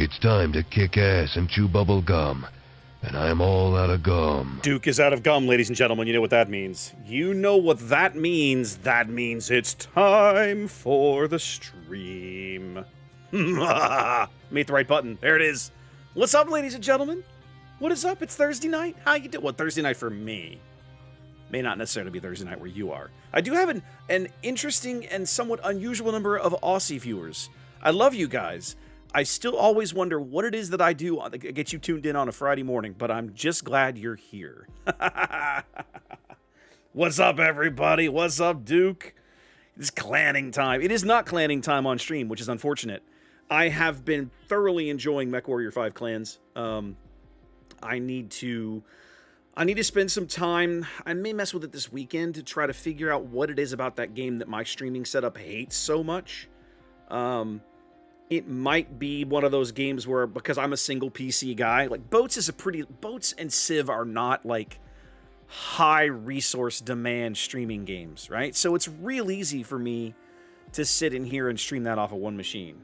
It's time to kick ass and chew bubble gum. And I'm all out of gum. Duke is out of gum, ladies and gentlemen. You know what that means. You know what that means. That means it's time for the stream. Made the right button. There it is. What's up, ladies and gentlemen? What is up? It's Thursday night. How you doing? Well, Thursday night for me. May not necessarily be Thursday night where you are. I do have an interesting and somewhat unusual number of Aussie viewers. I love you guys. I still always wonder what it is that I do to get you tuned in on a Friday morning, but I'm just glad you're here. What's up, everybody? What's up, Duke? It's clanning time. It is not clanning time on stream, which is unfortunate. I have been thoroughly enjoying MechWarrior 5 Clans. I need to spend some time. I may mess with it this weekend to try to figure out what it is about that game that my streaming setup hates so much. It might be one of those games where, because I'm a single PC guy, like Boats and Civ are not like high resource demand streaming games, right? So it's real easy for me to sit in here and stream that off of one machine.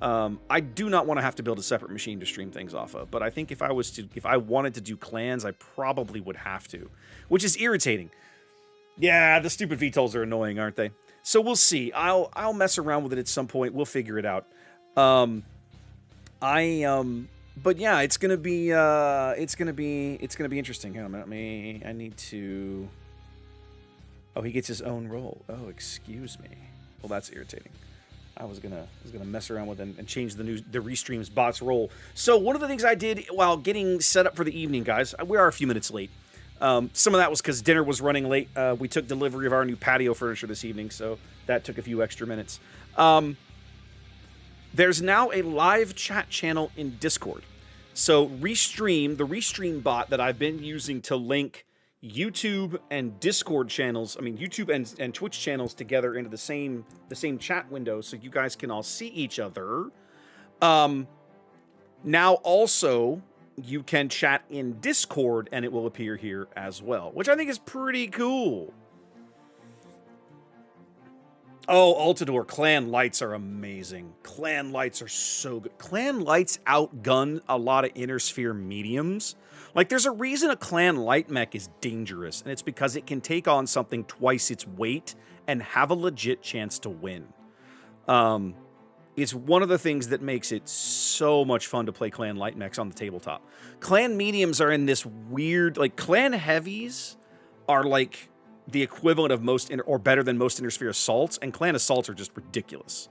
I do not want to have to build a separate machine to stream things off of, but I think if I wanted to do clans, I probably would have to, which is irritating. Yeah, the stupid VTOLs are annoying, aren't they? So we'll see. I'll mess around with it at some point. We'll figure it out. But yeah, it's gonna be interesting. Hang on a minute. I need to. Oh, he gets his own role. Oh, excuse me. Well, that's irritating. I was gonna mess around with it and change the Restreams bot's role. So one of the things I did while getting set up for the evening, guys, we are a few minutes late. Some of that was because dinner was running late. We took delivery of our new patio furniture this evening, so that took a few extra minutes. There's now a live chat channel in Discord. So the Restream bot that I've been using to link YouTube and Discord channels, YouTube and Twitch channels together into the same chat window so you guys can all see each other. Now also you can chat in Discord and it will appear here as well, which I think is pretty cool. Oh, Altador, Clan Lights are amazing. Clan Lights are so good. Clan Lights outgun a lot of Inner Sphere mediums. Like, there's a reason a Clan Light mech is dangerous, and it's because it can take on something twice its weight and have a legit chance to win. It's one of the things that makes it so much fun to play Clan Light mechs on the tabletop. Clan Mediums are in this weird, like, Clan Heavies are like the equivalent of or better than most Inner Sphere Assaults, and Clan Assaults are just ridiculous.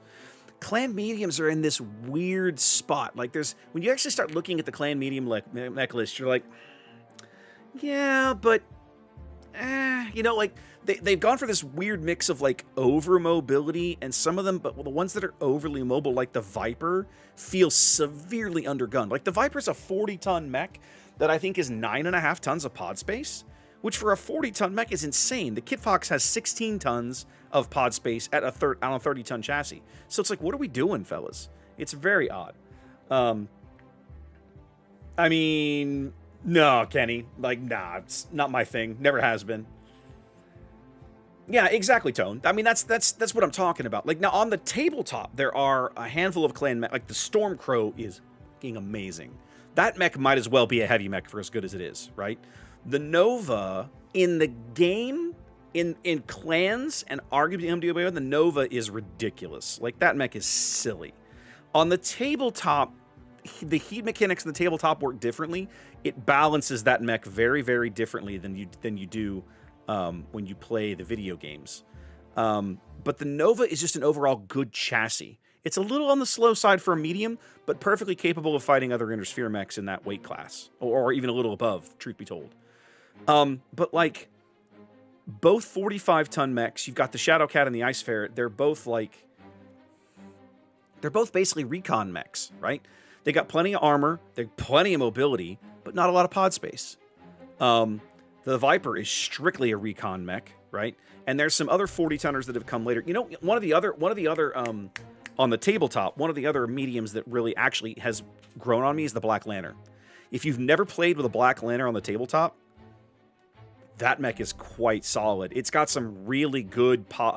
Clan Mediums are in this weird spot. Like, when you actually start looking at the Clan Medium mech list, you're like, yeah, but, like, they've gone for this weird mix of, like, over-mobility, and some of them, but the ones that are overly mobile, like the Viper, feel severely undergunned. Like, the Viper's a 40-ton mech that I think is 9.5 tons of pod space, which for a 40-ton mech is insane. The Kit Fox has 16 tons of pod space on a 30-ton chassis. So it's like, what are we doing, fellas? It's very odd. No, Kenny. Like, nah, it's not my thing. Never has been. Yeah, exactly, Tone. I mean, that's what I'm talking about. Like, now, on the tabletop, there are a handful of clan mech. Like, the Stormcrow is fucking amazing. That mech might as well be a heavy mech for as good as it is, right? The Nova, in the game, in clans, and arguably MDOA, the Nova is ridiculous. Like, that mech is silly. On the tabletop, the heat mechanics on the tabletop work differently. It balances that mech very, very differently than you do when you play the video games. But the Nova is just an overall good chassis. It's a little on the slow side for a medium, but perfectly capable of fighting other Inner Sphere mechs in that weight class, or even a little above, truth be told. But like, both 45-ton mechs, you've got the Shadowcat and the Ice Ferret, they're both basically recon mechs, right? They got plenty of armor, they're plenty of mobility, but not a lot of pod space. The Viper is strictly a recon mech, right? And there's some other 40-tonners that have come later. You know, one of the other on the tabletop, one of the other mediums that really actually has grown on me is the Black Lantern. If you've never played with a Black Lantern on the tabletop, that mech is quite solid. It's got some really good book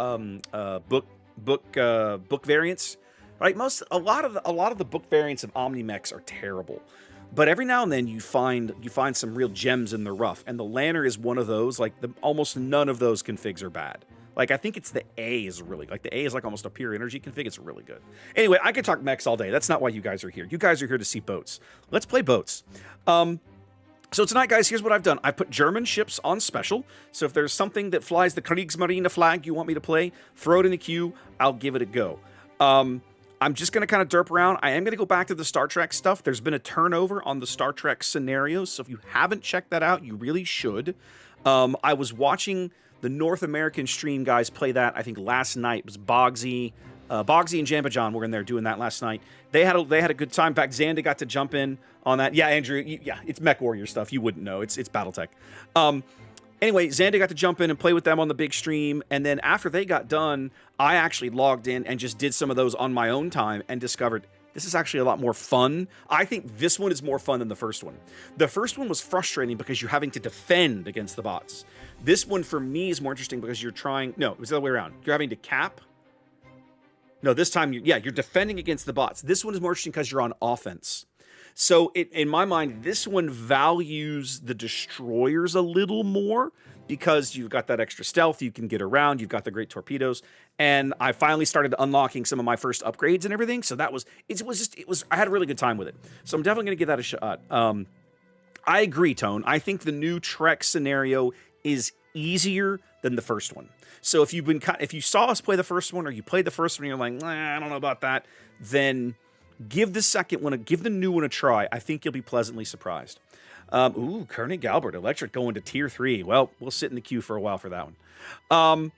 variants. right? A lot of the book variants of Omni-Mechs are terrible. But every now and then you find some real gems in the rough, and the Lanner is one of those. Like almost none of those configs are bad. Like I think it's the A is really like the A is like almost a pure energy config. It's really good. Anyway, I could talk mechs all day. That's not why you guys are here. You guys are here to see boats. Let's play boats. So tonight, guys, here's what I've done. I put German ships on special. So if there's something that flies the Kriegsmarine flag you want me to play, throw it in the queue. I'll give it a go. I'm just going to kind of derp around. I am going to go back to the Star Trek stuff. There's been a turnover on the Star Trek scenarios, so if you haven't checked that out, you really should. I was watching the North American stream guys play that, I think, last night. It was Boggsy. Boggsy and Jambajon were in there doing that last night. They had a good time. In fact, Xanda got to jump in on that. Yeah, Andrew, yeah, it's Mech Warrior stuff. You wouldn't know. It's Battletech. Anyway, Xanda got to jump in and play with them on the big stream, and then after they got done, I actually logged in and just did some of those on my own time and discovered this is actually a lot more fun. I think this one is more fun than the first one. The first one was frustrating because you're having to defend against the bots. This one, for me, is more interesting because you're trying... No, it was the other way around. You're having to cap... No, this time, you're defending against the bots. This one is more interesting because you're on offense. So in my mind, this one values the destroyers a little more because you've got that extra stealth, you can get around, you've got the great torpedoes, and I finally started unlocking some of my first upgrades and everything. So I had a really good time with it. So I'm definitely going to give that a shot. I agree, Tone. I think the new Trek scenario is easier than the first one. So if you saw us play the first one or you played the first one and you're like, I don't know about that, then give the new one a try. I think you'll be pleasantly surprised. Kearney Galbert, Electric going to tier 3. Well, we'll sit in the queue for a while for that one.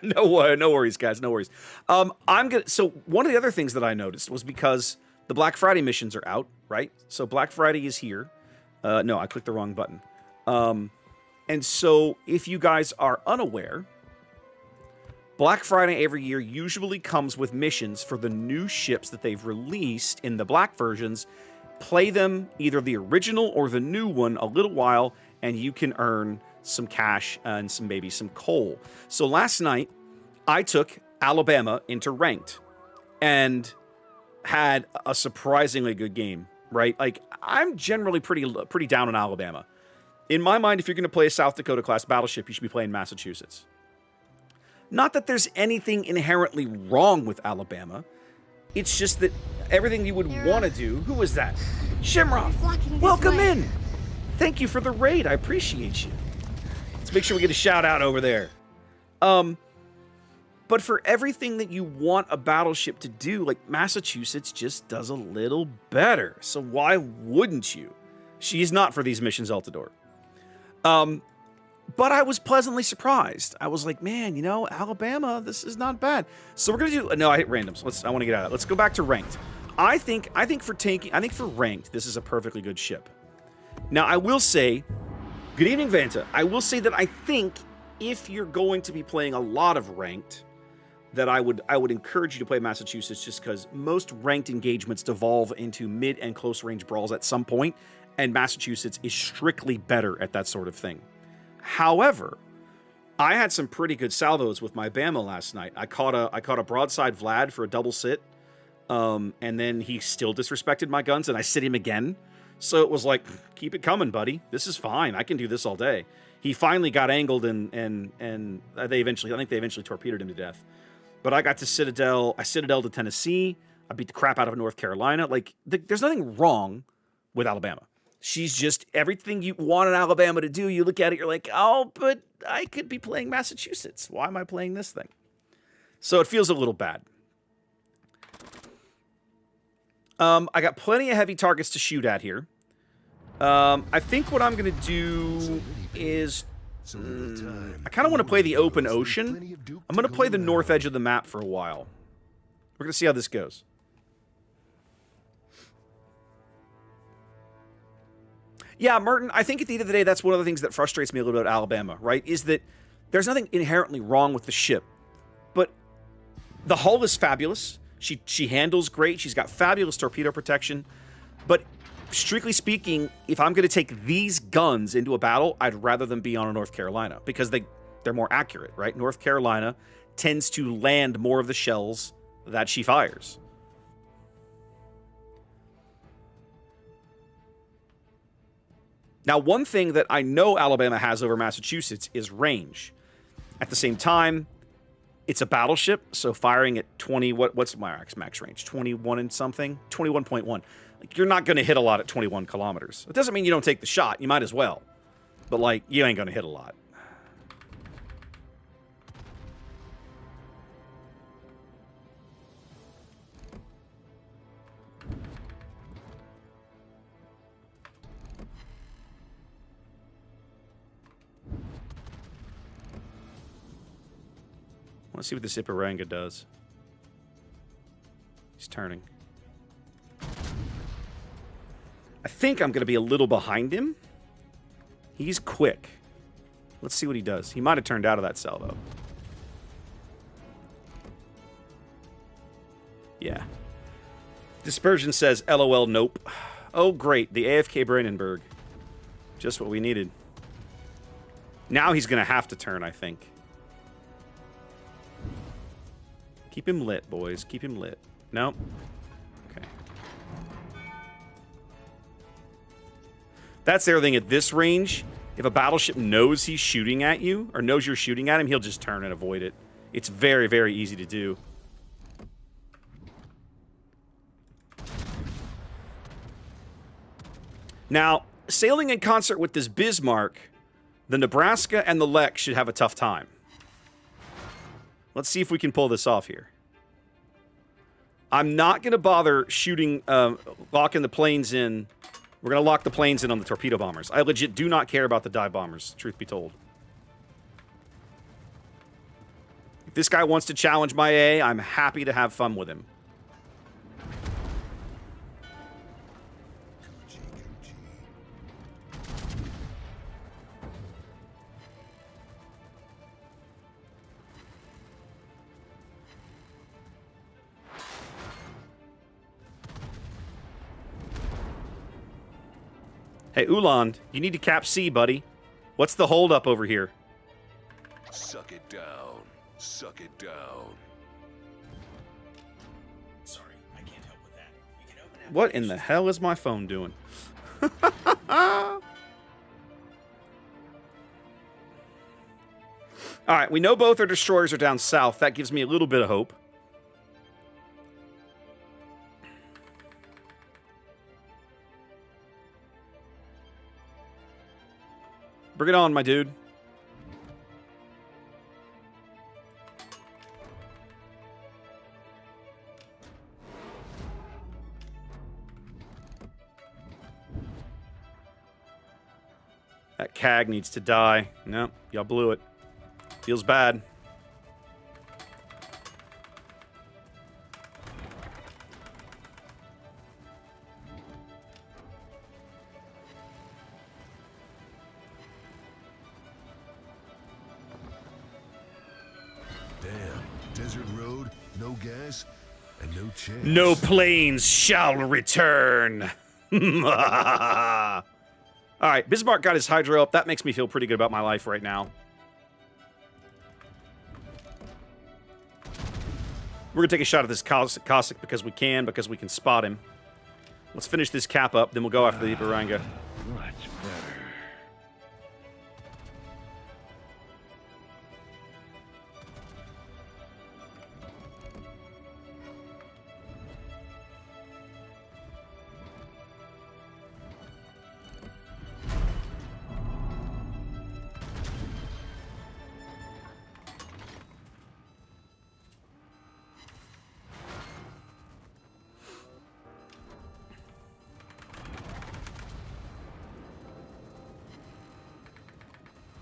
No worries, guys. No worries. So one of the other things that I noticed was because the Black Friday missions are out, right? So Black Friday is here. No, I clicked the wrong button. And so if you guys are unaware, Black Friday every year usually comes with missions for the new ships that they've released in the black versions. Play them, either the original or the new one, a little while, and you can earn some cash and maybe some coal. So last night, I took Alabama into ranked and had a surprisingly good game, right? Like, I'm generally pretty down on Alabama. In my mind, if you're going to play a South Dakota class battleship, you should be playing Massachusetts. Not that there's anything inherently wrong with Alabama. It's just that everything you would want to do... Who was that? Shimrock! Welcome in! Thank you for the raid. I appreciate you. Let's make sure we get a shout out over there. But for everything that you want a battleship to do, like, Massachusetts just does a little better. So why wouldn't you? She's not for these missions, Altador. But I was pleasantly surprised. I was like, man, Alabama, this is not bad. So we're going to do... No, I hit randoms. I want to get out of it. Let's go back to ranked. I think for ranked, this is a perfectly good ship. Now, I will say... Good evening, Vanta. I will say that I think if you're going to be playing a lot of ranked, that I would encourage you to play Massachusetts just because most ranked engagements devolve into mid and close range brawls at some point, and Massachusetts is strictly better at that sort of thing. However, I had some pretty good salvos with my Bama last night. I caught a broadside Vlad for a double sit, and then he still disrespected my guns, and I sit him again. So it was like, keep it coming, buddy. This is fine. I can do this all day. He finally got angled, and I think they eventually torpedoed him to death. But I got to Citadel. I Citadel to Tennessee. I beat the crap out of North Carolina. Like, there's nothing wrong with Alabama. She's just everything you wanted Alabama to do. You look at it, you're like, oh, but I could be playing Massachusetts. Why am I playing this thing? So it feels a little bad. I got plenty of heavy targets to shoot at here. I think what I'm going to do is... I kind of want to play the open ocean. I'm going to play the north edge of the map for a while. We're going to see how this goes. Yeah, Merton, I think at the end of the day, that's one of the things that frustrates me a little bit about Alabama, right? Is that there's nothing inherently wrong with the ship. But the hull is fabulous. She handles great. She's got fabulous torpedo protection. But strictly speaking, if I'm going to take these guns into a battle, I'd rather them be on a North Carolina. Because they're more accurate, right? North Carolina tends to land more of the shells that she fires. Now, one thing that I know Alabama has over Massachusetts is range. At the same time, it's a battleship, so firing at 20, what's my max range? 21 and something? 21.1. Like, you're not going to hit a lot at 21 kilometers. It doesn't mean you don't take the shot. You might as well. But, like, you ain't going to hit a lot. Let's see what the Ziparanga does. He's turning. I think I'm going to be a little behind him. He's quick. Let's see what he does. He might have turned out of that salvo. Yeah. Dispersion says, LOL, nope. Oh, great. The AFK Brandenburg. Just what we needed. Now he's going to have to turn, I think. Keep him lit, boys. Keep him lit. Nope. Okay. That's the other thing. At this range, if a battleship knows he's shooting at you, or knows you're shooting at him, he'll just turn and avoid it. It's very, very easy to do. Now, sailing in concert with this Bismarck, the Nebraska and the Lex should have a tough time. Let's see if we can pull this off here. I'm not going to bother shooting, locking the planes in. We're going to lock the planes in on the torpedo bombers. I legit do not care about the dive bombers, truth be told. If this guy wants to challenge my A, I'm happy to have fun with him. Hey, Uland, you need to cap C, buddy. What's the holdup over here? Suck it down. Suck it down. Sorry, I can't help with that. You can open What in the hell is my phone doing? All right, we know both our destroyers are down south. That gives me a little bit of hope. Bring it on, my dude. That CAG needs to die. No, y'all blew it. Feels bad. Desert road, no gas, and no chance. No planes shall return. All right, Bismarck got his Hydro up. That makes me feel pretty good about my life right now. We're going to take a shot at this Cossack because we can spot him. Let's finish this cap up, then we'll go after the Iparanga. Much better.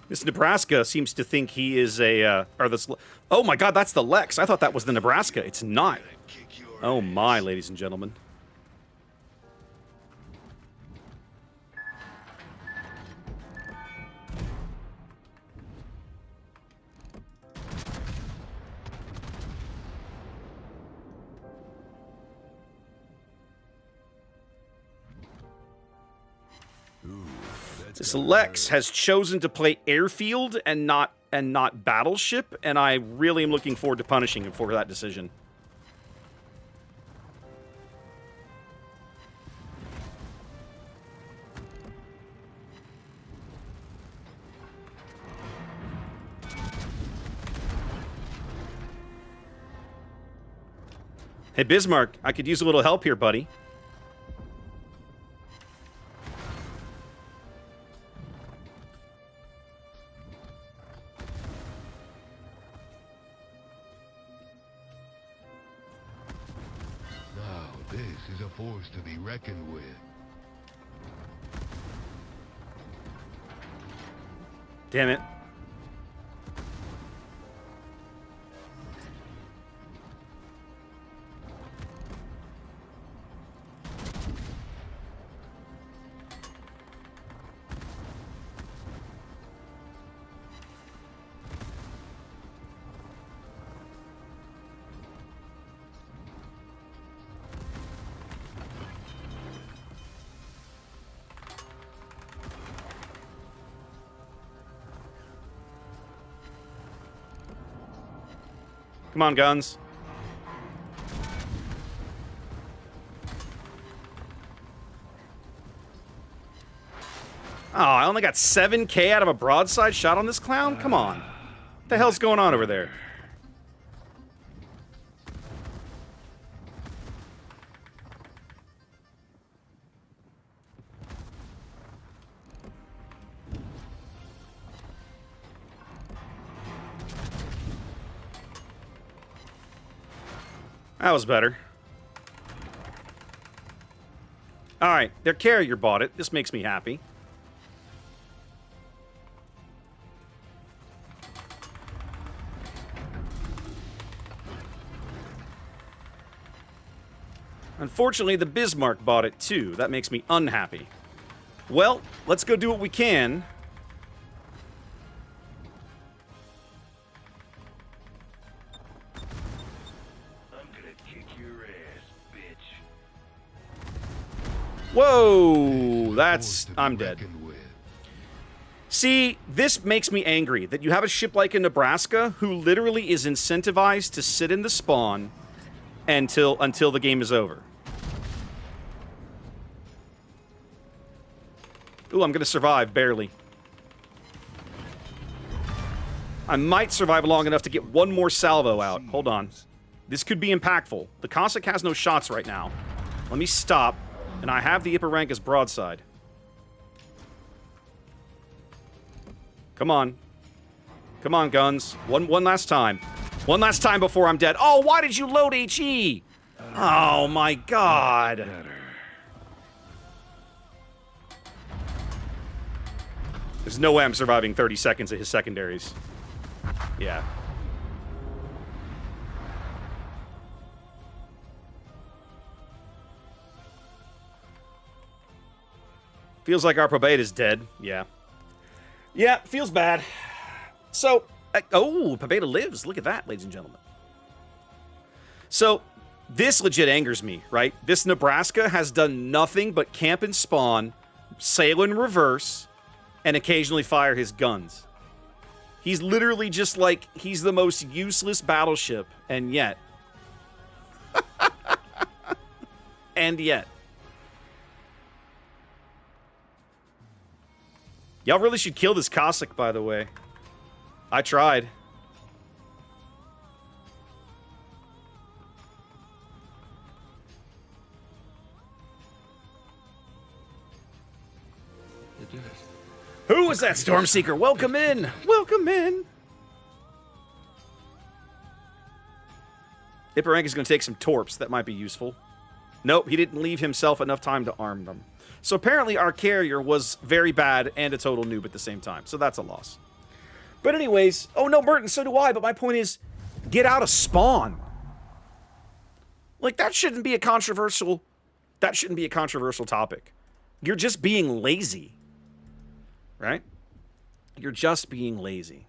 This Nebraska seems to think he is a, oh my god, that's the Lex. I thought that was the Nebraska. It's not. Oh my, ladies and gentlemen. This Lex has chosen to play airfield and not and not battleship, and I really am looking forward to punishing him for that decision. Hey, Bismarck, I could use a little help here, buddy. Now, this is a force to be reckoned with. Damn it. Come on, guns. Oh, I only got 7K out of a broadside shot on this clown? Come on. What the hell's going on over there? That was better. Alright, their carrier bought it. This makes me happy. Unfortunately, the Bismarck bought it too. That makes me unhappy. Well, let's go do what we can. Whoa, that's... I'm dead. See, this makes me angry, that you have a ship like in Nebraska who literally is incentivized to sit in the spawn until the game is over. Ooh, I'm going to survive, barely. I might survive long enough to get one more salvo out. Hold on. This could be impactful. The Cossack has no shots right now. Let me stop. And I have the Iparangus broadside. Come on. Come on, guns. One last time. One last time before I'm dead. Oh, why did you load HE? Oh, my God. There's no way I'm surviving 30 seconds of his secondaries. Yeah. Feels like our probate is dead. Yeah. Yeah, feels bad. So, oh, Pobeda lives. Look at that, ladies and gentlemen. So, this legit angers me, right? This Nebraska has done nothing but camp and spawn, sail in reverse, and occasionally fire his guns. He's literally just like, he's the most useless battleship, and yet. And yet. Y'all really should kill this Cossack, by the way. I tried. Who was that Stormseeker? Welcome in! Welcome in! Iparank is going to take some torps. That might be useful. Nope, he didn't leave himself enough time to arm them. So apparently our carrier was very bad and a total noob at the same time. So that's a loss. But anyways, oh no, Burton, so do I. But my point is, get out of spawn. Like, that shouldn't be a controversial topic. You're just being lazy. Right? You're just being lazy.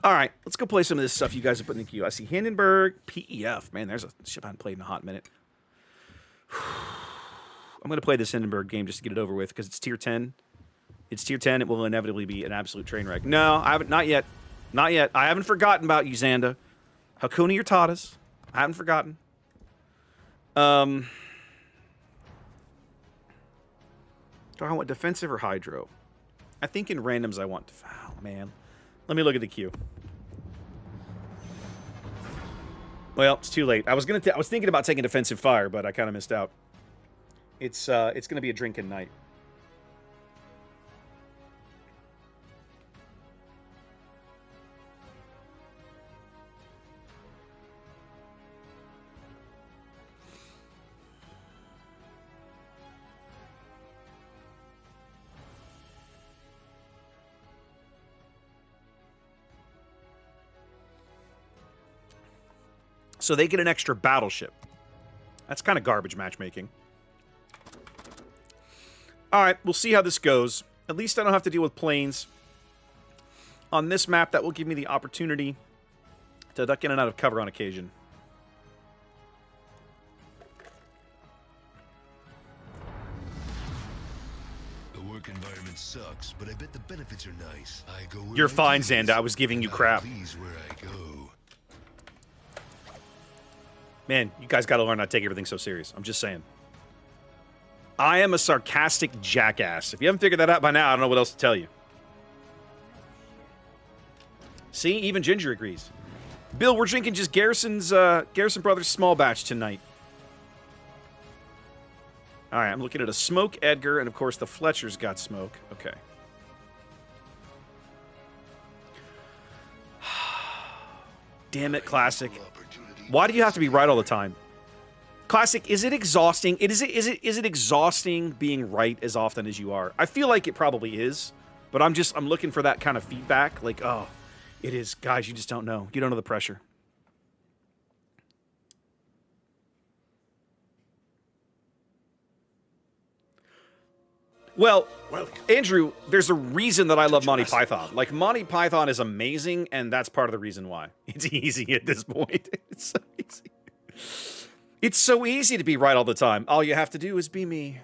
All right, let's go play some of this stuff you guys have put in the queue. I see Hindenburg, PEF. Man, there's a ship I haven't played in a hot minute. I'm going to play this Hindenburg game just to get it over with because it's tier 10. It's tier 10. It will inevitably be an absolute train wreck. No, I haven't. Not yet. Not yet. I haven't forgotten about you, Xanda. Hakuna Yurtadas. I haven't forgotten. Do I want defensive or hydro? I think in randoms I want... Oh, man. Let me look at the queue. Well, it's too late. I was thinking about taking defensive fire, but I kind of missed out. It's going to be a drinking night. So they get an extra battleship. That's kind of garbage matchmaking. All right, we'll see how this goes. At least I don't have to deal with planes. On this map, that will give me the opportunity to duck in and out of cover on occasion. The work environment sucks, but I bet the benefits are nice. I go where You're I fine, please, Xanda. I was giving you crap. Please where I go. Man, you guys got to learn not to take everything so serious. I'm just saying. I am a sarcastic jackass. If you haven't figured that out by now, I don't know what else to tell you. See, even Ginger agrees. Bill, we're drinking just Garrison Brothers small batch tonight. All right, I'm looking at a Smoke Edgar, and of course the Fletcher's got smoke. Okay. Damn it, Classic. Why do you have to be right all the time? Classic, is it exhausting? Is it exhausting being right as often as you are? I feel like it probably is, but I'm looking for that kind of feedback. Like, oh, it is. Guys, you just don't know. You don't know the pressure. Well, Andrew, there's a reason that I love Monty Python. Like, Monty Python is amazing, and that's part of the reason why. It's easy at this point. It's so easy. It's so easy to be right all the time. All you have to do is be me.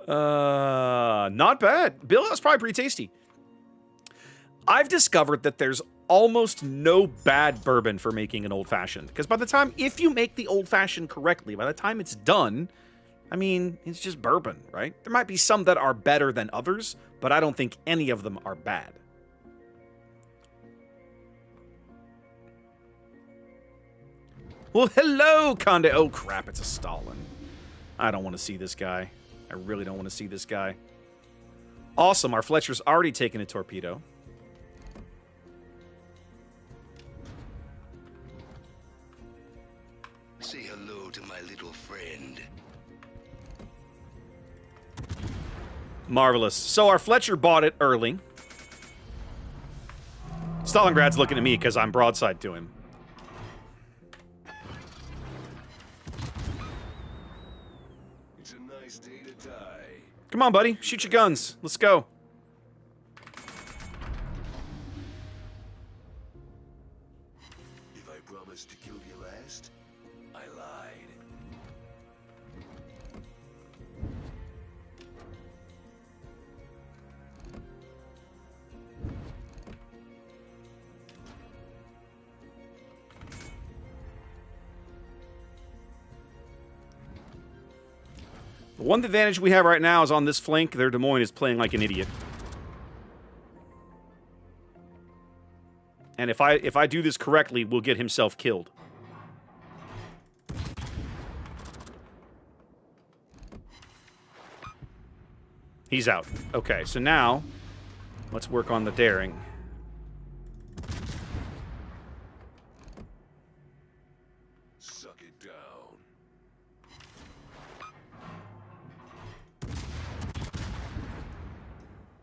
Not bad. Bill, that was probably pretty tasty. I've discovered that there's almost no bad bourbon for making an old-fashioned. Because by the time, if you make the old-fashioned correctly, by the time it's done, I mean, it's just bourbon, right? There might be some that are better than others, but I don't think any of them are bad. Well, hello, Conde. Oh, crap, it's a Stalin. I don't want to see this guy. I really don't want to see this guy. Awesome, our Fletcher's already taken a torpedo. Say hello to my little friend. Marvelous. So our Fletcher bought it early. Stalingrad's looking at me because I'm broadside to him. It's a nice day to die. Come on, buddy. Shoot your guns. Let's go. If I promised to kill you last, I lied. The one advantage we have right now is on this flank. Their Des Moines is playing like an idiot. And if I do this correctly, we'll get himself killed. He's out. Okay, so now let's work on the daring. Suck it down.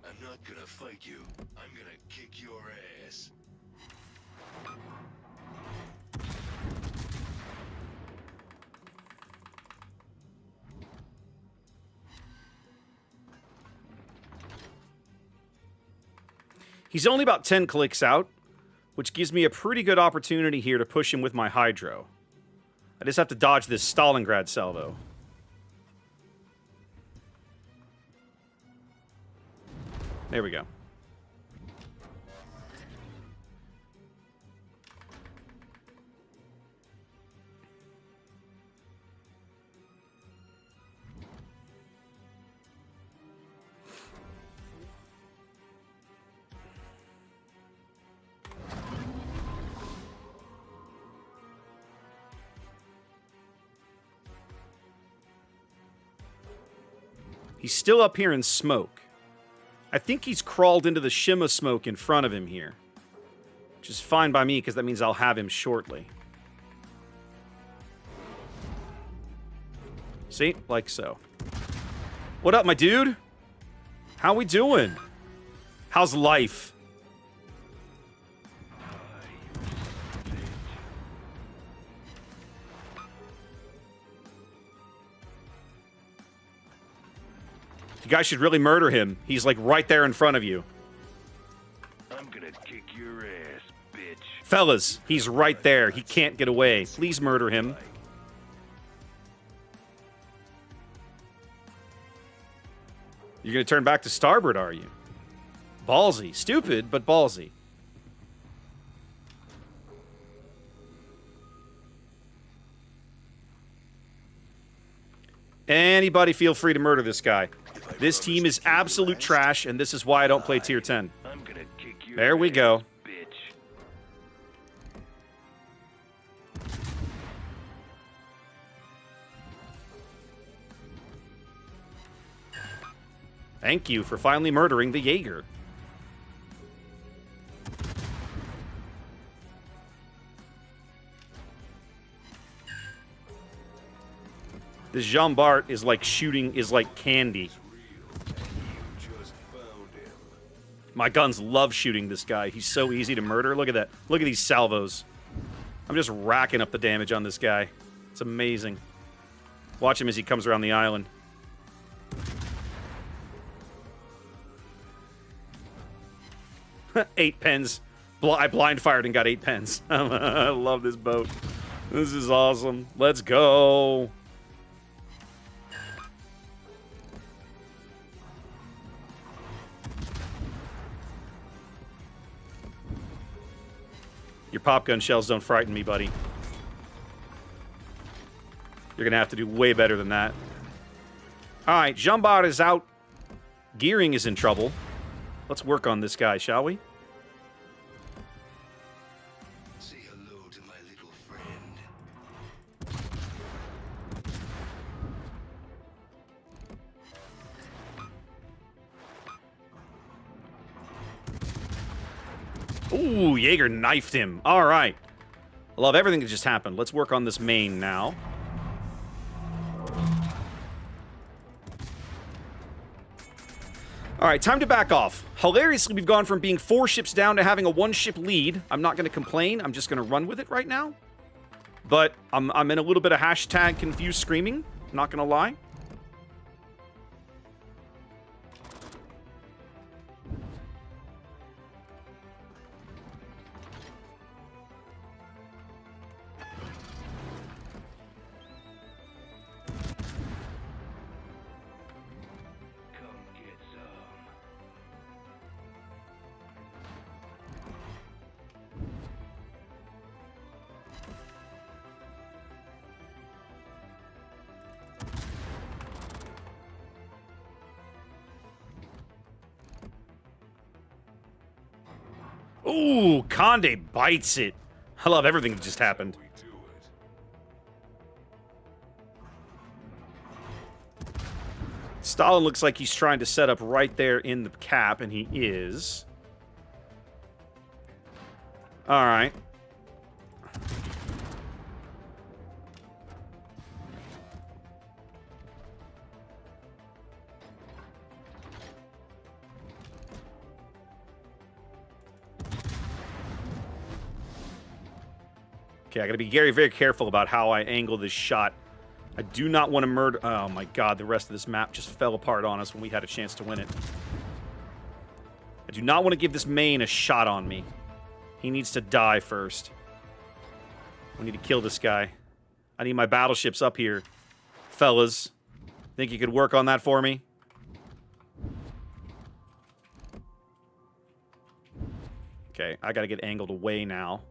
I'm not gonna fight you. I'm gonna kick your ass. He's only about 10 clicks out, which gives me a pretty good opportunity here to push him with my Hydro. I just have to dodge this Stalingrad salvo. There we go. He's still up here in smoke. I think he's crawled into the shimmer smoke in front of him here. Which is fine by me, because that means I'll have him shortly. See? Like so. What up, my dude? How we doing? How's life? You guys should really murder him. He's like right there in front of you. I'm gonna kick your ass, bitch. Fellas, he's right there. He can't get away. Please murder him. You're gonna turn back to starboard, are you? Ballsy. Stupid, but ballsy. Anybody feel free to murder this guy. This team is absolute trash, and this is why I don't play tier 10. I'm gonna kick your There we go. ass, bitch. Thank you for finally murdering the Jaeger. This Jean Bart is like shooting, is like candy. My guns love shooting this guy. He's so easy to murder. Look at that. Look at these salvos. I'm just racking up the damage on this guy. It's amazing. Watch him as he comes around the island. Eight pens. I blind fired and got 8 pens. I love this boat. This is awesome. Let's go. Your popgun shells don't frighten me, buddy. You're going to have to do way better than that. All right, Jambard is out. Gearing is in trouble. Let's work on this guy, shall we? Say hello to my little friend. Ooh, Jaeger knifed him. All right. I love everything that just happened. Let's work on this main now. All right, time to back off. Hilariously, we've gone from being 4 ships down to having a 1-ship lead. I'm not going to complain. I'm just going to run with it right now. But I'm in a little bit of hashtag confused screaming. Not going to lie. Ooh, Conde bites it. I love everything that just happened. Stalin looks like he's trying to set up right there in the cap, and he is. All right. Okay, I gotta be very, very careful about how I angle this shot. I do not want to murder... Oh my god, the rest of this map just fell apart on us when we had a chance to win it. I do not want to give this main a shot on me. He needs to die first. We need to kill this guy. I need my battleships up here. Fellas, think you could work on that for me? Okay, I gotta get angled away now.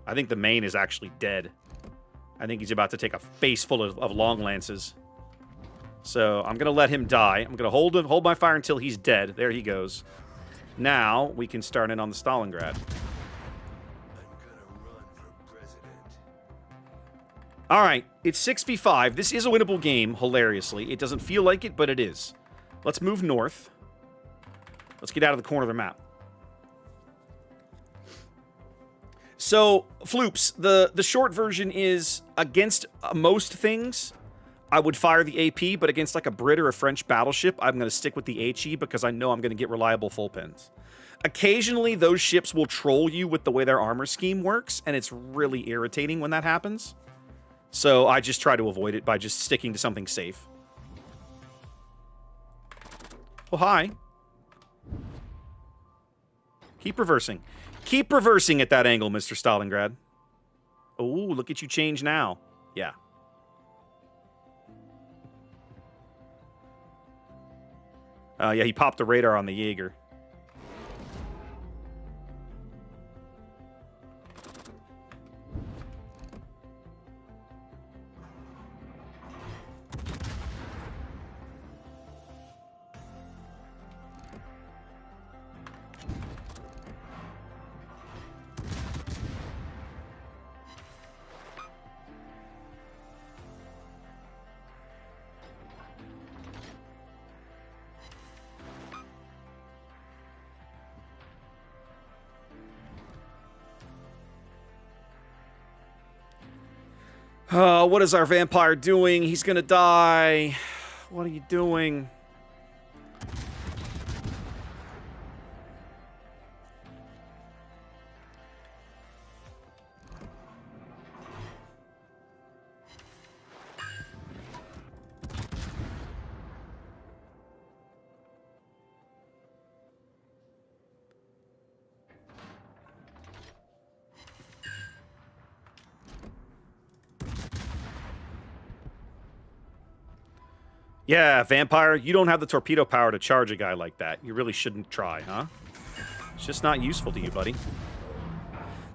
I think the main is actually dead. I think he's about to take a face full of long lances. So I'm gonna let him die. I'm gonna hold my fire until he's dead. There he goes. Now we can start in on the Stalingrad. All right, it's 6v5. This is a winnable game, hilariously. It doesn't feel like it, but it is. Let's move north. Let's get out of the corner of the map. So, Floops, the short version is, against most things, I would fire the AP, but against like a Brit or a French battleship, I'm going to stick with the HE because I know I'm going to get reliable full pins. Occasionally, those ships will troll you with the way their armor scheme works, and it's really irritating when that happens. So I just try to avoid it by just sticking to something safe. Oh, hi. Keep reversing. Keep reversing at that angle, Mr. Stalingrad. Oh, look at you change now. Yeah. Yeah, he popped the radar on the Jaeger. What is our vampire doing? He's gonna die. What are you doing? Yeah, Vampire, you don't have the torpedo power to charge a guy like that. You really shouldn't try, huh? It's just not useful to you, buddy.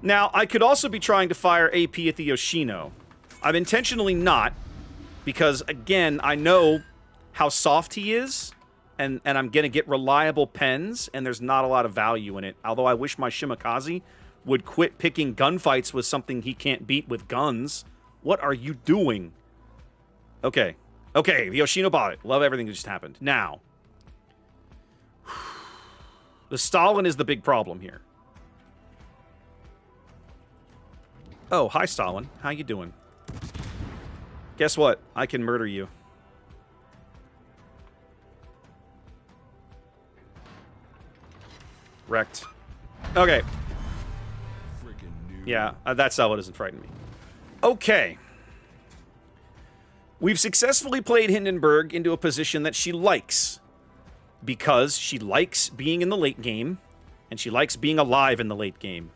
Now, I could also be trying to fire AP at the Yoshino. I'm intentionally not, because, again, I know how soft he is, and I'm going to get reliable pens, and there's not a lot of value in it. Although I wish my Shimakaze would quit picking gunfights with something he can't beat with guns. What are you doing? Okay. Okay, the Yoshino bought it. Love everything that just happened. Now, the Stalin is the big problem here. Oh, hi, Stalin. How you doing? Guess what? I can murder you. Wrecked. Okay. Yeah, that Salvo doesn't frighten me. Okay. We've successfully played Hindenburg into a position that she likes, because she likes being in the late game, and she likes being alive in the late game.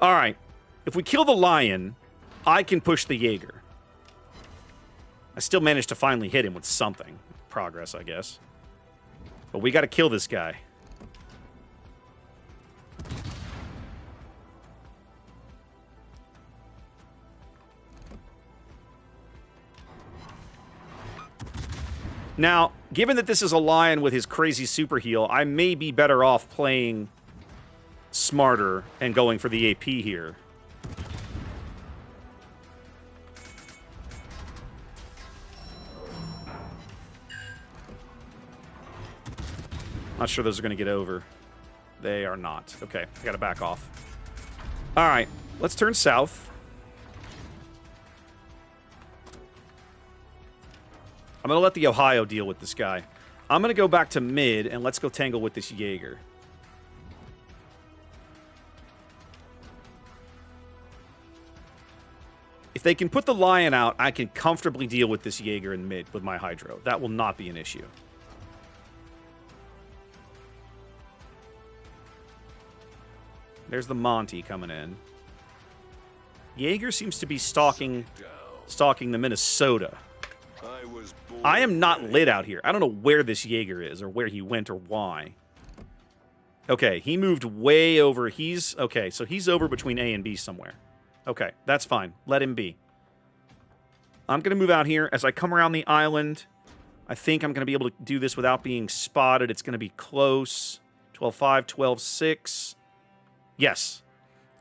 All right. If we kill the lion, I can push the Jaeger. I still managed to finally hit him with something. Progress, I guess. But we got to kill this guy. Now, given that this is a lion with his crazy super heal, I may be better off playing smarter and going for the AP here. Not sure those are going to get over. They are not. Okay, I got to back off. All right, let's turn south. I'm going to let the Ohio deal with this guy. I'm going to go back to mid, and let's go tangle with this Jaeger. If they can put the Lion out, I can comfortably deal with this Jaeger in mid with my Hydro. That will not be an issue. There's the Monty coming in. Jaeger seems to be stalking the Minnesota. I am not lit out here. I don't know where this Jaeger is or where he went or why. Okay, he moved way over. Okay, so he's over between A and B somewhere. Okay, that's fine. Let him be. I'm going to move out here. As I come around the island, I think I'm going to be able to do this without being spotted. It's going to be close. 12-5, 12-6. Yes.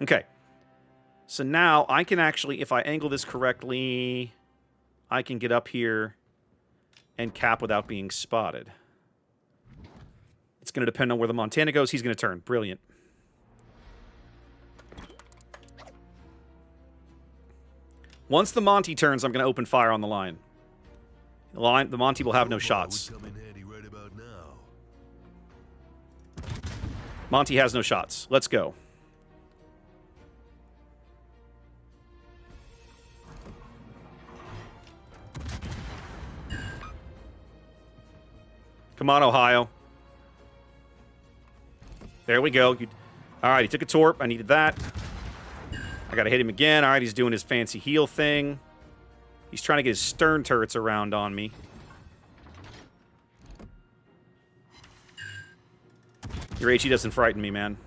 Okay. So now I can actually, if I angle this correctly, I can get up here and cap without being spotted. It's going to depend on where the Montana goes. He's going to turn. Brilliant. Once the Monty turns, I'm going to open fire on the Lion. The Monty will have no shots. Monty has no shots. Let's go. Come on, Ohio. There we go. All right, he took a torp. I needed that. I got to hit him again. All right, he's doing his fancy heal thing. He's trying to get his stern turrets around on me. Your HE doesn't frighten me, man.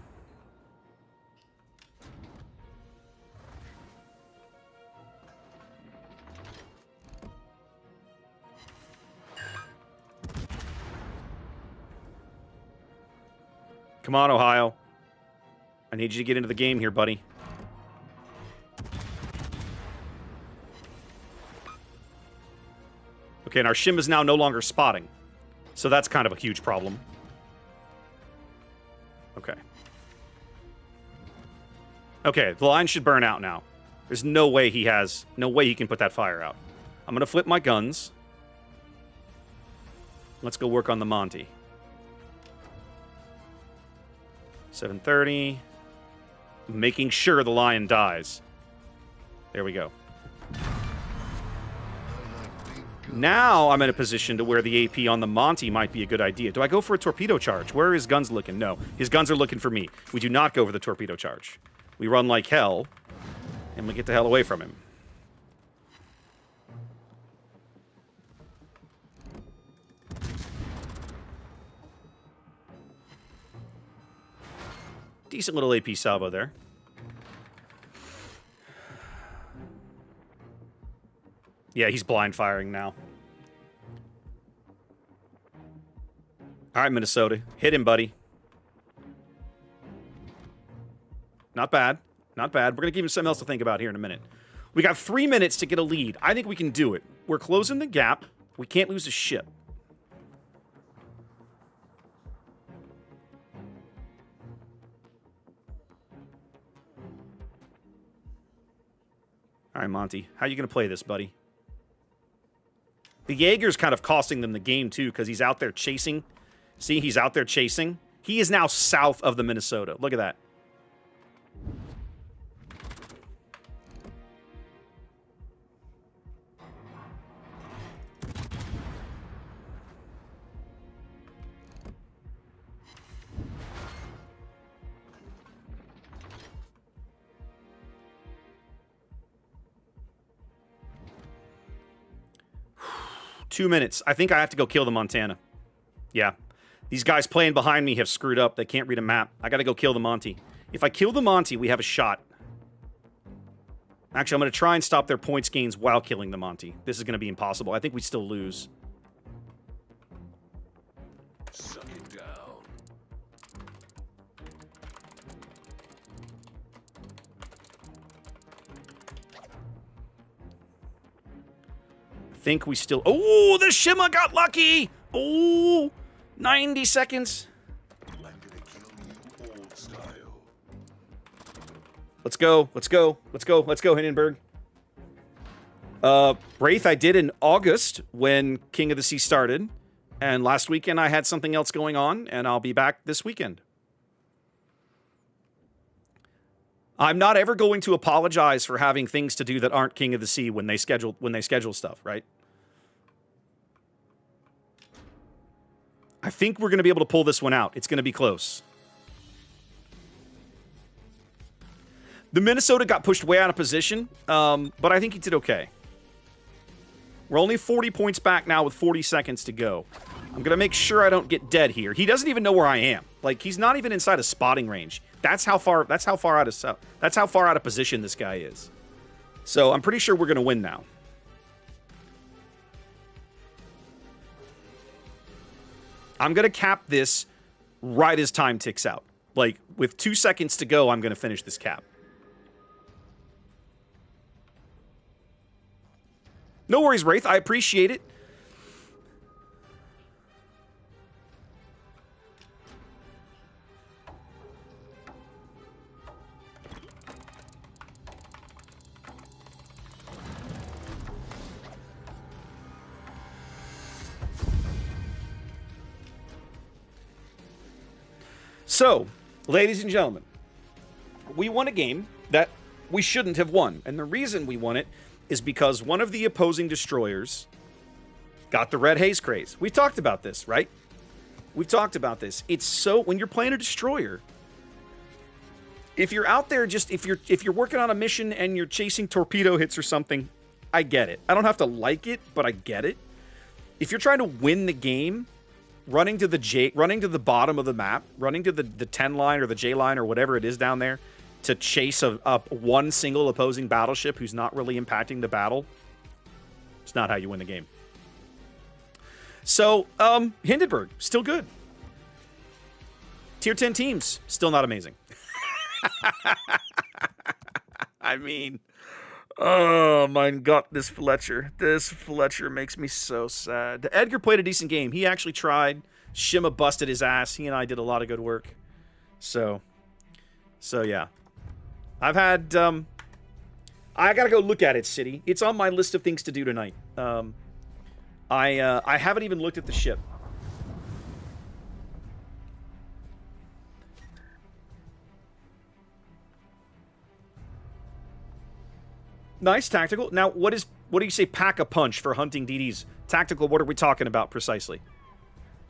Come on, Ohio. I need you to get into the game here, buddy. Okay, and our shim is now no longer spotting. So that's kind of a huge problem. Okay. Okay, the line should burn out now. There's no way he can put that fire out. I'm going to flip my guns. Let's go work on the Monty. 7:30. Making sure the Lion dies. There we go. Now I'm in a position to where the AP on the Monty might be a good idea. Do I go for a torpedo charge? Where are his guns looking? No, his guns are looking for me. We do not go for the torpedo charge. We run like hell, and we get the hell away from him. Decent little AP salvo there. Yeah, he's blind firing now. All right, Minnesota. Hit him, buddy. Not bad. Not bad. We're going to give him something else to think about here in a minute. We got 3 minutes to get a lead. I think we can do it. We're closing the gap. We can't lose a ship. All right, Monty. How are you going to play this, buddy? The Jaeger's kind of costing them the game, too, because he's out there chasing. See, he's out there chasing. He is now south of the Minnesota. Look at that. Two minutes. I think I have to go kill the Montana. Yeah. These guys playing behind me have screwed up. They can't read a map. I gotta go kill the Monty. If I kill the Monty, we have a shot. Actually, I'm gonna try and stop their points gains while killing the Monty. This is gonna be impossible. I think we still lose. Suck it down. I think we still... Oh, the Shima got lucky! Oh, 90 seconds. I'm gonna kill you old style. Let's go. Let's go. Let's go. Let's go, Hindenburg. Wraith I did in August when King of the Sea started. And last weekend I had something else going on, and I'll be back this weekend. I'm not ever going to apologize for having things to do that aren't King of the Sea when they schedule stuff, right? I think we're going to be able to pull this one out. It's going to be close. The Minnesota got pushed way out of position, but I think he did okay. We're only 40 points back now with 40 seconds to go. I'm going to make sure I don't get dead here. He doesn't even know where I am. Like, he's not even inside of spotting range. That's how far out of position this guy is. So I'm pretty sure we're going to win now. I'm going to cap this right as time ticks out. Like, with 2 seconds to go, I'm going to finish this cap. No worries, Wraith. I appreciate it. So, ladies and gentlemen, we won a game that we shouldn't have won. And the reason we won it is because one of the opposing destroyers got the red haze craze. We've talked about this, right? We've talked about this. It's so, when you're playing a destroyer, if you're out there if you're working on a mission and you're chasing torpedo hits or something, I get it. I don't have to like it, but I get it. If you're trying to win the game, running to the bottom of the map, running to the 10 line or the J line or whatever it is down there to chase one single opposing battleship who's not really impacting the battle, it's not how you win the game. So, Hindenburg, still good. Tier 10 teams, still not amazing. I mean, oh my God, this Fletcher makes me so sad. Edgar played a decent game. He actually tried. Shima busted his ass. He and I did a lot of good work. So yeah. I've had, I gotta go look at it, City. It's on my list of things to do tonight. I haven't even looked at the ship. Nice tactical. Now, what do you say? Pack a punch for hunting DDs. Tactical. What are we talking about precisely?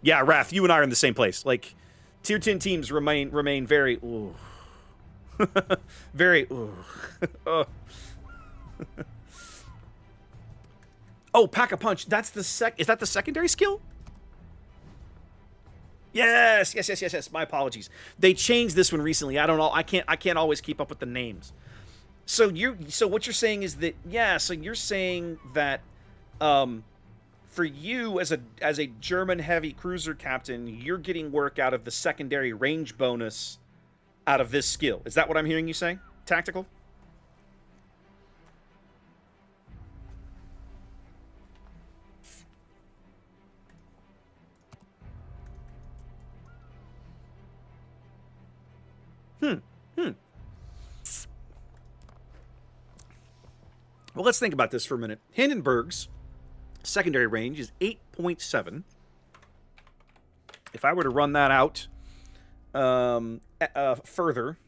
Yeah, Raph, you and I are in the same place. Like, tier 10 teams remain very ooh, very ooh. Oh, pack a punch. That's the Is that the secondary skill? Yes. My apologies. They changed this one recently. I don't know. I can't always keep up with the names. So what you're saying is that, yeah, so you're saying that for you as a German heavy cruiser captain, you're getting work out of the secondary range bonus out of this skill. Is that what I'm hearing you say? Tactical? Well, let's think about this for a minute. Hindenburg's secondary range is 8.7. If I were to run that out further,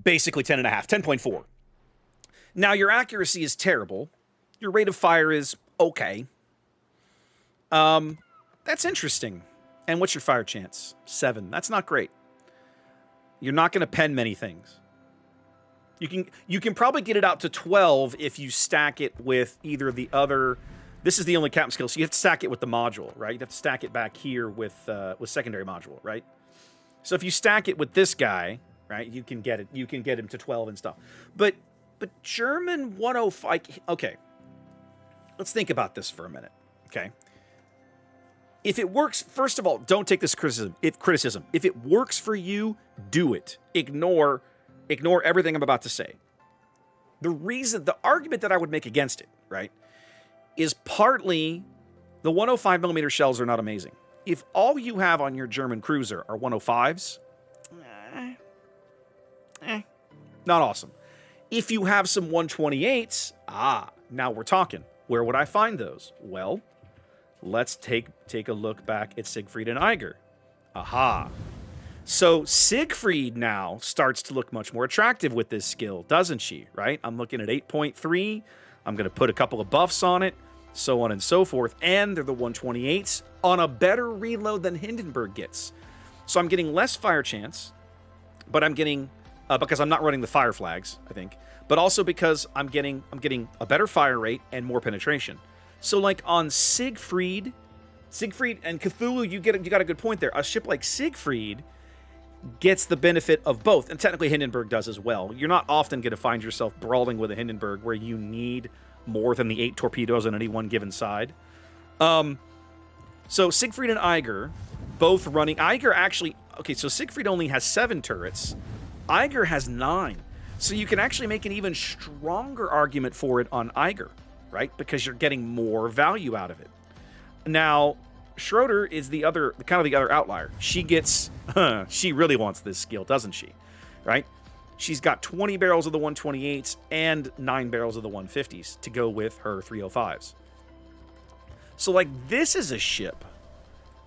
basically 10.5, 10.4. Now, your accuracy is terrible. Your rate of fire is okay. That's interesting. And what's your fire chance? 7. That's not great. You're not going to pen many things. You can probably get it out to 12 if you stack it with either the other. This is the only captain skill, so you have to stack it with the module, right? You have to stack it back here with secondary module, right? So if you stack it with this guy, right, you can get it. You can get him to 12 and stuff. But German 105. Okay, let's think about this for a minute. Okay, if it works, first of all, don't take this criticism. If it works for you, do it. Ignore everything I'm about to say. The argument that I would make against it, right, is partly the 105mm shells are not amazing. If all you have on your German cruiser are 105s, not awesome. If you have some 128s, now we're talking. Where would I find those? Well, let's take a look back at Siegfried and Eiger. Aha. So Siegfried now starts to look much more attractive with this skill, doesn't she? Right? I'm looking at 8.3. I'm going to put a couple of buffs on it, so on and so forth. And they're the 128s on a better reload than Hindenburg gets. So I'm getting less fire chance, but I'm getting because I'm not running the fire flags, I think, but also because I'm getting a better fire rate and more penetration. So like on Siegfried and Cthulhu, you got a good point there. A ship like Siegfried gets the benefit of both, and technically Hindenburg does as well. You're not often going to find yourself brawling with a Hindenburg where you need more than the 8 torpedoes on any one given side. So Siegfried and Eiger both running. Eiger actually, okay, so Siegfried only has 7 turrets. Eiger has 9. So you can actually make an even stronger argument for it on Eiger, right? Because you're getting more value out of it. Now, Schroeder is the other outlier. She gets, she really wants this skill, doesn't she? Right? She's got 20 barrels of the 128s and 9 barrels of the 150s to go with her 305s. So, like, this is a ship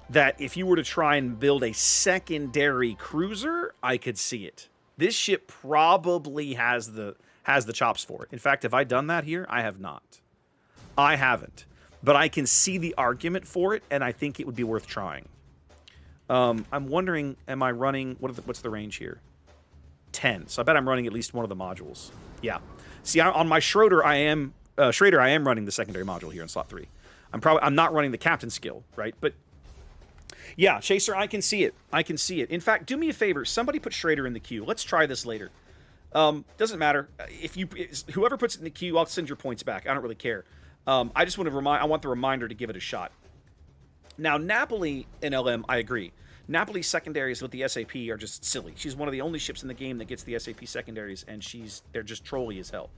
that if you were to try and build a secondary cruiser, I could see it. This ship probably has the chops for it. In fact, have I done that here? I have not. I haven't. But I can see the argument for it, and I think it would be worth trying. I'm wondering, am I running... What's the range here? 10. So I bet I'm running at least one of the modules. Yeah. See, on my Schrader, I am running the secondary module here in slot 3. I'm not running the captain skill, right? But yeah, Chaser, I can see it. I can see it. In fact, do me a favor. Somebody put Schrader in the queue. Let's try this later. Doesn't matter. Whoever puts it in the queue, I'll send your points back. I don't really care. I just want to I want the reminder to give it a shot. Now, Napoli in LM, I agree. Napoli's secondaries with the SAP are just silly. She's one of the only ships in the game that gets the SAP secondaries, and they're just trolly as hell.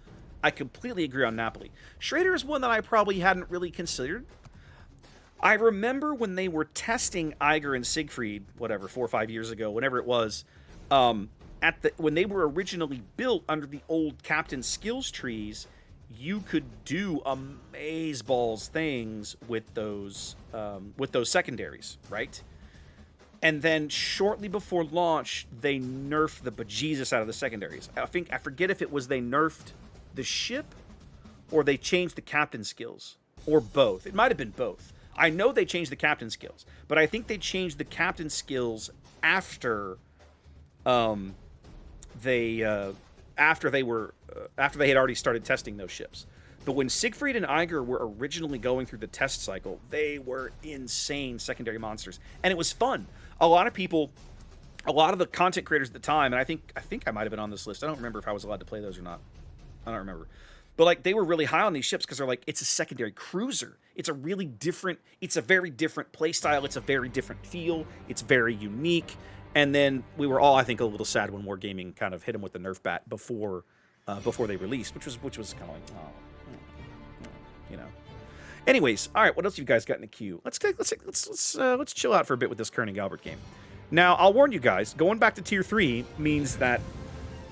I completely agree on Napoli. Schrader is one that I probably hadn't really considered. I remember when they were testing Eiger and Siegfried, 4 or 5 years ago, whenever it was, when they were originally built under the old captain skills trees, you could do amazeballs things with those secondaries, right? And then shortly before launch, they nerfed the bejesus out of the secondaries. I forget if it was they nerfed the ship or they changed the captain skills or both. It might have been both. I know they changed the captain skills, but I think they changed the captain skills after they had already started testing those ships. But when Siegfried and Eiger were originally going through the test cycle, they were insane secondary monsters, and it was fun. A lot of the content creators at the time, and I think I might have been on this list. I don't remember if I was allowed to play those or not. I don't remember. But like they were really high on these ships because they're like, it's a secondary cruiser. It's a very different play style. It's a very different feel. It's very unique. And then we were all, I think, a little sad when Wargaming kind of hit them with the Nerf bat before they released, which was kind of like, you know. Anyways, all right, what else have you guys got in the queue? Let's chill out for a bit with this Koenig Albert game. Now, I'll warn you guys, going back to tier 3 means that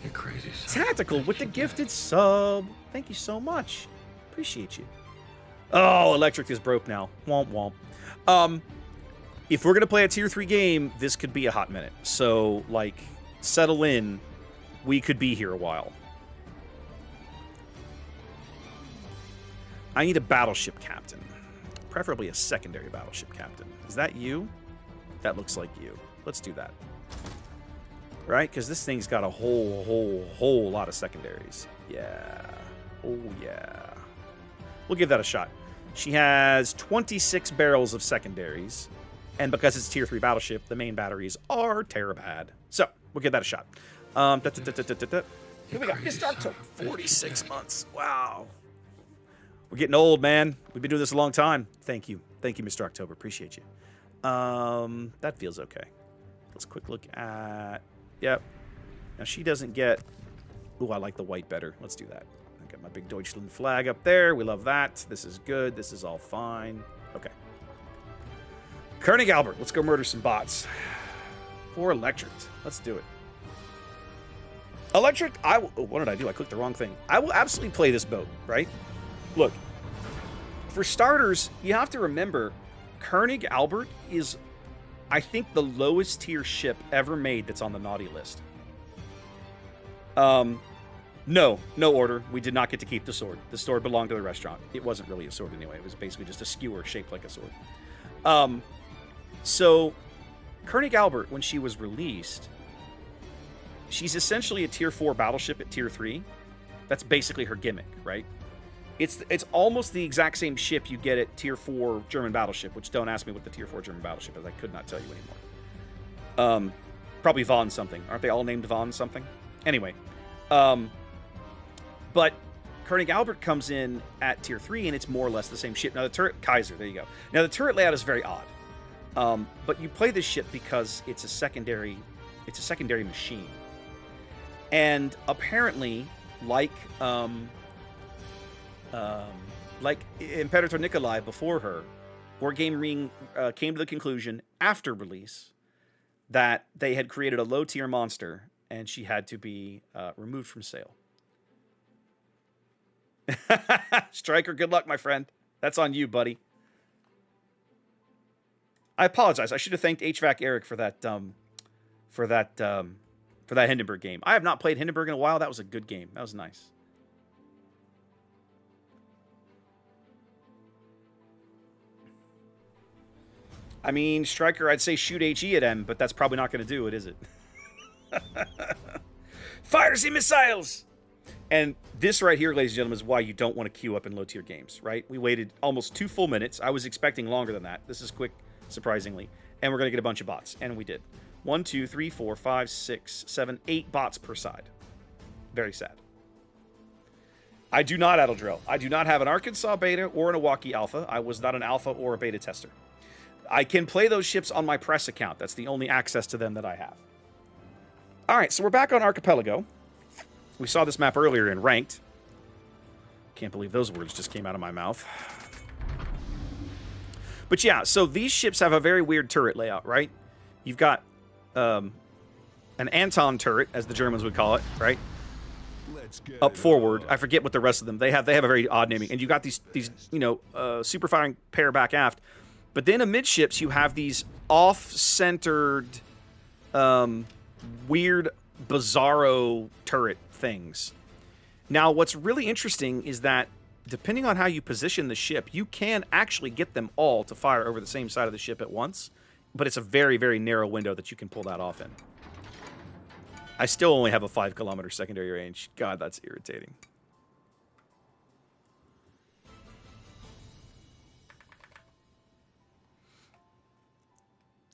You crazy son. Tactical with the gifted sub. Thank you so much. Appreciate you. Oh, Electric is broke now. Womp womp. If we're gonna play a tier 3 game, this could be a hot minute. So, like, settle in. We could be here a while. I need a battleship captain. Preferably a secondary battleship captain. Is that you? That looks like you. Let's do that. Right? Because this thing's got a whole lot of secondaries. Yeah. Oh, yeah. We'll give that a shot. She has 26 barrels of secondaries. And because it's a tier 3 battleship, the main batteries are terabad. So, we'll give that a shot. Here we go. Mr. October. 46 months. Wow. We're getting old, man. We've been doing this a long time. Thank you. Thank you, Mr. October. Appreciate you. That feels okay. Let's quick look at... Yep. Now, she doesn't get... Ooh, I like the white better. Let's do that. I got my big Deutschland flag up there. We love that. This is good. This is all fine. Okay. Koenig Albert. Let's go murder some bots. For Electric. Let's do it. Electric, what did I do? I clicked the wrong thing. I will absolutely play this boat, right? Look, for starters, you have to remember, Koenig Albert is I think the lowest tier ship ever made that's on the naughty list. No order. We did not get to keep the sword. The sword belonged to the restaurant. It wasn't really a sword anyway. It was basically just a skewer shaped like a sword. So Koenig Albert, when she was released, she's essentially a tier 4 battleship at tier 3. That's basically her gimmick, right? It's almost the exact same ship you get at tier 4 German battleship, which don't ask me what the tier 4 German battleship is. I could not tell you anymore. Probably Von something. Aren't they all named Von something? Anyway. But Koenig Albert comes in at tier 3, and it's more or less the same ship. Now, the turret... Kaiser, there you go. Now, the turret layout is very odd. But you play this ship because it's a secondary machine. And apparently, like Imperator Nikolai before her, Wargame Ring came to the conclusion after release that they had created a low-tier monster, and she had to be removed from sale. Striker, good luck, my friend. That's on you, buddy. I apologize. I should have thanked HVAC Eric for that Hindenburg game. I have not played Hindenburg in a while. That was a good game. That was nice. I mean, Striker, I'd say shoot HE at M, but that's probably not going to do it, is it? Fire the missiles! And this right here, ladies and gentlemen, is why you don't want to queue up in low-tier games, right? We waited almost 2 full minutes. I was expecting longer than that. This is quick, surprisingly. And we're going to get a bunch of bots. And we did. 1, 2, 3, 4, 5, 6, 7, 8 bots per side. Very sad. I do not idle drill. I do not have an Arkansas beta or an Milwaukee alpha. I was not an alpha or a beta tester. I can play those ships on my press account. That's the only access to them that I have. All right, so we're back on Archipelago. We saw this map earlier in Ranked. Can't believe those words just came out of my mouth. But yeah, so these ships have a very weird turret layout, right? You've got an Anton turret, as the Germans would call it, right? Up forward. I forget what the rest of them. They have a very odd naming. And you got these super firing pair back aft. But then amidships, you have these off-centered, weird, bizarro turret things. Now, what's really interesting is that depending on how you position the ship, you can actually get them all to fire over the same side of the ship at once. But it's a very, very narrow window that you can pull that off in. I still only have a 5-kilometer secondary range. God, that's irritating.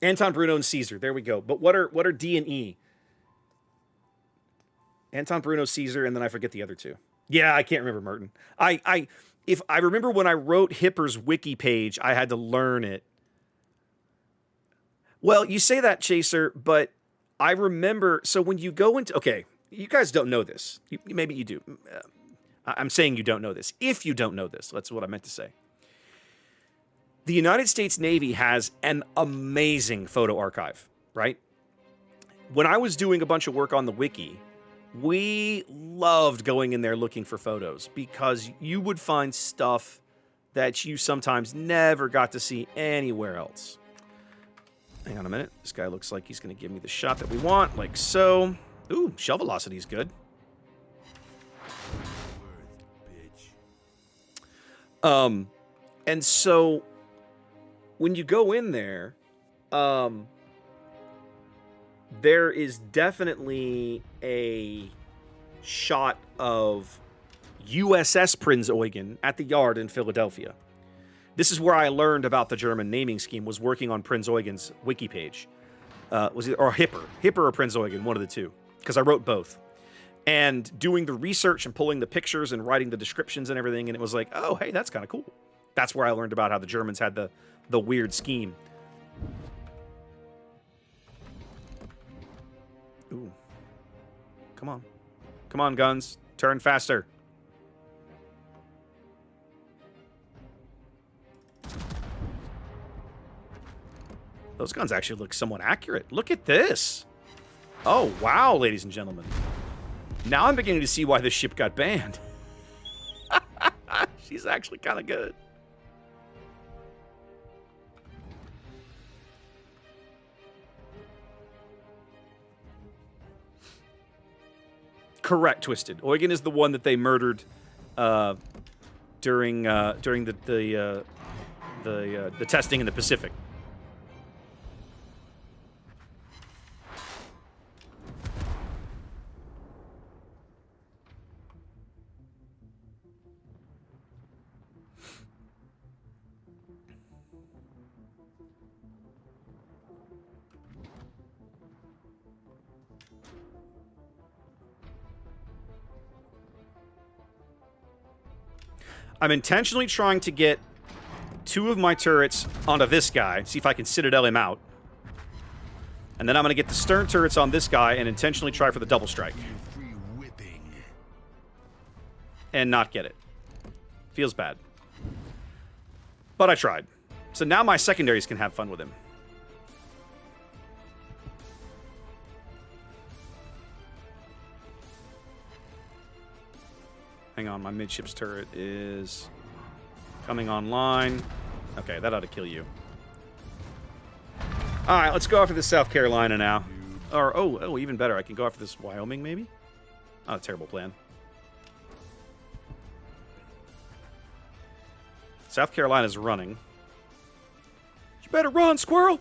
Anton, Bruno, and Caesar. There we go. But what are D and E? Anton, Bruno, Caesar, and then I forget the other two. Yeah, I can't remember Merton. If I remember when I wrote Hipper's wiki page, I had to learn it. Well, you say that, Chaser, but I remember. So when you go into, okay, you guys don't know this. Maybe you do. I'm saying you don't know this. If you don't know this, that's what I meant to say. The United States Navy has an amazing photo archive, right? When I was doing a bunch of work on the wiki, we loved going in there looking for photos because you would find stuff that you sometimes never got to see anywhere else. Hang on a minute. This guy looks like he's going to give me the shot that we want, like so. Ooh, shell velocity is good. And so when you go in there, there is definitely a shot of USS Prinz Eugen at the yard in Philadelphia. This is where I learned about the German naming scheme, was working on Prinz Eugen's wiki page. Was it, or Hipper or Prinz Eugen, one of the two, because I wrote both. And doing the research and pulling the pictures and writing the descriptions and everything, and it was like, oh, hey, that's kind of cool. That's where I learned about how the Germans had the weird scheme. Ooh. Come on. Come on, guns. Turn faster. Those guns actually look somewhat accurate. Look at this. Oh, wow, ladies and gentlemen. Now I'm beginning to see why this ship got banned. She's actually kind of good. Correct, Twisted. Eugen is the one that they murdered during the testing in the Pacific. I'm intentionally trying to get 2 of my turrets onto this guy, see if I can Citadel him out. And then I'm going to get the stern turrets on this guy and intentionally try for the double strike. And not get it. Feels bad. But I tried. So now my secondaries can have fun with him. Hang on, my midships turret is coming online. Okay, that ought to kill you. All right, let's go after this South Carolina now. Or, oh, even better, I can go after this Wyoming, maybe? Oh, terrible plan. South Carolina's running. You better run, squirrel!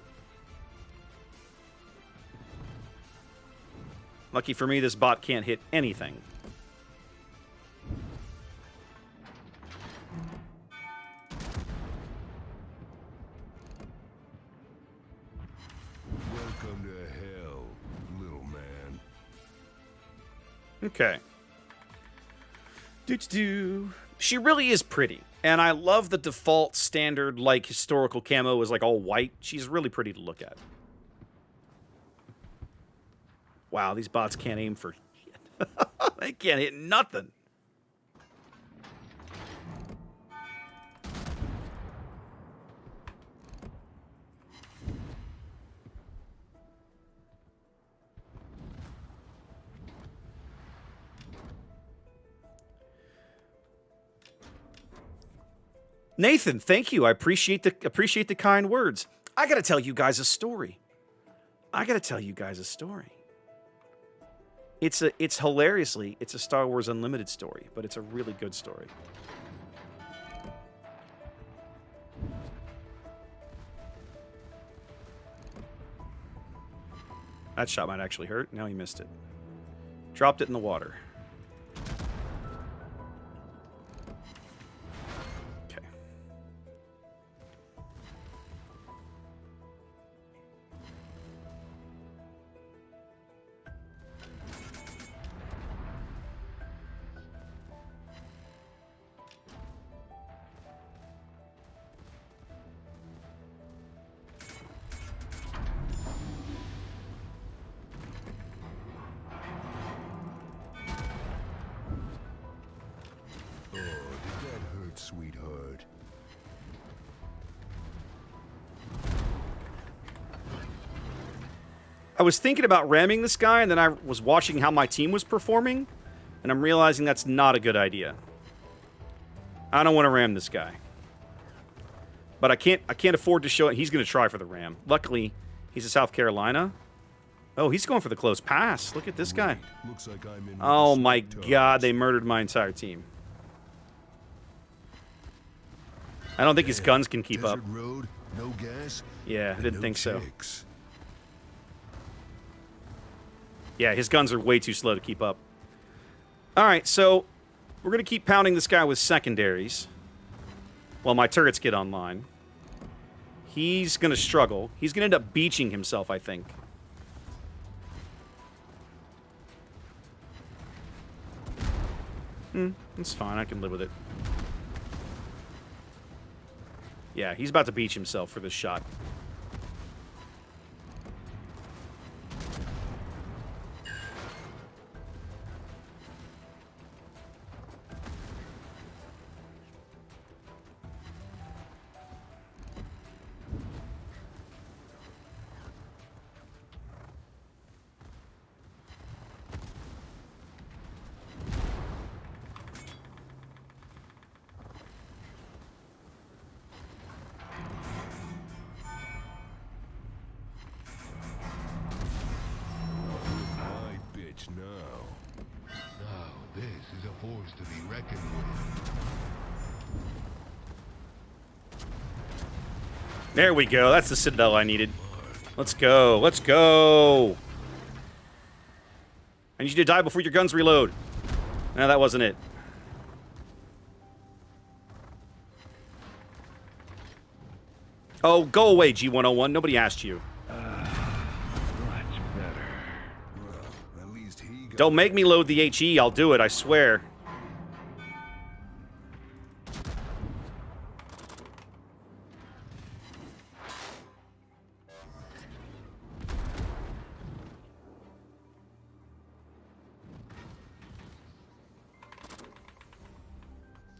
Lucky for me, this bot can't hit anything. Welcome to hell, little man. Okay. Doo-doo-doo. She really is pretty. And I love the default standard, like, historical camo is, like, all white. She's really pretty to look at. Wow, these bots can't aim for shit. They can't hit nothing. Nathan, thank you. I appreciate the kind words. I gotta tell you guys a story. It's hilariously, it's a Star Wars Unlimited story, but it's a really good story. That shot might actually hurt. Now he missed it. Dropped it in the water. Sweetheart. I was thinking about ramming this guy, and then I was watching how my team was performing, and I'm realizing that's not a good idea. I don't want to ram this guy. But I can't afford to show it. He's going to try for the ram. Luckily, he's a South Carolina. Oh, he's going for the close pass. Look at this guy. Looks like I'm in Oh my god, they murdered my entire team. I don't think his guns can keep up. Road, no gas, yeah, I didn't think so. chicks. Yeah, his guns are way too slow to keep up. Alright, so we're going to keep pounding this guy with secondaries while my turrets get online. He's going to struggle. He's going to end up beaching himself, I think. It's fine. I can live with it. Yeah, he's about to beach himself for this shot. This is a force to be reckoned with. There we go. That's the citadel I needed. Let's go. Let's go. I need you to die before your guns reload. No, that wasn't it. Oh, go away, G101. Nobody asked you. Much better. Well, at least he got Don't make me load the HE. I'll do it, I swear.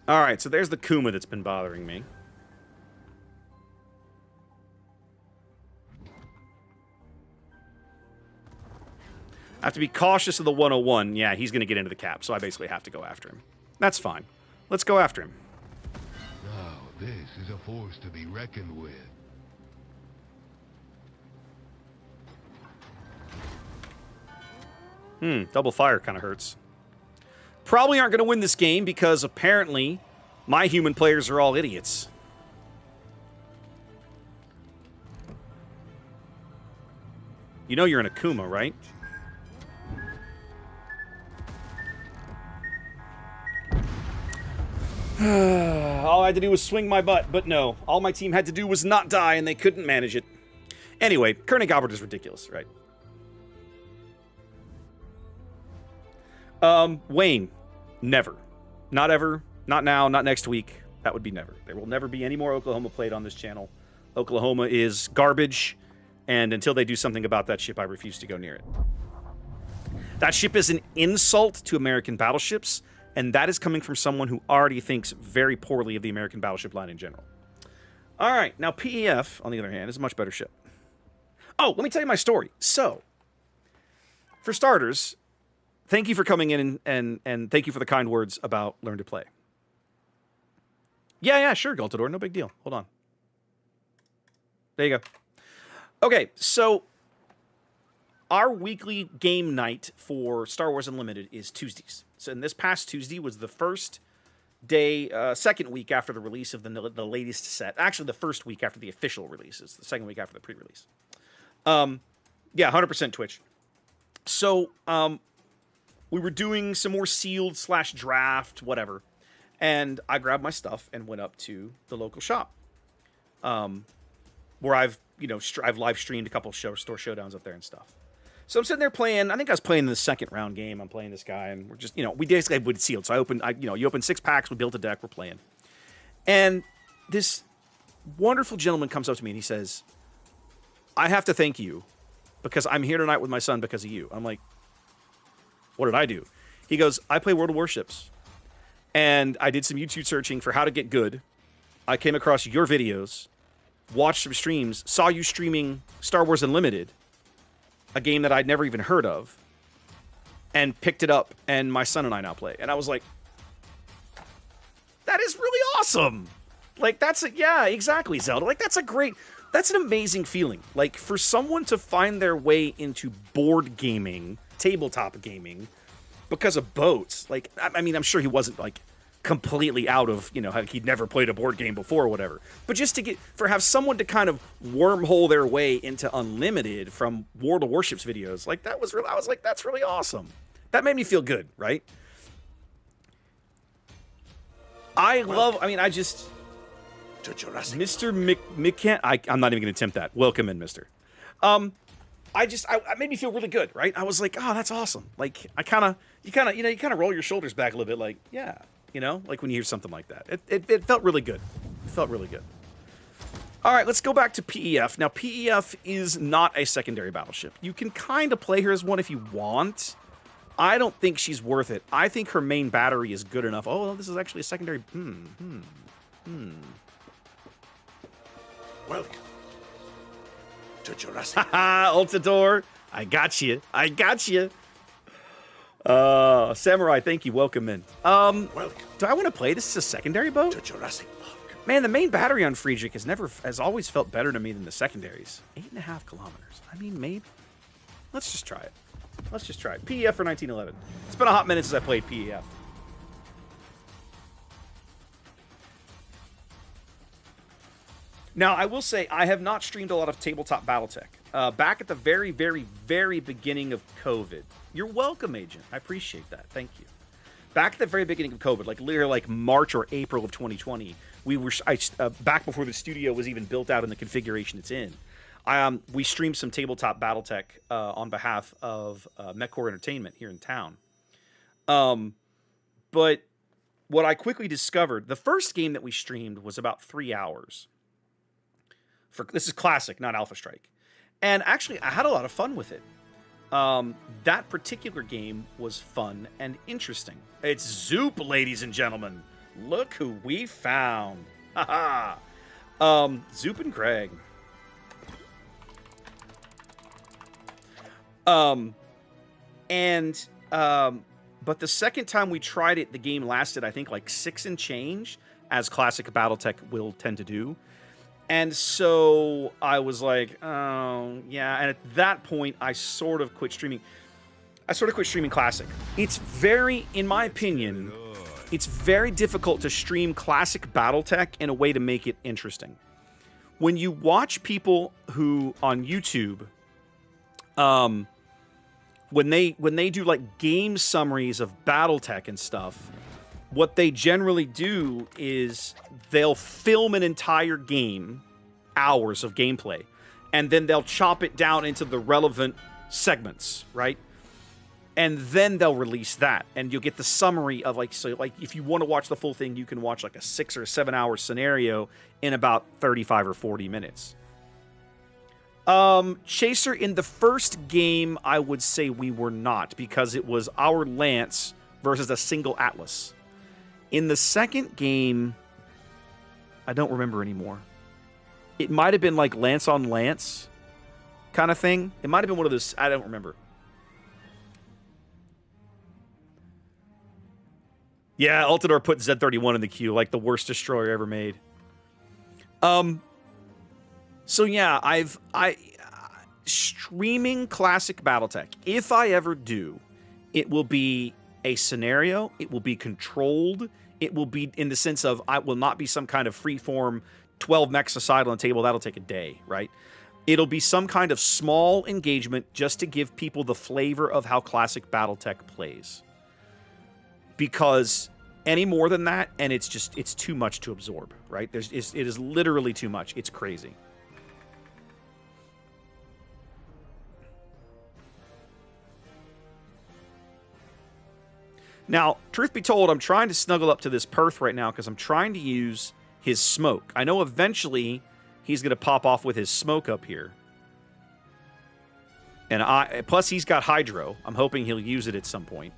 Alright, so there's the Kuma that's been bothering me. I have to be cautious of the 101. Yeah, he's going to get into the cap, so I basically have to go after him. That's fine. Let's go after him. Now, this is a force to be reckoned with. Double fire kind of hurts. Probably aren't going to win this game because apparently my human players are all idiots. You know you're in a Kuma, right? All I had to do was swing my butt, but no. All my team had to do was not die, and they couldn't manage it. Anyway, Koenig Albert is ridiculous, right? Wayne, never. Not ever, not now, not next week. That would be never. There will never be any more Oklahoma played on this channel. Oklahoma is garbage, and until they do something about that ship, I refuse to go near it. That ship is an insult to American battleships, and that is coming from someone who already thinks very poorly of the American battleship line in general. All right, now PEF, on the other hand, is a much better ship. Oh, let me tell you my story. So, for starters, thank you for coming in and thank you for the kind words about Learn to Play. Yeah, sure, Gultador, no big deal. Hold on. There you go. Okay, so our weekly game night for Star Wars Unlimited is Tuesdays. So, this past Tuesday was the first day, second week after the release of the latest set. Actually, the first week after the official release. It's the second week after the pre-release. Yeah, 100% Twitch. So, we were doing some more sealed / draft, whatever. And I grabbed my stuff and went up to the local shop. Where I've live streamed a couple store showdowns up there and stuff. So I'm sitting there playing. I think I was playing the second round game. I'm playing this guy, and we're just, we basically would sealed. So you open 6 packs, we built a deck, we're playing. And this wonderful gentleman comes up to me and he says, I have to thank you because I'm here tonight with my son because of you. I'm like, what did I do? He goes, I play World of Warships. And I did some YouTube searching for how to get good. I came across your videos, watched some streams, saw you streaming Star Wars Unlimited, a game that I'd never even heard of, and picked it up, and my son and I now play. And I was like, that is really awesome. Like, yeah, exactly, Zelda. Like, that's an amazing feeling. Like, for someone to find their way into board gaming, tabletop gaming, because of boats. Like, I mean, I'm sure he wasn't, like, completely out of, he'd never played a board game before or whatever. But just have someone to kind of wormhole their way into Unlimited from World of Warships videos, like, I was like, that's really awesome. That made me feel good, right? To Jurassic Mr. I'm not even going to attempt that. Welcome in, mister. It made me feel really good, right? I was like, oh, that's awesome. Like, you kind of roll your shoulders back a little bit, like, yeah, like when you hear something like that. It felt really good. It felt really good. All right, let's go back to PEF. Now, PEF is not a secondary battleship. You can kind of play her as one if you want. I don't think she's worth it. I think her main battery is good enough. Oh, well, this is actually a secondary. Welcome to Jurassic. Haha, Ultador. I got you. Samurai, thank you. Welcome in. Welcome Do I want to play this as a secondary boat? to Jurassic Park. Man, the main battery on Friedrich has always felt better to me than the secondaries. 8.5 kilometers. I mean, maybe. Let's just try it. Let's just try it. PEF for 1911. It's been a hot minute since I played PEF. Now, I will say, I have not streamed a lot of tabletop Battletech. Back at the very, very, very beginning of COVID. You're welcome, Agent. I appreciate that. Thank you. Back at the very beginning of COVID, like literally like March or April of 2020, we were back before the studio was even built out in the configuration it's in. We streamed some tabletop Battletech on behalf of MechCore Entertainment here in town. But what I quickly discovered, the first game that we streamed was about 3 hours. This is classic, not Alpha Strike. And actually, I had a lot of fun with it. That particular game was fun and interesting. It's Zoop, ladies and gentlemen. Look who we found. Haha. Zoop and Craig. But the second time we tried it, the game lasted, I think, like 6 and change, as classic Battletech will tend to do. And so I was like, oh, yeah. And at that point, I sort of quit streaming. I sort of quit streaming Classic. It's very, in my opinion, it's very difficult to stream Classic Battletech in a way to make it interesting. When you watch people who, on YouTube, when they do like game summaries of Battletech and stuff, what they generally do is they'll film an entire game, hours of gameplay, and then they'll chop it down into the relevant segments, right? And then they'll release that, and you'll get the summary of like, so like if you want to watch the full thing, you can watch like a 6 or 7 hour scenario in about 35 or 40 minutes. Chaser, in the first game, I would say we were not, because it was our Lance versus a single Atlas. In the second game, I don't remember anymore. It might have been like Lance on Lance kind of thing. It might have been one of those, I don't remember. Yeah, Altidore put Z31 in the queue, like the worst destroyer ever made. So yeah, streaming classic Battletech, if I ever do, it will be a scenario, it will be controlled, it will be in the sense of, I will not be some kind of freeform 12 mechs aside on the table, that'll take a day, right? It'll be some kind of small engagement just to give people the flavor of how classic Battletech plays. Because any more than that, and it's too much to absorb, right? It is literally too much. It's crazy. Now, truth be told, I'm trying to snuggle up to this Perth right now because I'm trying to use his smoke. I know eventually he's going to pop off with his smoke up here. And plus he's got Hydro. I'm hoping he'll use it at some point.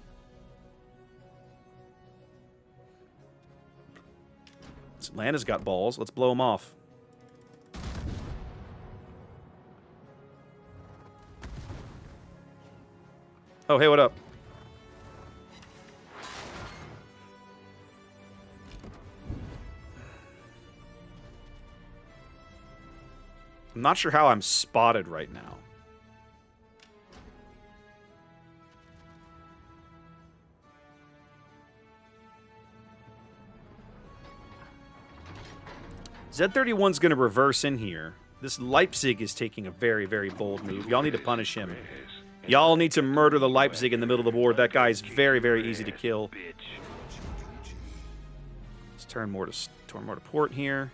Atlanta's got balls. Let's blow him off. Oh, hey, what up? I'm not sure how I'm spotted right now. Z31's going to reverse in here. This Leipzig is taking a very, very bold move. Y'all need to punish him. Y'all need to murder the Leipzig in the middle of the board. That guy is very, very easy to kill. Let's turn more to port here.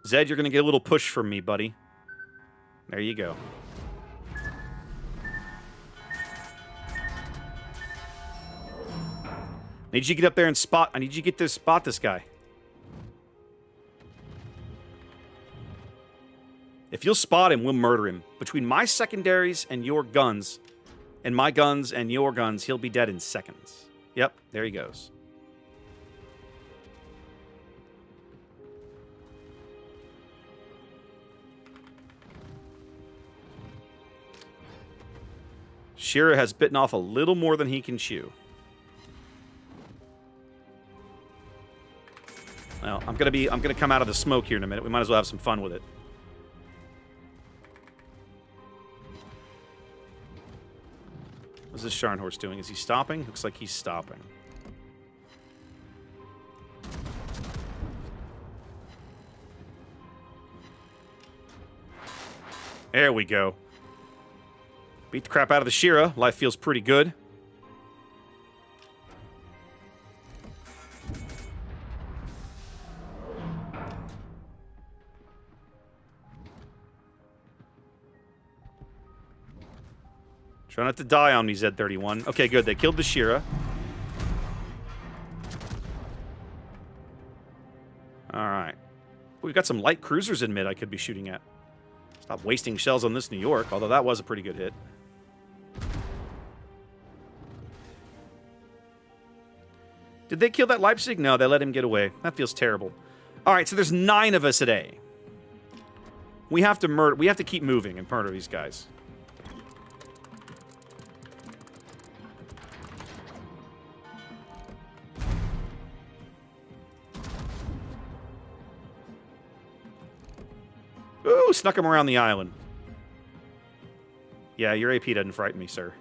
Zed, you're going to get a little push from me, buddy. There you go. I need you to get up there and spot. I need you to get to spot this guy. If you'll spot him, we'll murder him. Between my secondaries and your guns, and my guns and your guns, he'll be dead in seconds. Yep, there he goes. Shira has bitten off a little more than he can chew. Well, I'm gonna come out of the smoke here in a minute. We might as well have some fun with it. What's this Scharnhorst doing? Is he stopping? Looks like he's stopping. There we go. Beat the crap out of the Shira. Life feels pretty good. Try not to die on me, Z31. Okay, good. They killed the Shira. Alright. We've got some light cruisers in mid I could be shooting at. Stop wasting shells on this New York, although that was a pretty good hit. Did they kill that Leipzig? No, they let him get away. That feels terrible. Alright, so there's 9 of us at A. We have to keep moving and murder these guys. Ooh, snuck him around the island. Yeah, your AP doesn't frighten me, sir.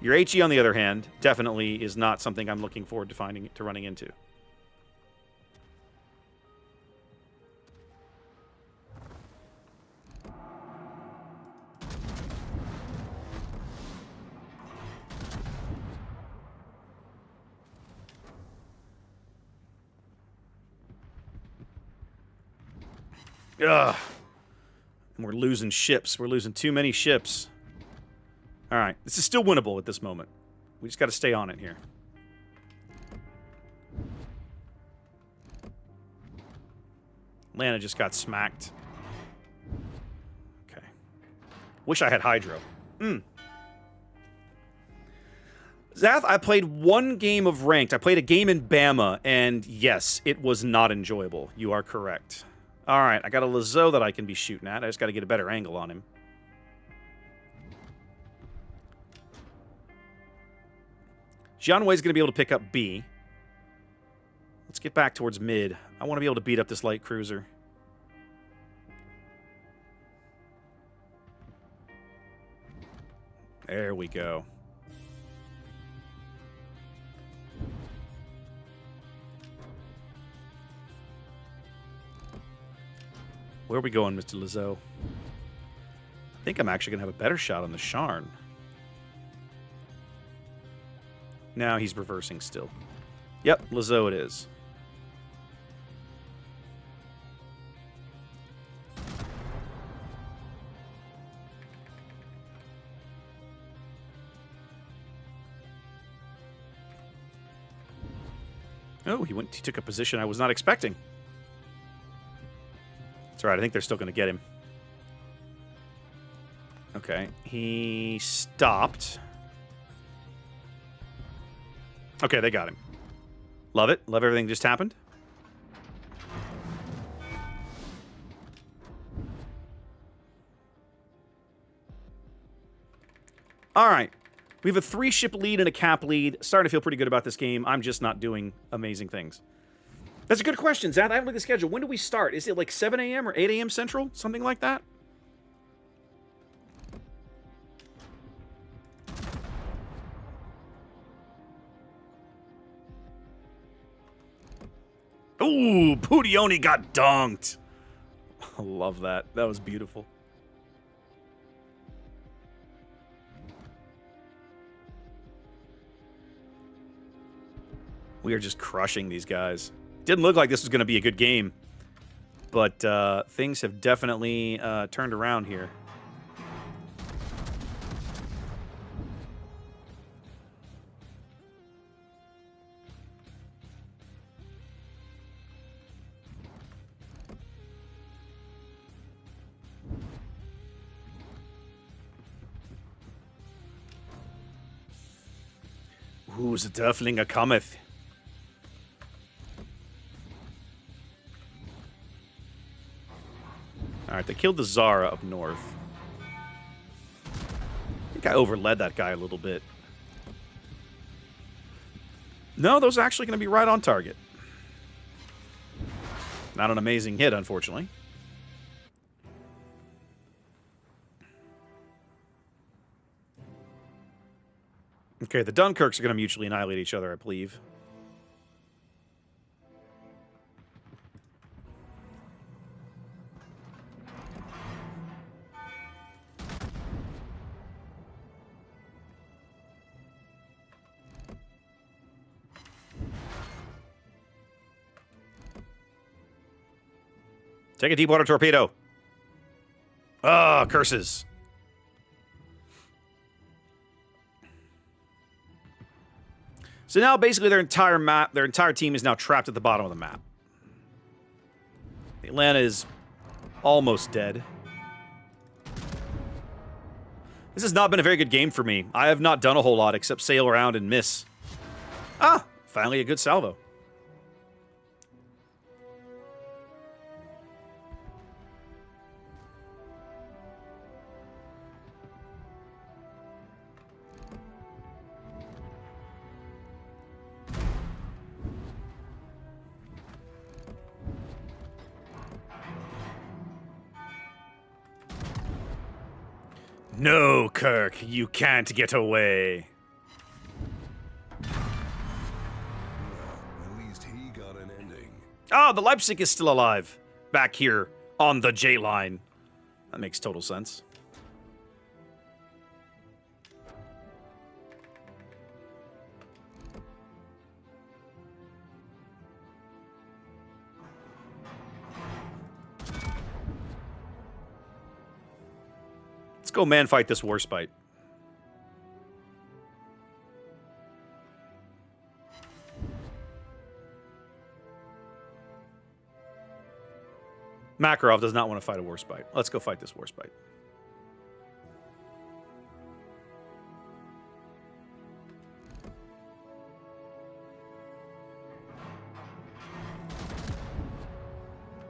Your HE, on the other hand, definitely is not something I'm looking forward to running into. Ugh. And we're losing ships. We're losing too many ships. Alright, this is still winnable at this moment. We just got to stay on it here. Atlanta just got smacked. Okay. Wish I had Hydro. Zath, I played 1 game of ranked. I played a game in Bama, and yes, it was not enjoyable. You are correct. Alright, I got a Lazo that I can be shooting at. I just got to get a better angle on him. Jianwei's going to be able to pick up B. Let's get back towards mid. I want to be able to beat up this light cruiser. There we go. Where are we going, Mr. Lazo? I think I'm actually going to have a better shot on the Sharn. Now he's reversing still. Yep, Lazo it is. Oh, he took a position I was not expecting. It's all right, I think they're still going to get him. Okay, he stopped. Okay, they got him. Love it. Love everything just happened. All right. We have a 3-ship lead and a cap lead. Starting to feel pretty good about this game. I'm just not doing amazing things. That's a good question, Zath. I haven't looked at the schedule. When do we start? Is it like 7 a.m. or 8 a.m. Central? Something like that? Ooh, Pudioni got dunked. I love that. That was beautiful. We are just crushing these guys. Didn't look like this was going to be a good game, but things have definitely turned around here. Who's the Derflinger cometh? Alright, they killed the Zara up north. I think I overled that guy a little bit. No, those are actually going to be right on target. Not an amazing hit, unfortunately. Okay, the Dunkirks are going to mutually annihilate each other, I believe. Take a deep water torpedo. Ah, curses. So now basically their entire map, their entire team is now trapped at the bottom of the map. Atlanta is almost dead. This has not been a very good game for me. I have not done a whole lot except sail around and miss. Ah, finally a good salvo. No, Kirk, you can't get away. Well, at least he got an ending. Ah, the Leipzig is still alive. Back here on the J line. That makes total sense. Let's go man fight this Warspite. Makarov does not want to fight a Warspite. Let's go fight this Warspite.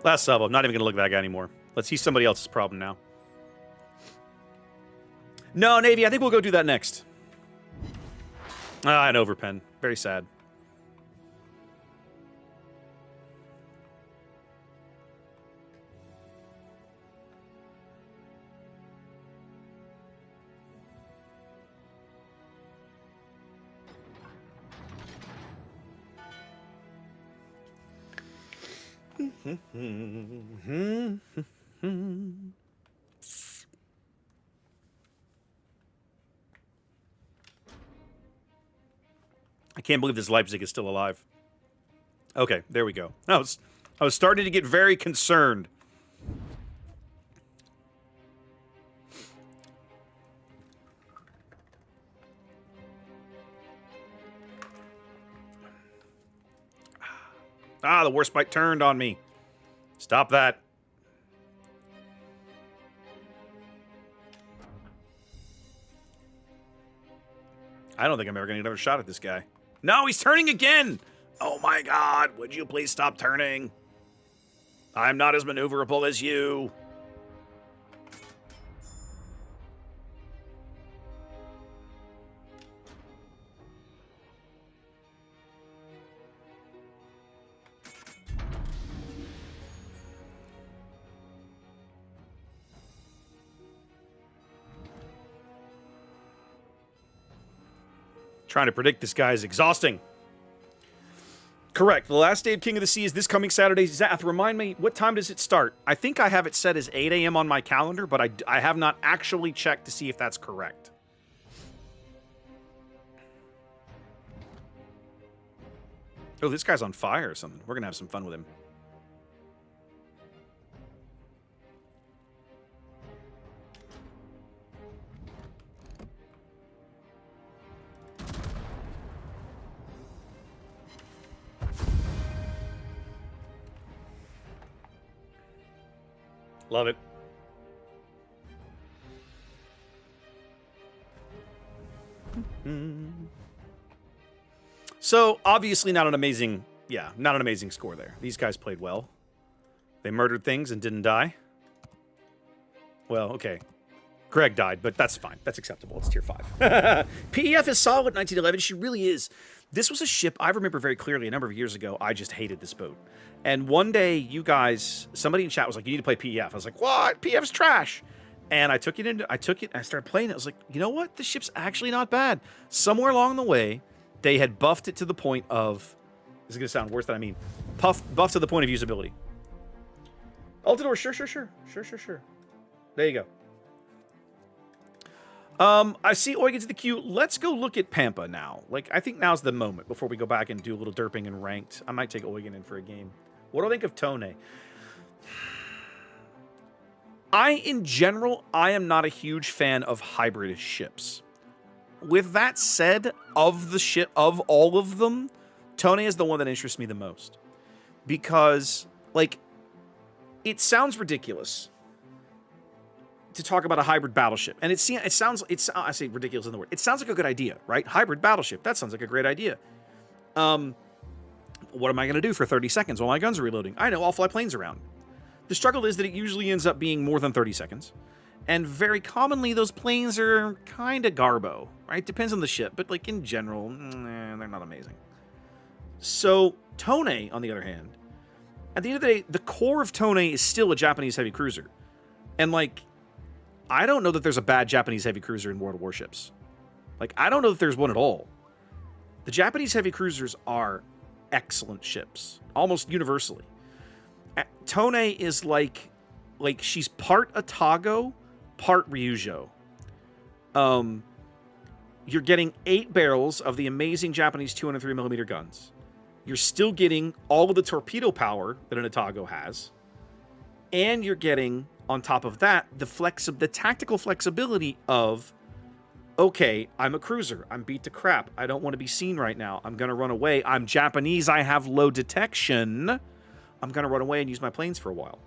Last salvo. I'm not even going to look at that guy anymore. Let's see somebody else's problem now. No, Navy, I think we'll go do that next. Ah, an overpen. Very sad. I can't believe this Leipzig is still alive. Okay, there we go. I was starting to get very concerned. Ah, the Warspite turned on me. Stop that. I don't think I'm ever going to get another shot at this guy. No, he's turning again! Oh my god, would you please stop turning? I'm not as maneuverable as you. Trying to predict this guy is exhausting. Correct. The last day of King of the Sea is this coming Saturday. Zath, remind me, what time does it start? I think I have it set as 8 a.m. on my calendar, but I have not actually checked to see if that's correct. Oh, this guy's on fire or something. We're going to have some fun with him. Love it. So, obviously not an amazing score there. These guys played well. They murdered things and didn't die. Well, okay. Greg died, but that's fine. That's acceptable. It's tier 5. PEF is solid, 1911. She really is. This was a ship I remember very clearly a number of years ago. I just hated this boat. And one day, you guys, somebody in chat was like, you need to play PEF. I was like, what? PEF's trash. And I took it, and I started playing it. I was like, you know what? This ship's actually not bad. Somewhere along the way, they had buffed it to the point of, this is going to sound worse than I mean, buffed to the point of usability. Altador, sure. There you go. I see Eugen's in the queue. Let's go look at Pampa now. Like, I think now's the moment before we go back and do a little derping and ranked. I might take Eugen in for a game. What do I think of Tone? In general, I am not a huge fan of hybrid ships. With that said, of all of them, Tone is the one that interests me the most. Because, like, it sounds ridiculous to talk about a hybrid battleship. And I say ridiculous in the word. It sounds like a good idea, right? Hybrid battleship. That sounds like a great idea. What am I going to do for 30 seconds while my guns are reloading? I know, I'll fly planes around. The struggle is that it usually ends up being more than 30 seconds. And very commonly, those planes are kind of garbo, right? Depends on the ship, but like in general, they're not amazing. So, Tone, on the other hand, at the end of the day, the core of Tone is still a Japanese heavy cruiser. And like, I don't know that there's a bad Japanese heavy cruiser in World of Warships. Like, I don't know that there's one at all. The Japanese heavy cruisers are excellent ships, almost universally. Tone is like she's part Atago, part Ryujo. You're getting 8 barrels of the amazing Japanese 203mm guns. You're still getting all of the torpedo power that an Atago has. And you're getting, on top of that, the tactical flexibility of, okay, I'm a cruiser. I'm beat to crap. I don't want to be seen right now. I'm going to run away. I'm Japanese. I have low detection. I'm going to run away and use my planes for a while.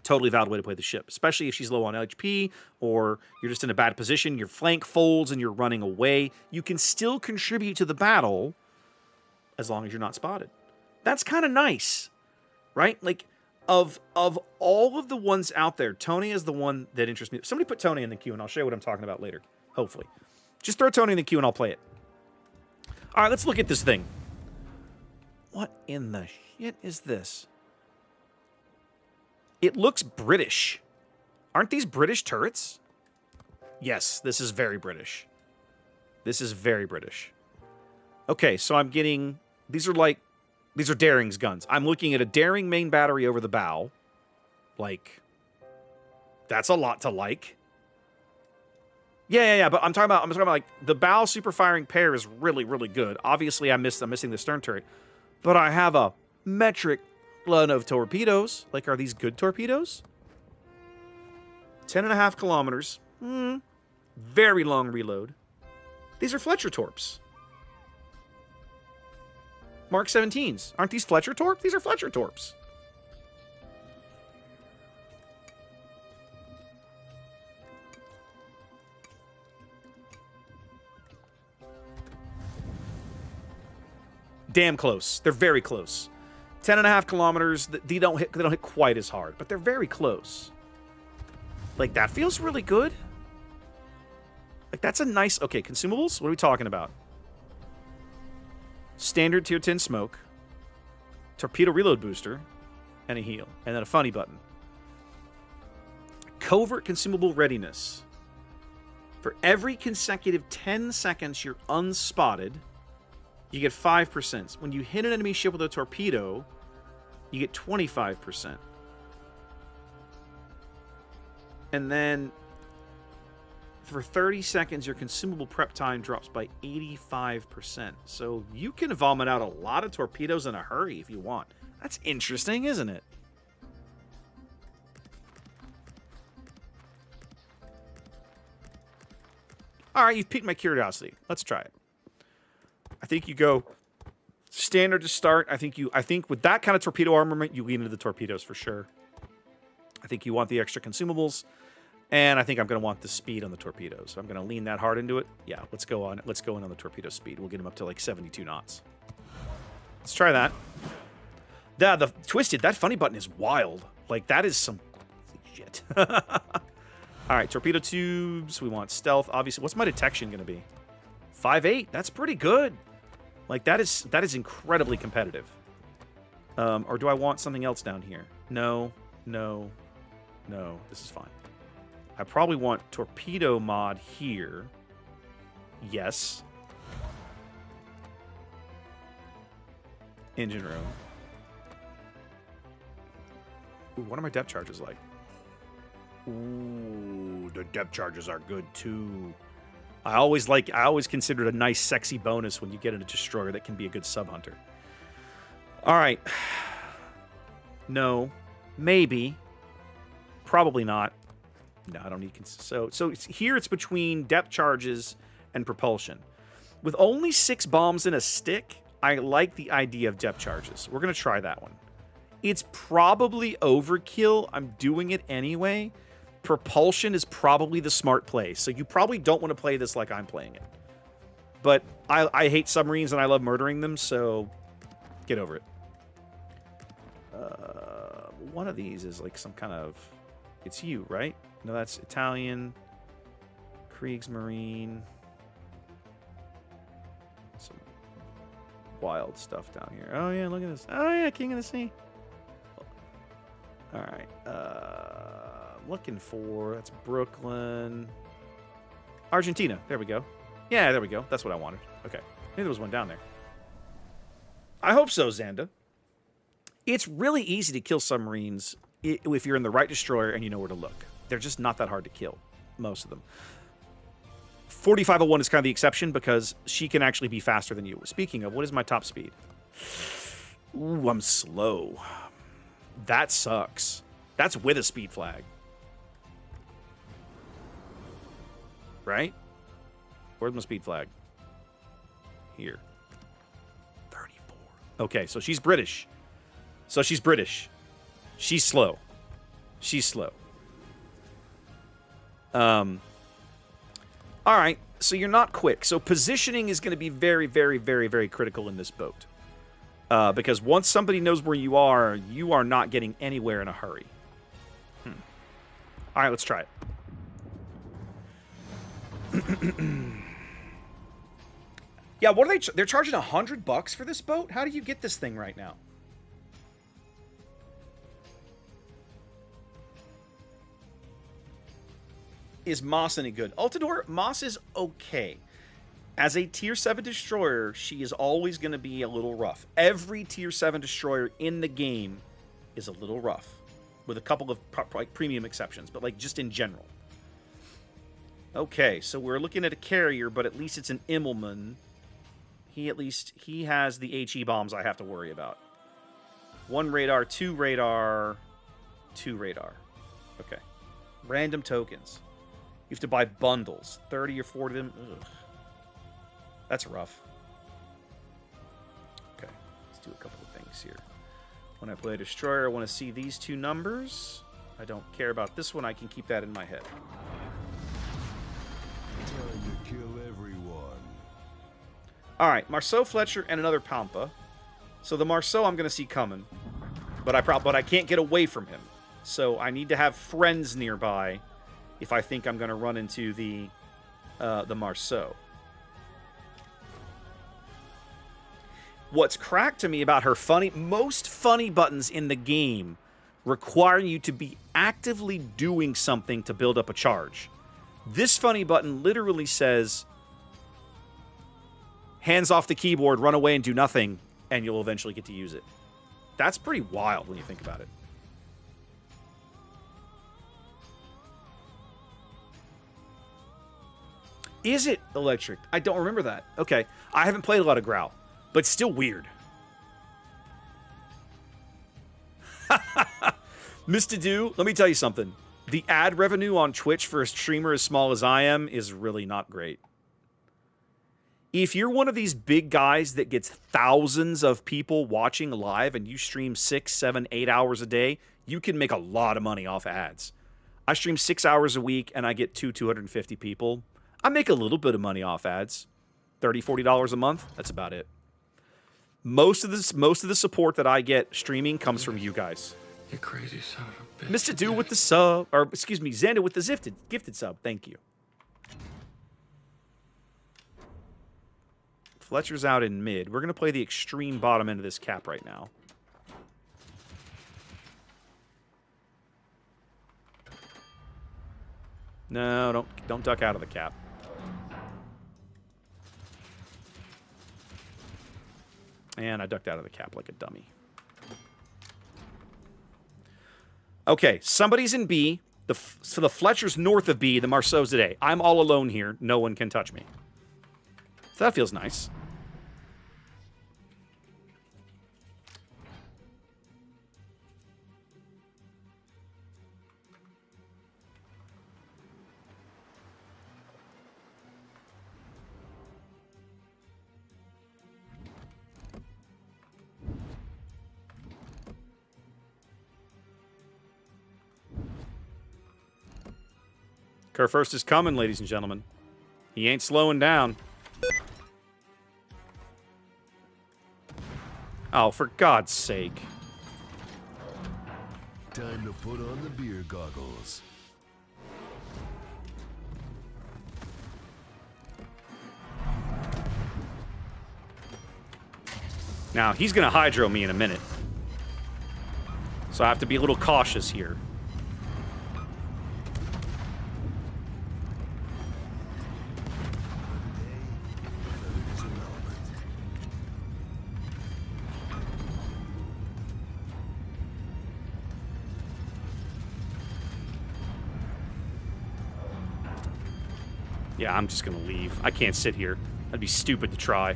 Totally valid way to play the ship, especially if she's low on HP or you're just in a bad position, your flank folds and you're running away. You can still contribute to the battle as long as you're not spotted. That's kind of nice, right? Like, of all of the ones out there, Tone is the one that interests me. Somebody put Tone in the queue and I'll show you what I'm talking about later, hopefully. Just throw Tone in the queue and I'll play it. All right, let's look at this thing. What in the shit is this? It looks British. Aren't these British turrets? Yes, this is very British. This is very British. Okay, so I'm getting... These are Daring's guns. I'm looking at a Daring main battery over the bow. Like, that's a lot to like. Yeah, but I'm talking about like the bow super firing pair is really, really good. Obviously, I'm missing the stern turret. But I have a metric ton of torpedoes. Like, are these good torpedoes? 10.5 kilometers. Very long reload. These are Fletcher torps. Mark 17s. Aren't these Fletcher torp? These are Fletcher torps. Damn close. They're very close. 10.5 kilometers. They don't hit quite as hard, but they're very close. Like, that feels really good. Like, that's a nice... Okay, consumables? What are we talking about? Standard tier 10 smoke. Torpedo reload booster. And a heal. And then a funny button. Covert consumable readiness. For every consecutive 10 seconds you're unspotted, you get 5%. When you hit an enemy ship with a torpedo, you get 25%. And then for 30 seconds, your consumable prep time drops by 85%. So you can vomit out a lot of torpedoes in a hurry if you want. That's interesting, isn't it? All right, you've piqued my curiosity. Let's try it. I think you go standard to start. I think with that kind of torpedo armament, you lean into the torpedoes for sure. I think you want the extra consumables, and I think I'm going to want the speed on the torpedoes. So I'm going to lean that hard into it. Yeah, let's go in on the torpedo speed. We'll get them up to like 72 knots. Let's try that. The twisted, that funny button is wild. Like, that is some shit. All right, torpedo tubes. We want stealth. Obviously, what's my detection going to be? 5.8. That's pretty good. Like, that is incredibly competitive. Or do I want something else down here? No, no, no. This is fine. I probably want torpedo mod here. Yes. Engine room. Ooh, what are my depth charges like? Ooh, the depth charges are good too. I always consider it a nice, sexy bonus when you get a destroyer that can be a good sub hunter. All right. No. Maybe. Probably not. No, I don't need... So here it's between depth charges and propulsion. With only 6 bombs in a stick, I like the idea of depth charges. We're going to try that one. It's probably overkill. I'm doing it anyway. Propulsion is probably the smart play. So you probably don't want to play this like I'm playing it. But I hate submarines and I love murdering them, so get over it. One of these is like some kind of... It's you, right? No, that's Italian. Kriegsmarine. Some wild stuff down here. Oh, yeah, look at this. Oh, yeah, King of the Sea. All right. Looking for... That's Brooklyn. Argentina. There we go. Yeah, there we go. That's what I wanted. Okay. Maybe there was one down there. I hope so, Xanda. It's really easy to kill submarines if you're in the right destroyer and you know where to look. They're just not that hard to kill, most of them. 4501 is kind of the exception because she can actually be faster than you. Speaking of, what is my top speed? Ooh, I'm slow. That sucks. That's with a speed flag. Right? Where's my speed flag? Here. 34. Okay, so she's British. She's slow. She's slow. All right, so you're not quick. So positioning is going to be very, very, very, very critical in this boat. Because once somebody knows where you are not getting anywhere in a hurry. All right, let's try it. Yeah, what are they? They're charging $100 for this boat? How do you get this thing right now? Is Moss any good? Altador, Moss is okay. As a Tier 7 destroyer, she is always going to be a little rough. Every Tier 7 destroyer in the game is a little rough. With a couple of like premium exceptions, but like just in general. Okay, so we're looking at a carrier, but at least it's an Immelman. He has the HE bombs I have to worry about. 1 radar, 2 radar, 2 radar. Okay. Random tokens. You have to buy bundles. 30 or 40 of them. Ugh. That's rough. Okay. Let's do a couple of things here. When I play a destroyer, I want to see these 2 numbers. I don't care about this one. I can keep that in my head. Time to kill everyone. All right. Marceau Fletcher and another Pampa. So the Marceau I'm going to see coming. But I can't get away from him. So I need to have friends nearby if I think I'm going to run into the Marceau. What's cracked to me about her most funny buttons in the game require you to be actively doing something to build up a charge. This funny button literally says, hands off the keyboard, run away and do nothing, and you'll eventually get to use it. That's pretty wild when you think about it. Is it electric? I don't remember that. Okay. I haven't played a lot of Growl, but still weird. Mr. Do, let me tell you something. The ad revenue on Twitch for a streamer as small as I am is really not great. If you're one of these big guys that gets thousands of people watching live and you stream 6, 7, 8 hours a day, you can make a lot of money off ads. I stream 6 hours a week and I get 250 people. I make a little bit of money off ads. $30, $40 a month. That's about it. Most of the support that I get streaming comes from you guys. You crazy son of a bitch. Mr. Do with the sub, or excuse me, Xander with the gifted sub. Thank you. Fletcher's out in mid. We're going to play the extreme bottom end of this cap right now. No, don't duck out of the cap. And I ducked out of the cap like a dummy. Okay, somebody's in B. So the Fletcher's north of B, the Marceau's at A. I'm all alone here. No one can touch me. So that feels nice. Kerr first is coming, ladies and gentlemen. He ain't slowing down. Oh, for God's sake. Time to put on the beer goggles. Now, he's going to hydro me in a minute. So I have to be a little cautious here. Yeah, I'm just going to leave. I can't sit here. That'd be stupid to try.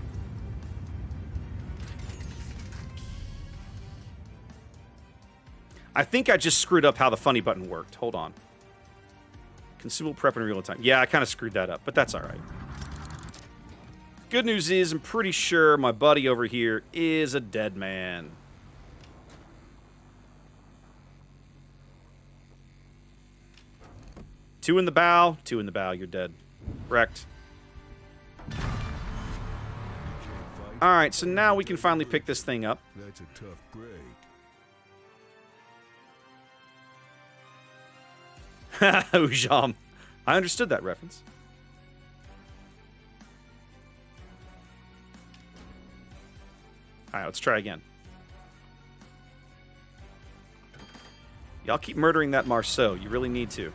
I think I just screwed up how the funny button worked. Hold on. Consumable prep in real time. Yeah, I kind of screwed that up, but that's all right. Good news is I'm pretty sure my buddy over here is a dead man. Two in the bow. You're dead. Wrecked. All right, so now we can finally pick this thing up. That's a tough break. Ujam. I understood that reference. All right, let's try again. Y'all keep murdering that Marceau. You really need to.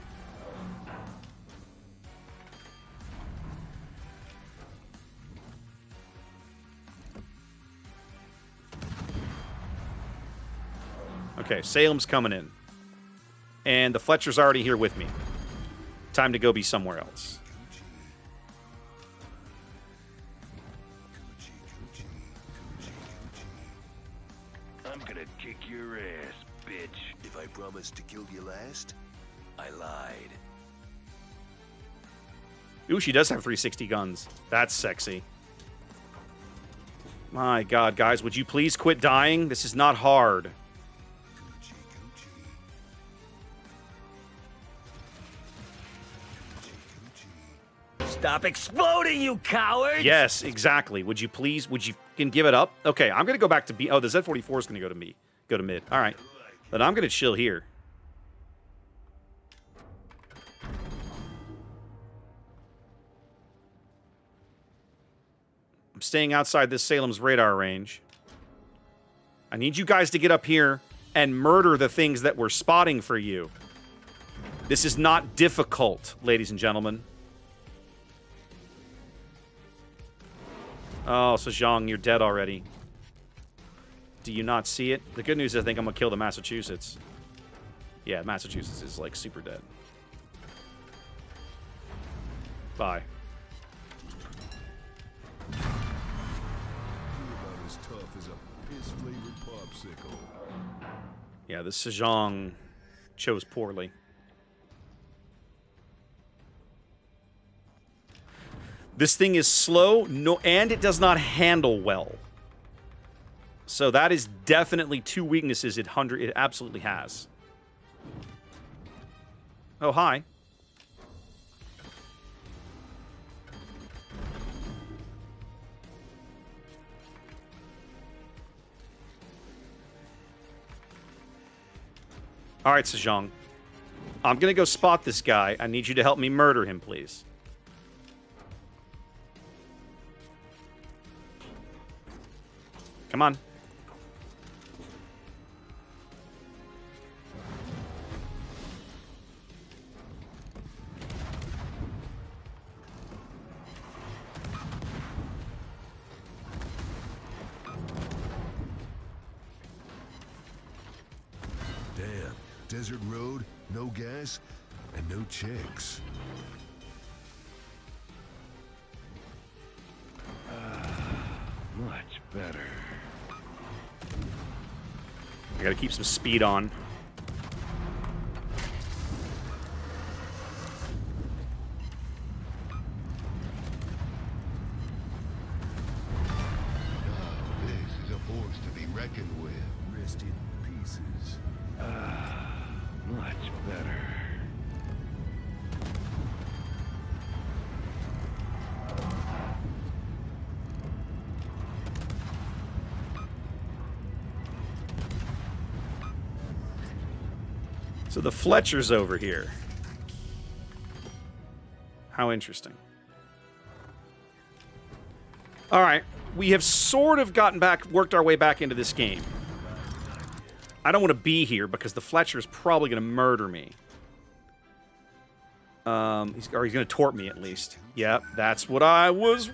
Okay, Salem's coming in. And the Fletcher's already here with me. Time to go be somewhere else. I'm gonna kick your ass, bitch. If I promised to kill you last, I lied. Ooh, she does have 360 guns. That's sexy. My God, guys, would you please quit dying? This is not hard. Stop exploding, you coward! Yes, exactly. Would you please? Would you can give it up? Okay, I'm gonna go back to B. Oh, the Z44 is gonna go to me. Go to mid. All right, but I'm gonna chill here. I'm staying outside this Salem's radar range. I need you guys to get up here and murder the things that we're spotting for you. This is not difficult, ladies and gentlemen. Oh, so Zhang, you're dead already. Do you not see it? The good news is I think I'm going to kill the Massachusetts. Yeah, Massachusetts is, like, super dead. Bye. You're about as tough as a piss-flavored popsicle. Yeah, the Sejong chose poorly. This thing is slow, and it does not handle well. So that is definitely two weaknesses it absolutely has. Oh, hi. All right, Sejong. I'm going to go spot this guy. I need you to help me murder him, please. Come on. Damn. Desert road, no gas, and no chicks. Much better. I gotta keep some speed on. This is a force to be reckoned with. Rest in pieces. Much better. So the Fletcher's over here. How interesting. All right, we have sort of worked our way back into this game. I don't want to be here because the Fletcher is probably going to murder me. He's going to tort me at least. Yep, that's what I was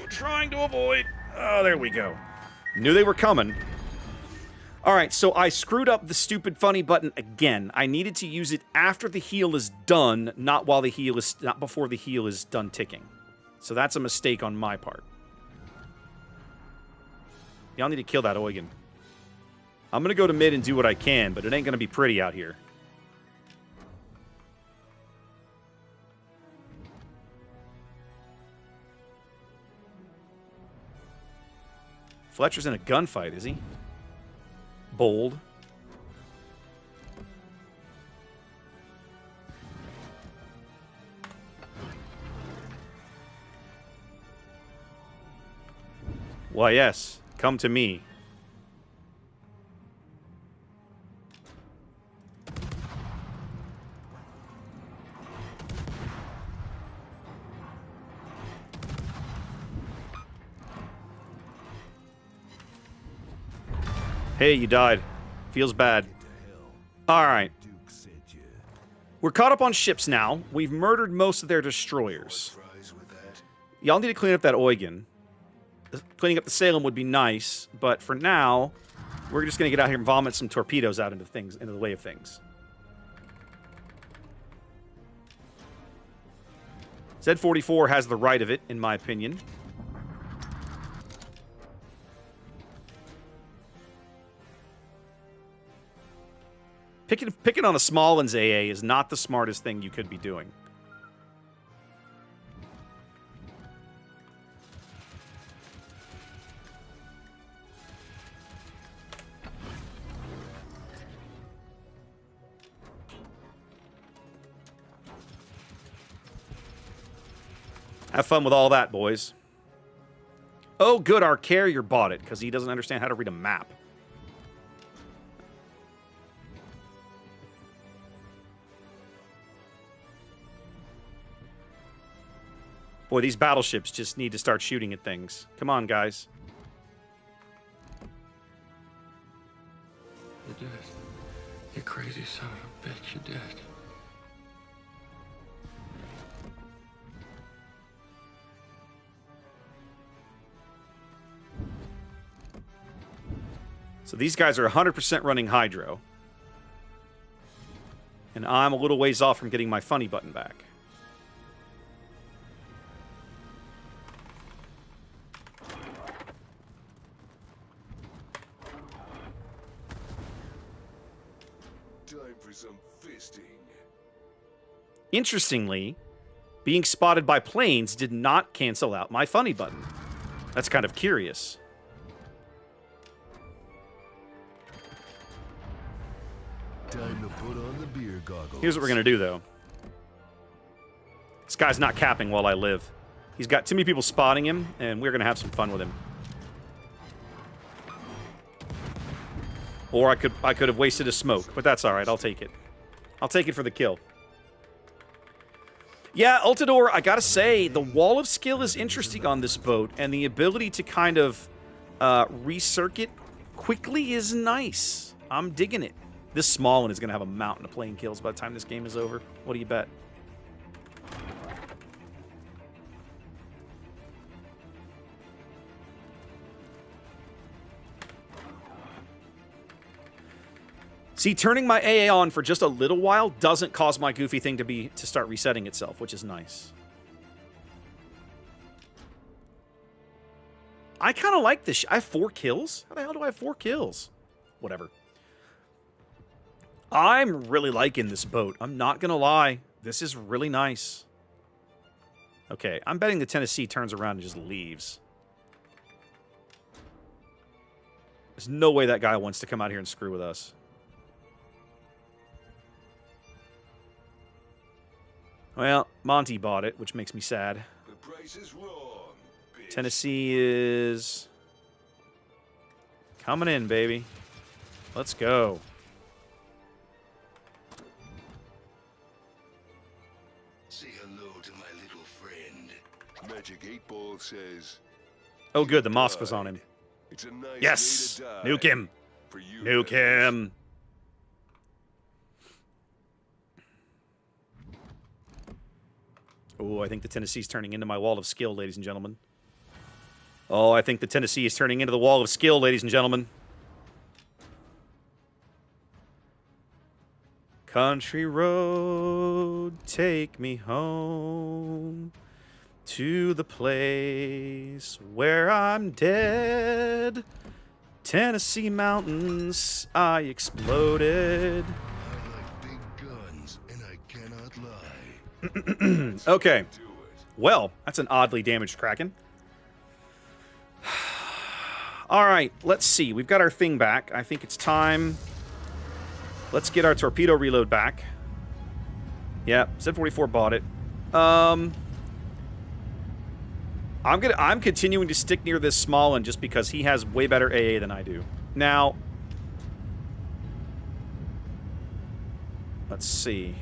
trying to avoid. Oh, there we go. Knew they were coming. All right, so I screwed up the stupid funny button again. I needed to use it after the heal is done, not before the heal is done ticking. So that's a mistake on my part. Y'all need to kill that Eugen. I'm going to go to mid and do what I can, but it ain't going to be pretty out here. Fletcher's in a gunfight, is he? Bold. Why, yes. Come to me. Hey, you died. Feels bad. Alright. We're caught up on ships now. We've murdered most of their destroyers. Y'all need to clean up that Eugen. Cleaning up the Salem would be nice, but for now, we're just going to get out here and vomit some torpedoes out into the way of things. Z-44 has the right of it, in my opinion. Picking on a Smalllands AA is not the smartest thing you could be doing. Have fun with all that, boys. Oh, good, our carrier bought it, because he doesn't understand how to read a map. Boy, these battleships just need to start shooting at things. Come on, guys. You did. You crazy son of a bitch, you did. So these guys are 100% running Hydro. And I'm a little ways off from getting my funny button back. Time for some fisting. Interestingly, being spotted by planes did not cancel out my funny button. That's kind of curious. Time to put on the beer goggles. Here's what we're going to do, though. This guy's not capping while I live. He's got too many people spotting him, and we're going to have some fun with him. Or I could have wasted a smoke, but that's all right. I'll take it. I'll take it for the kill. Yeah, Ultidor, I gotta say, the wall of skill is interesting on this boat, and the ability to kind of recircuit quickly is nice. I'm digging it. This small one is gonna have a mountain of plane kills by the time this game is over. What do you bet? See, turning my AA on for just a little while doesn't cause my goofy thing to start resetting itself, which is nice. I kind of like this. I have 4 kills? How the hell do I have 4 kills? Whatever. I'm really liking this boat. I'm not going to lie. This is really nice. Okay, I'm betting the Tennessee turns around and just leaves. There's no way that guy wants to come out here and screw with us. Well, Monty bought it, which makes me sad. The price is wrong, bitch. Tennessee is coming in, baby. Let's go. Say hello to my little friend. Magic 8 Ball says. Oh, good. The mosque was on him. It's a nice Yes! way to die. Nuke him. For you, Nuke fellas. him. Oh, I think the Tennessee's turning into my wall of skill, ladies and gentlemen. Oh, I think the Tennessee is turning into the wall of skill, ladies and gentlemen. Country road, take me home to the place where I'm dead. Tennessee mountains, I exploded. I like big guns, and I cannot lie. Okay. Well, that's an oddly damaged Kraken. All right, let's see. We've got our thing back. I think it's time. Let's get our torpedo reload back. Yeah, Z44 bought it. I'm continuing to stick near this small one just because he has way better AA than I do. Now, let's see.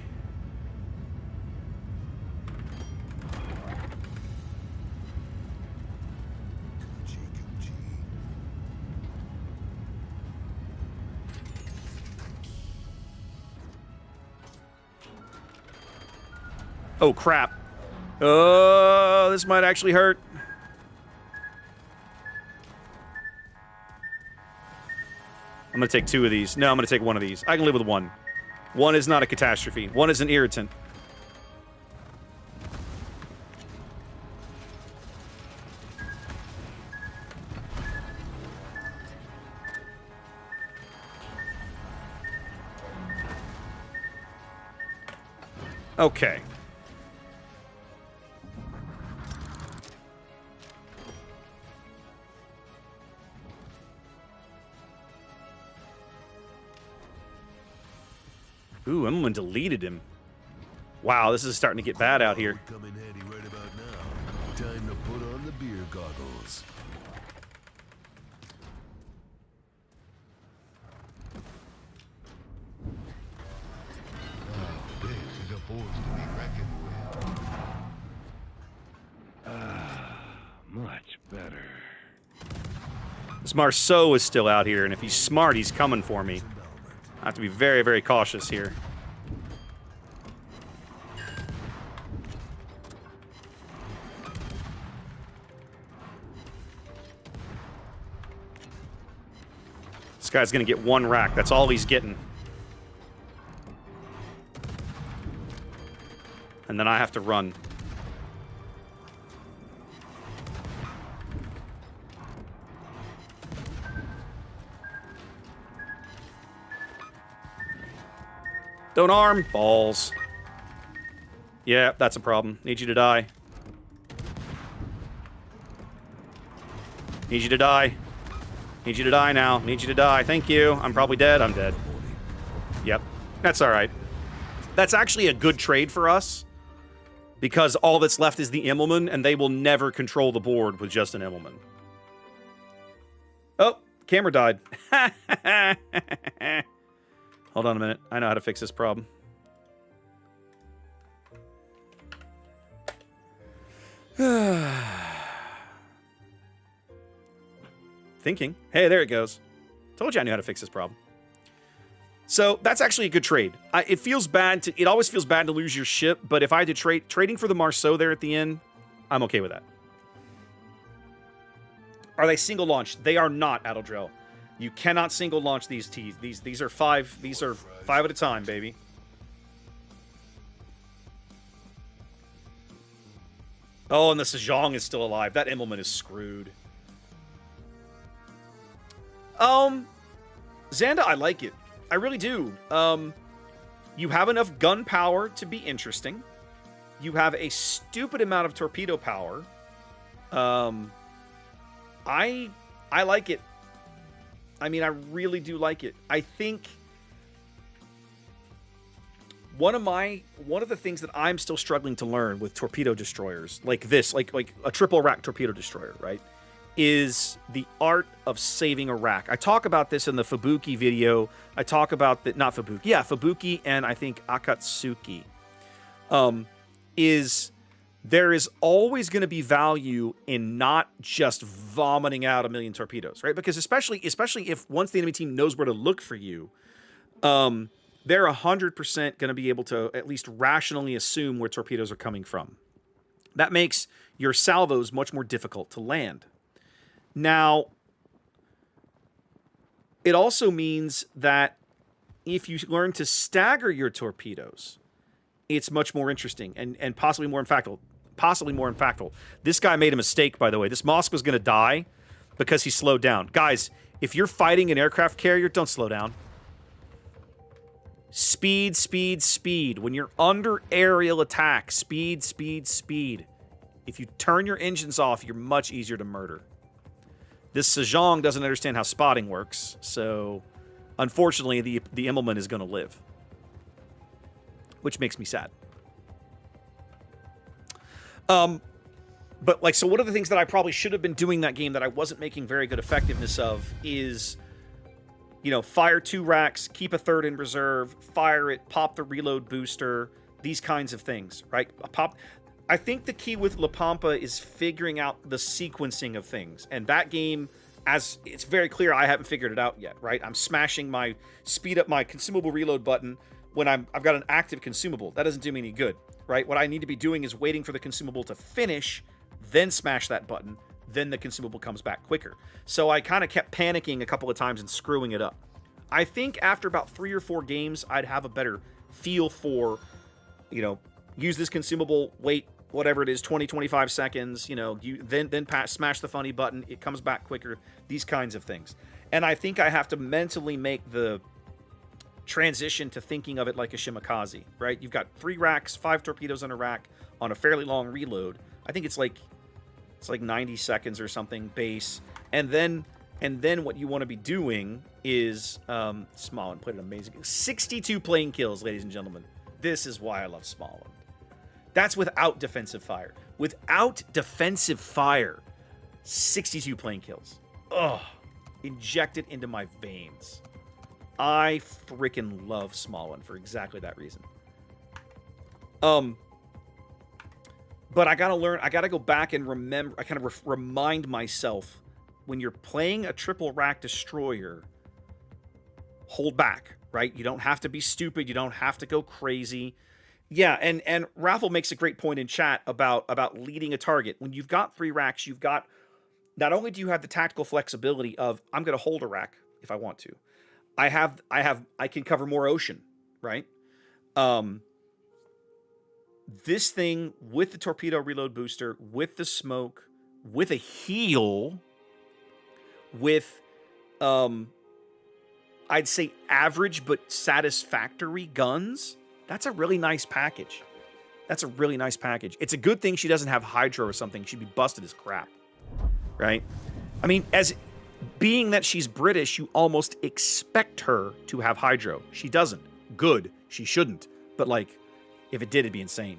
Oh, crap. Oh, this might actually hurt. I'm going to take 2 of these. No, I'm going to take 1 of these. I can live with 1. 1 is not a catastrophe. 1 is an irritant. Okay. Ooh, Emmerman deleted him. Wow, this is starting to get bad out here. Come in handy right about now. Time to put on the beer goggles. This is a force to be reckoned with. Much better. This Marceau is still out here, and if he's smart, he's coming for me. I have to be very, very cautious here. This guy's gonna get 1 rack. That's all he's getting. And then I have to run. Don't arm. Balls. Yeah, that's a problem. Need you to die. Need you to die. Need you to die now. Need you to die. Thank you. I'm probably dead. I'm dead. Yep. That's all right. That's actually a good trade for us because all that's left is the Immelman, and they will never control the board with just an Immelman. Oh, camera died. Hold on a minute. I know how to fix this problem. Thinking. Hey, there it goes. Told you I knew how to fix this problem. So that's actually a good trade. It feels bad to. It always feels bad to lose your ship, but if I had to trading for the Marceau there at the end, I'm okay with that. Are they single launch? They are not, Adeldrell. You cannot single launch these T's. These are five. These are 5 at a time, baby. Oh, and the Sejong is still alive. That Immelman is screwed. Xanda, I like it. I really do. You have enough gun power to be interesting. You have a stupid amount of torpedo power. I like it. I mean, I really do like it. I think one of the things that I'm still struggling to learn with torpedo destroyers like this, like a triple rack torpedo destroyer, right, is the art of saving a rack. I talk about this in the Fubuki video. I talk about that, not Fubuki. Yeah, Fubuki and I think Akatsuki. There is always going to be value in not just vomiting out a million torpedoes, right? Because especially if once the enemy team knows where to look for you, they're 100% going to be able to at least rationally assume where torpedoes are coming from. That makes your salvos much more difficult to land. Now, it also means that if you learn to stagger your torpedoes, it's much more interesting and possibly more impactful. This guy made a mistake, by the way. This Mosk was going to die because he slowed down. Guys, if you're fighting an aircraft carrier, don't slow down. Speed, speed, speed. When you're under aerial attack, speed, speed, speed. If you turn your engines off, you're much easier to murder. This Sejong doesn't understand how spotting works, so unfortunately, the Immelman is going to live. Which makes me sad. But, like, so one of the things that I probably should have been doing that game that I wasn't making very good effectiveness of is, you know, fire 2 racks, keep a 3rd in reserve, fire it, pop the reload booster, these kinds of things, right? I think the key with La Pampa is figuring out the sequencing of things. And that game, as it's very clear, I haven't figured it out yet, right? I'm smashing my speed up my consumable reload button when I've got an active consumable. That doesn't do me any good, right? What I need to be doing is waiting for the consumable to finish, then smash that button, then the consumable comes back quicker. So I kind of kept panicking a couple of times and screwing it up. I think after about 3 or 4 games, I'd have a better feel for, you know, use this consumable, wait, whatever it is, 20, 25 seconds, you know, you then smash the funny button, it comes back quicker, these kinds of things. And I think I have to mentally make the transition to thinking of it like a Shimakaze, right? You've got 3 racks, 5 torpedoes on a rack on a fairly long reload. I think it's like 90 seconds or something base. And then what you want to be doing is Smallland played an amazing 62 plane kills, ladies and gentlemen. This is why I love Smallland. That's without defensive fire. Without defensive fire, 62 plane kills. Ugh. Injected into my veins. I freaking love Smallland for exactly that reason. But I gotta go back and remember, I kind of remind myself, when you're playing a triple rack destroyer, hold back, right? You don't have to be stupid. You don't have to go crazy. Yeah, and Raffle makes a great point in chat about leading a target. When you've got 3 racks, you've got, not only do you have the tactical flexibility of, I'm going to hold a rack if I want to. I can cover more ocean, right? This thing with the torpedo reload booster, with the smoke, with a heal, with I'd say average but satisfactory guns, that's a really nice package. That's a really nice package. It's a good thing she doesn't have Hydro or something. She'd be busted as crap, right? I mean, as being that she's British, you almost expect her to have Hydro. She doesn't. Good. She shouldn't. But, like, if it did, it'd be insane.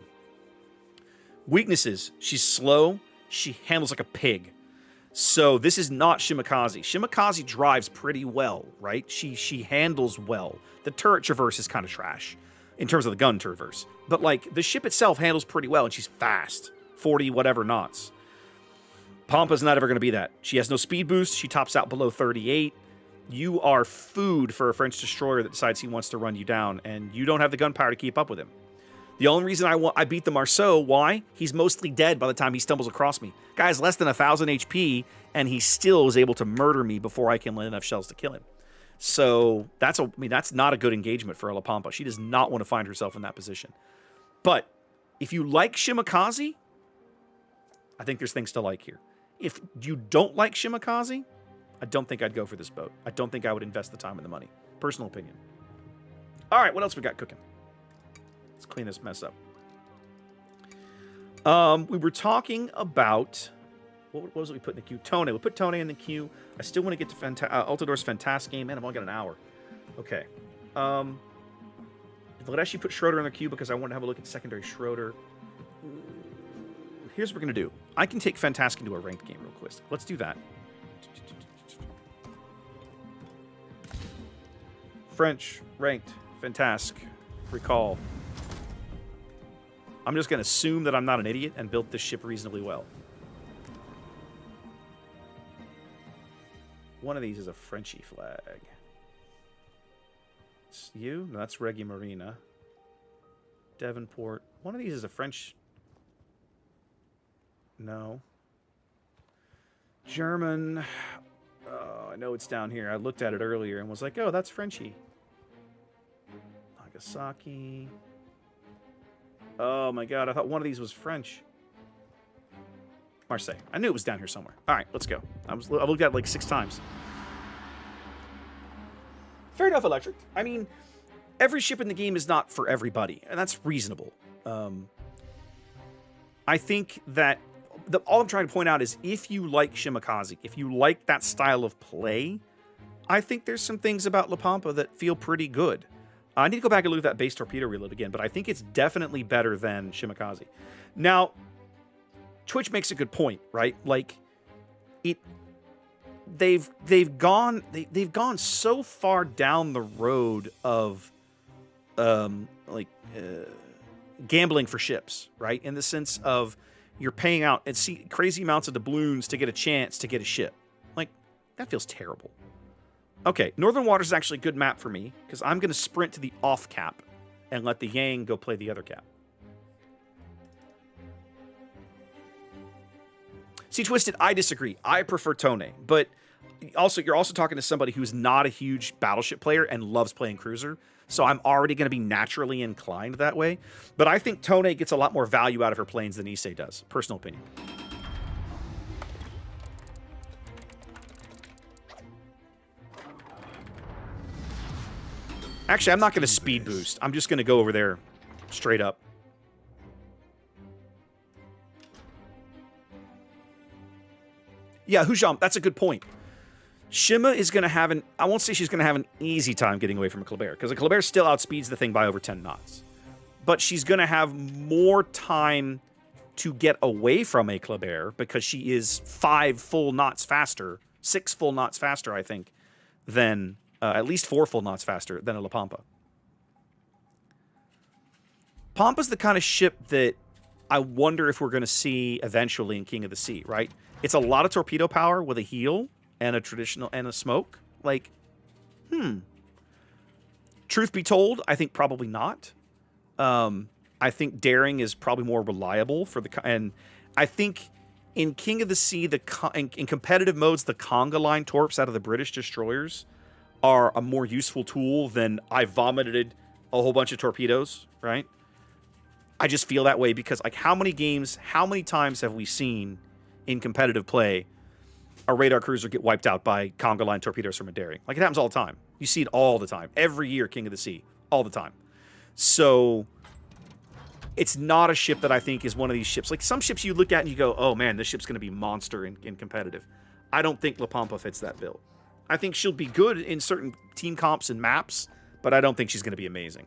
Weaknesses. She's slow. She handles like a pig. So this is not Shimakaze. Shimakaze drives pretty well, right? She handles well. The turret traverse is kind of trash in terms of the gun traverse. But like the ship itself handles pretty well, and she's fast. 40 whatever knots. Pampa's not ever going to be that. She has no speed boost. She tops out below 38. You are food for a French destroyer that decides he wants to run you down, and you don't have the gunpowder to keep up with him. The only reason I beat the Marceau, why? He's mostly dead by the time he stumbles across me. Guy's less than 1,000 HP, and he still is able to murder me before I can land enough shells to kill him. So that's not a good engagement for La Pampa. She does not want to find herself in that position. But if you like Shimakaze, I think there's things to like here. If you don't like Shimakaze, I don't think I'd go for this boat. I don't think I would invest the time and the money. Personal opinion. All right, what else we got cooking? Let's clean this mess up. We were talking about... What was it we put in the queue? Tone. We put Tone in the queue. I still want to get to Altador's Fantastic game. Man, I've only got an hour. Okay. Let's actually put Schroeder in the queue because I want to have a look at secondary Schroeder. Here's what we're going to do. I can take Fantastic into a ranked game real quick. Let's do that. French, ranked, Fantastic, recall. I'm just going to assume that I'm not an idiot and built this ship reasonably well. One of these is a Frenchy flag. It's you? No, that's Regia Marina. Devonport. One of these is a French... No. German. Oh, I know it's down here. I looked at it earlier and was like, oh, that's Frenchy. Nagasaki. Oh my god, I thought one of these was French. Marseille. I knew it was down here somewhere. All right, let's go. I looked at it like 6 times. Fair enough, Electric. I mean, every ship in the game is not for everybody, and that's reasonable. I think that all I'm trying to point out is if you like Shimakaze, if you like that style of play, I think there's some things about La Pampa that feel pretty good. I need to go back and look at that base torpedo reload again, but I think it's definitely better than Shimakaze. Now, Twitch makes a good point, right? Like, they've gone so far down the road of gambling for ships, right? In the sense of you're paying out and see crazy amounts of doubloons to get a chance to get a ship. Like, that feels terrible. Okay, Northern Waters is actually a good map for me because I'm going to sprint to the off cap and let the Yang go play the other cap. See, Twisted, I disagree. I prefer Tone, but also you're also talking to somebody who's not a huge battleship player and loves playing cruiser, so I'm already going to be naturally inclined that way. But I think Tone gets a lot more value out of her planes than Issei does. Personal opinion. Actually, I'm not going to speed boost. I'm just going to go over there straight up. Yeah, Hujam, that's a good point. Shima is going to have I won't say she's going to have an easy time getting away from a Kleber, because a Kleber still outspeeds the thing by over 10 knots. But she's going to have more time to get away from a Kleber because she is 5 full knots faster, 6 full knots faster, I think, than, at least 4 full knots faster than a La Pampa. Pampa's the kind of ship that I wonder if we're going to see eventually in King of the Sea, right? It's a lot of torpedo power with a heel and a traditional and a smoke. Like, Truth be told, I think probably not. I think daring is probably more reliable for and I think in King of the Sea, in competitive modes, the conga line torps out of the British destroyers are a more useful tool than I vomited a whole bunch of torpedoes, right? I just feel that way because, like, how many times have we seen in competitive play a radar cruiser get wiped out by conga line torpedoes from a daring? Like, it happens all the time. You see it all the time. Every year, King of the Sea. All the time. So, it's not a ship that I think is one of these ships. Like, some ships you look at and you go, oh, man, this ship's going to be monster in competitive. I don't think La Pampa fits that bill. I think she'll be good in certain team comps and maps, but I don't think she's going to be amazing.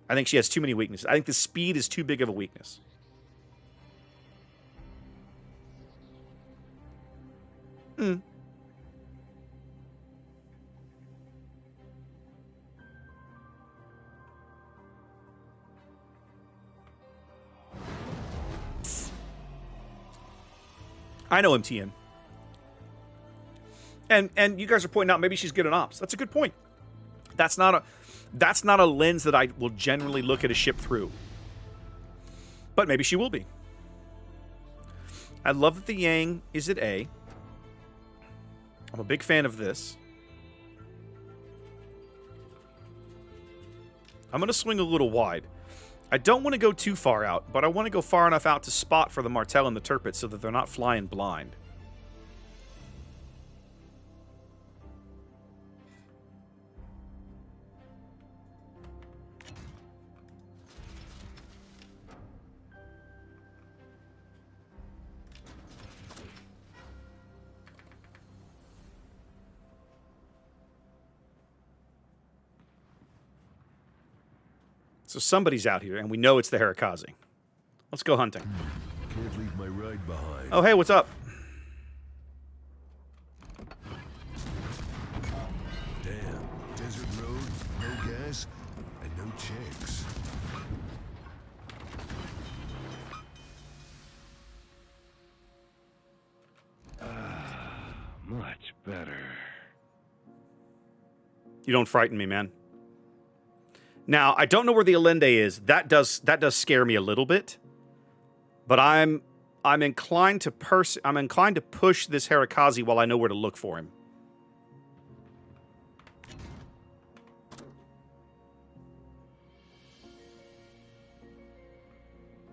I think she has too many weaknesses. I think the speed is too big of a weakness. I know MTN. And you guys are pointing out maybe she's good at ops. That's a good point. That's not a lens that I will generally look at a ship through. But maybe she will be. I love that the Yang is at A. I'm a big fan of this. I'm going to swing a little wide. I don't want to go too far out, but I want to go far enough out to spot for the Martel and the Turpet so that they're not flying blind. So somebody's out here, and we know it's the Harikaze. Let's go hunting. Can't leave my ride behind. Oh, hey, what's up? Damn. Desert road, no gas, and no checks. Much better. You don't frighten me, man. Now, I don't know where the Allende is. That does scare me a little bit. But I'm inclined to push this Harikaze while I know where to look for him.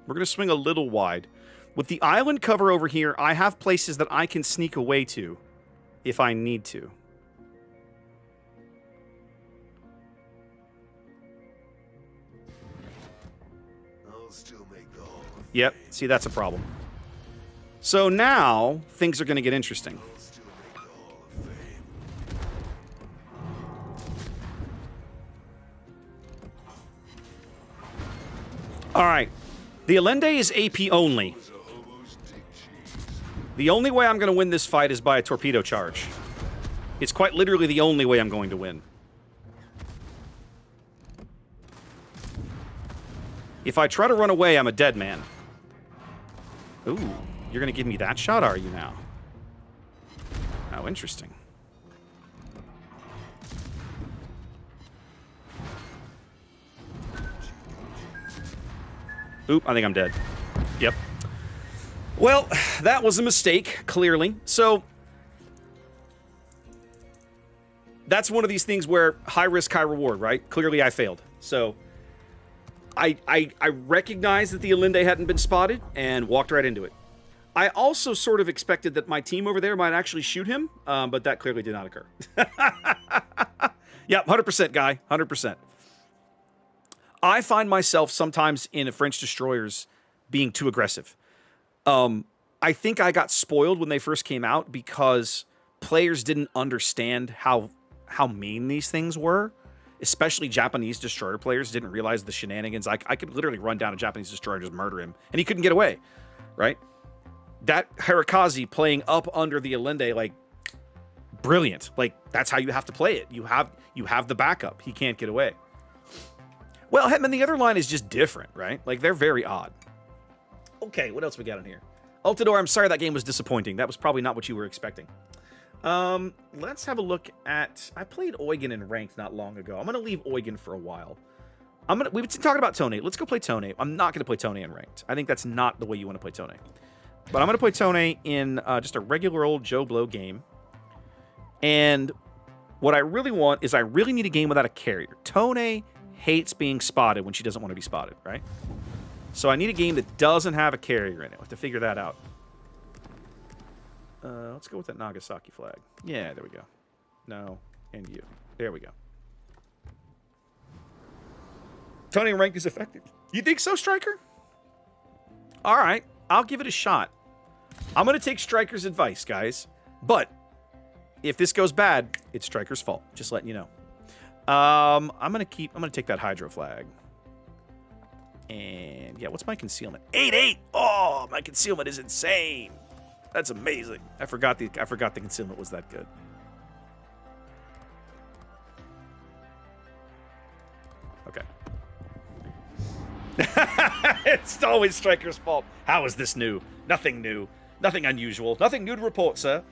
We're going to swing a little wide. With the island cover over here, I have places that I can sneak away to if I need to. Still make the Hall of Yep, see, that's a problem. So now, things are going to get interesting. Still make the Hall of Fame. All right. The Allende is AP only. Was a hobo's dick cheese. The only way I'm going to win this fight is by a torpedo charge. It's quite literally the only way I'm going to win. If I try to run away, I'm a dead man. Ooh, you're going to give me that shot, are you now? How interesting. Oop, I think I'm dead. Yep. Well, that was a mistake, clearly. So, that's one of these things where high risk, high reward, right? Clearly I failed. So, I recognized that the Allende hadn't been spotted and walked right into it. I also sort of expected that my team over there might actually shoot him, but that clearly did not occur. Yep, 100% guy, 100%. I find myself sometimes in French destroyers being too aggressive. I think I got spoiled when they first came out because players didn't understand how mean these things were. Especially Japanese destroyer players didn't realize the shenanigans. I could literally run down a Japanese destroyer and just murder him, and he couldn't get away, right? That Harikaze playing up under the Allende, like, brilliant. Like, that's how you have to play it. You have the backup. He can't get away. Well, Hetman, the other line is just different, right? Like, they're very odd. Okay, what else we got in here? Altador, I'm sorry that game was disappointing. That was probably not what you were expecting. Let's have a look at... I played Eugen in ranked not long ago. I'm going to leave Eugen for a while. We've been talking about Tone. Let's go play Tone. I'm not going to play Tone in ranked. I think that's not the way you want to play Tone. But I'm going to play Tone in just a regular old Joe Blow game. And what I really want is I really need a game without a carrier. Tone hates being spotted when she doesn't want to be spotted, right? So I need a game that doesn't have a carrier in it. We'll have to figure that out. Let's go with that Nagasaki flag. Yeah, there we go. No, and you. There we go. Tony rank is effective. You think so, Striker? All right, I'll give it a shot. I'm going to take Striker's advice, guys. But if this goes bad, it's Striker's fault. Just letting you know. I'm going to take that Hydro flag. And yeah, what's my concealment? 8-8. Oh, my concealment is insane. That's amazing. I forgot the concealment was that good. Okay. It's always Striker's fault. How is this new? Nothing new. Nothing unusual. Nothing new to report, sir.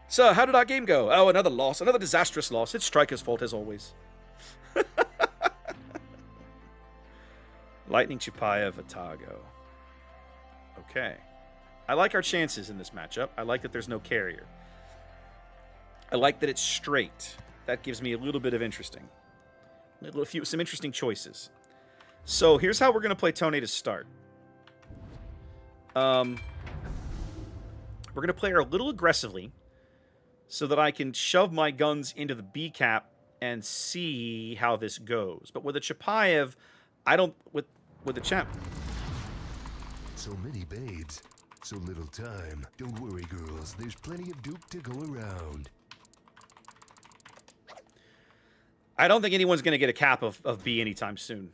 Sir, how did our game go? Oh, another loss. Another disastrous loss. It's Striker's fault, as always. Lightning Chupaya Vatago. Okay. I like our chances in this matchup. I like that there's no carrier. I like that it's straight. That gives me a little bit of interesting. Some interesting choices. So here's how we're going to play Tone to start. We're going to play her a little aggressively so that I can shove my guns into the B cap and see how this goes. But with a Chapayev, I don't... With the champ... So many babes, so little time. Don't worry, girls. There's plenty of Duke to go around. I don't think anyone's going to get a cap of B anytime soon.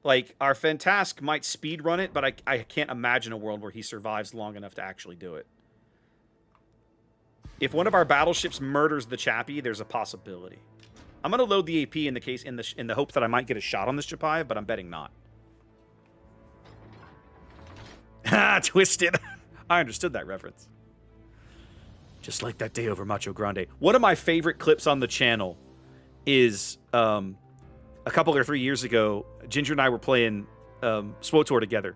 Like, our Fantask might speedrun it, but I can't imagine a world where he survives long enough to actually do it. If one of our battleships murders the Chappie, there's a possibility. I'm going to load the AP in the hope that I might get a shot on this Chapayev, but I'm betting not. Ah, twisted. I understood that reference. Just like that day over Macho Grande. One of my favorite clips on the channel is a couple or 3 years ago, Ginger and I were playing SWOTOR together.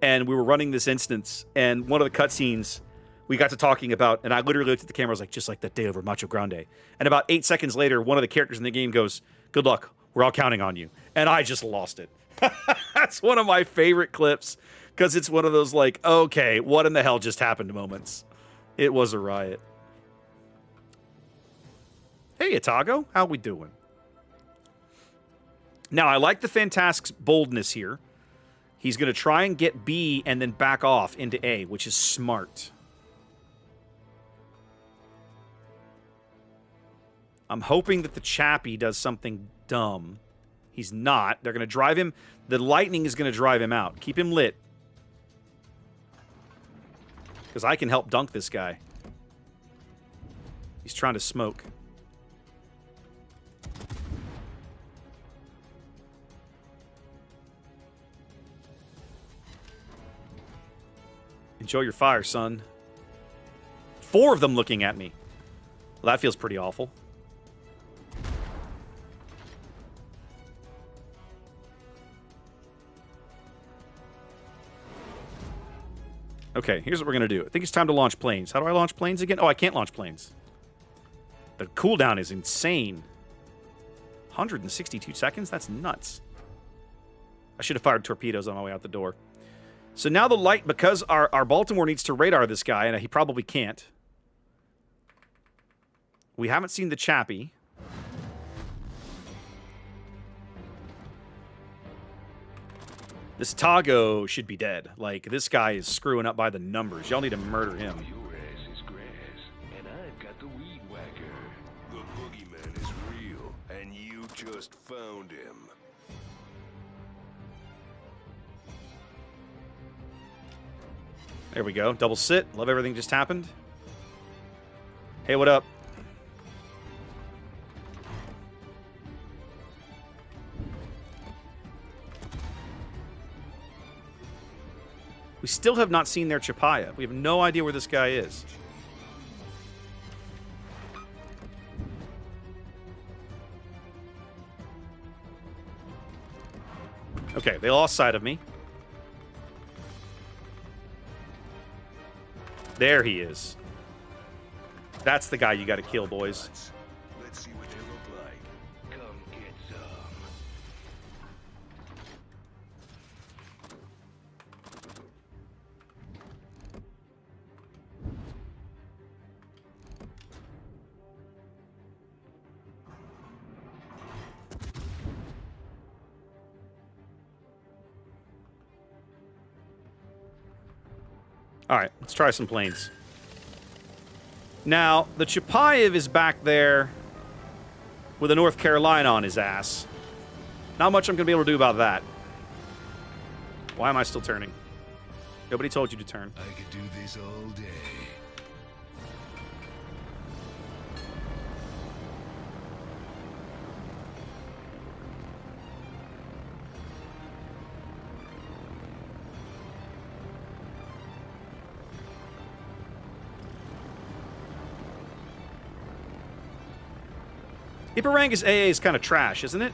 And we were running this instance. And one of the cutscenes we got to talking about, and I literally looked at the camera, I was like, just like that day over Macho Grande. And about 8 seconds later, one of the characters in the game goes, good luck, we're all counting on you. And I just lost it. That's one of my favorite clips, because it's one of those like, okay, what in the hell just happened moments. It was a riot. Hey, Atago, how we doing? Now, I like the Fantask's boldness here. He's going to try and get B and then back off into A, which is smart. I'm hoping that the Chappie does something dumb. He's not. They're going to drive him. The lightning is going to drive him out. Keep him lit. Because I can help dunk this guy. He's trying to smoke. Enjoy your fire, son. 4 of them looking at me. Well, that feels pretty awful. Okay, here's what we're going to do. I think it's time to launch planes. How do I launch planes again? Oh, I can't launch planes. The cooldown is insane. 162 seconds? That's nuts. I should have fired torpedoes on my way out the door. So now the light, because our Baltimore needs to radar this guy, and he probably can't. We haven't seen the Chappie. This Tago should be dead. Like, this guy is screwing up by the numbers. Y'all need to murder him. Your ass is grass, and I've got the weed whacker. The boogeyman is real, and you just found him. There we go. Double sit. Love everything just happened. Hey, what up? We still have not seen their Chapaya. We have no idea where this guy is. Okay, they lost sight of me. There he is. That's the guy you got to kill, boys. Let's see what they look like. Come get some. All right, let's try some planes. Now, the Chapayev is back there with a North Carolina on his ass. Not much I'm going to be able to do about that. Why am I still turning? Nobody told you to turn. I could do this all day. Iparangus AA is kind of trash, isn't it?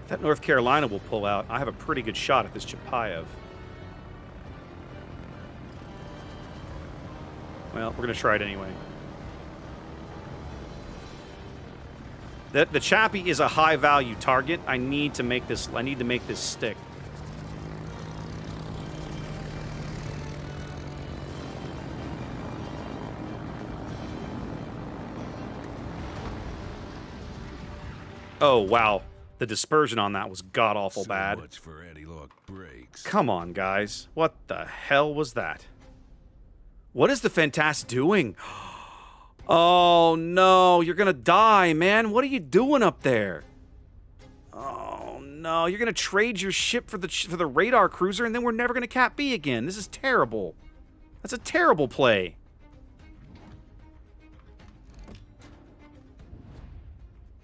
If that North Carolina will pull out, I have a pretty good shot at this Chapayev. Well, we're going to try it anyway. The Chappie is a high-value target. I need to make this stick. Oh, wow. The dispersion on that was god-awful bad. So much for anti-lock brakes. Come on, guys. What the hell was that? What is the Fantastic doing? Oh, no. You're going to die, man. What are you doing up there? Oh, no. You're going to trade your ship for the radar cruiser, and then we're never going to Cat B again. This is terrible. That's a terrible play.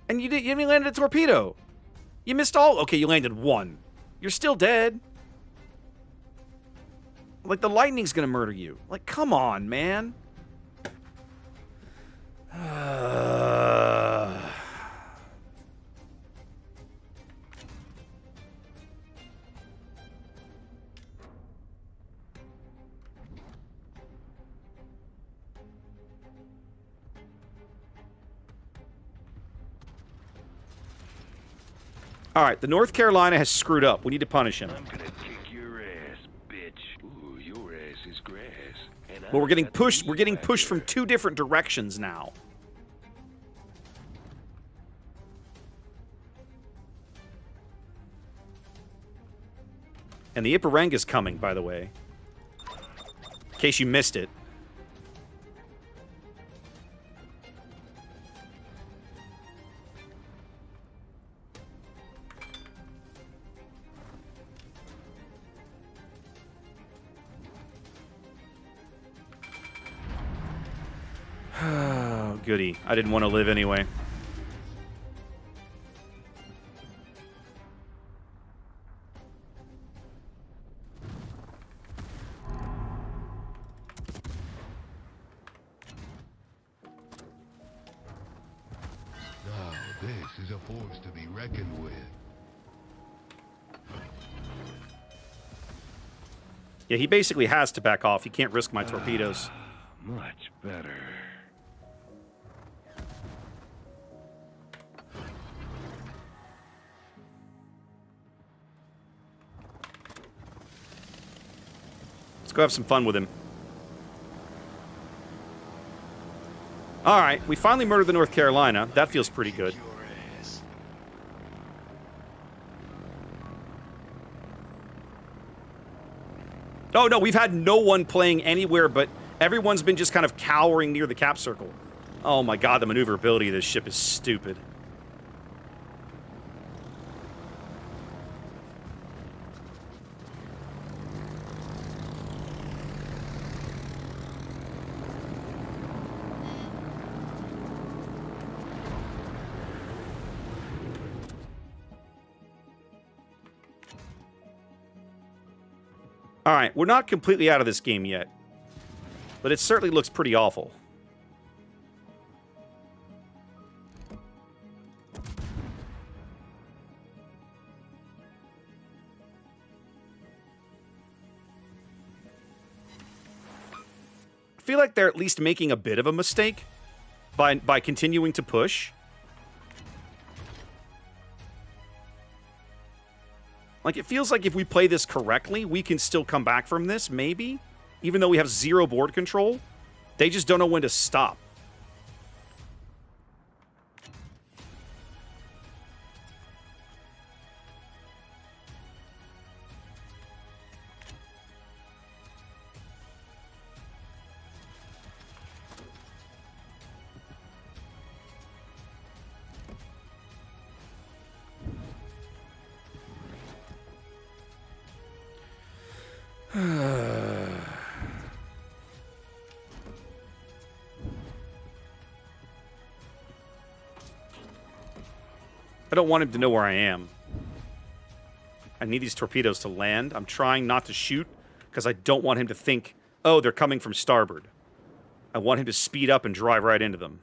And you didn't even land a torpedo. You missed all... Okay, you landed one. You're still dead. Like, the lightning's going to murder you. Like, come on, man. All right, the North Carolina has screwed up. We need to punish him. I'm gonna kick your ass, bitch. Ooh, your ass is grass. And Well, we're I've getting got the pushed. weed We're getting pushed from whacker. 2 different directions now. And the Iparanga's coming, by the way. In case you missed it. Oh, goody. I didn't want to live anyway. Now, this is a force to be reckoned with. Yeah, he basically has to back off. He can't risk my torpedoes. Much better. Let's go have some fun with him. All right, we finally murdered the North Carolina. That feels pretty good. Your ass. Oh, no, we've had no one playing anywhere, but everyone's been just kind of cowering near the cap circle. Oh my god, the maneuverability of this ship is stupid. All right, we're not completely out of this game yet, but it certainly looks pretty awful. I feel like they're at least making a bit of a mistake by continuing to push. Like, it feels like if we play this correctly, we can still come back from this, maybe? Even though we have 0 board control. They just don't know when to stop. I don't want him to know where I am. I need these torpedoes to land. I'm trying not to shoot because I don't want him to think, oh, they're coming from starboard. I want him to speed up and drive right into them.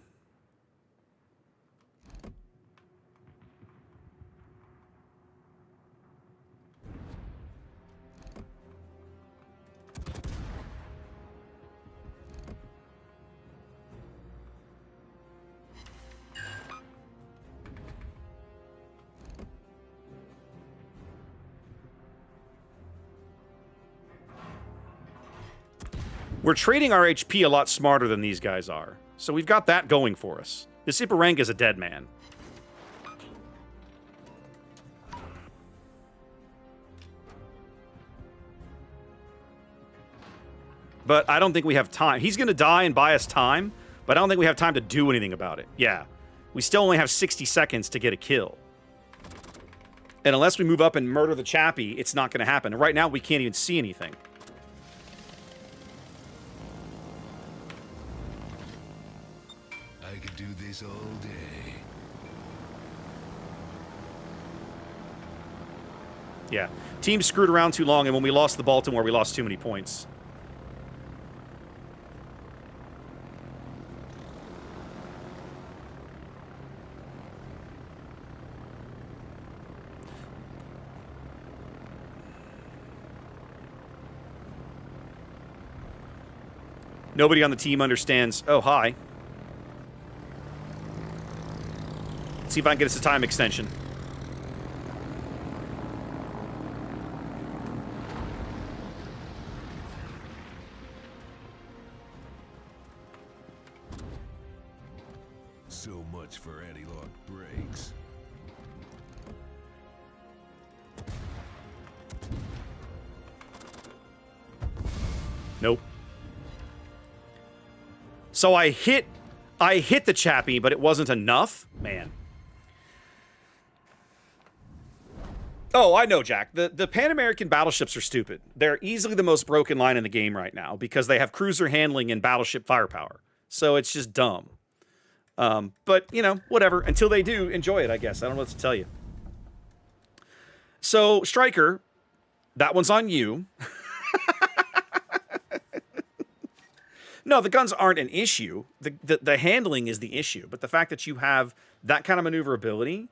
We're trading our HP a lot smarter than these guys are. So we've got that going for us. This Iparanga is a dead man. But I don't think we have time. He's going to die and buy us time, but I don't think we have time to do anything about it. Yeah. We still only have 60 seconds to get a kill. And unless we move up and murder the chappie, it's not going to happen. And right now, we can't even see anything. I could do this all day. Yeah. Team screwed around too long, and when we lost the Baltimore, we lost too many points. Nobody on the team understands. Oh, hi. Let's see if I can get us a time extension. So much for anti-lock brakes. Nope. So I hit the chappie, but it wasn't enough. Man. Oh, I know, Jack. The Pan American battleships are stupid. They're easily the most broken line in the game right now because they have cruiser handling and battleship firepower. So it's just dumb. But, you know, whatever. Until they do, enjoy it, I guess. I don't know what to tell you. So, Striker, that one's on you. No, the guns aren't an issue. The handling is the issue. But the fact that you have that kind of maneuverability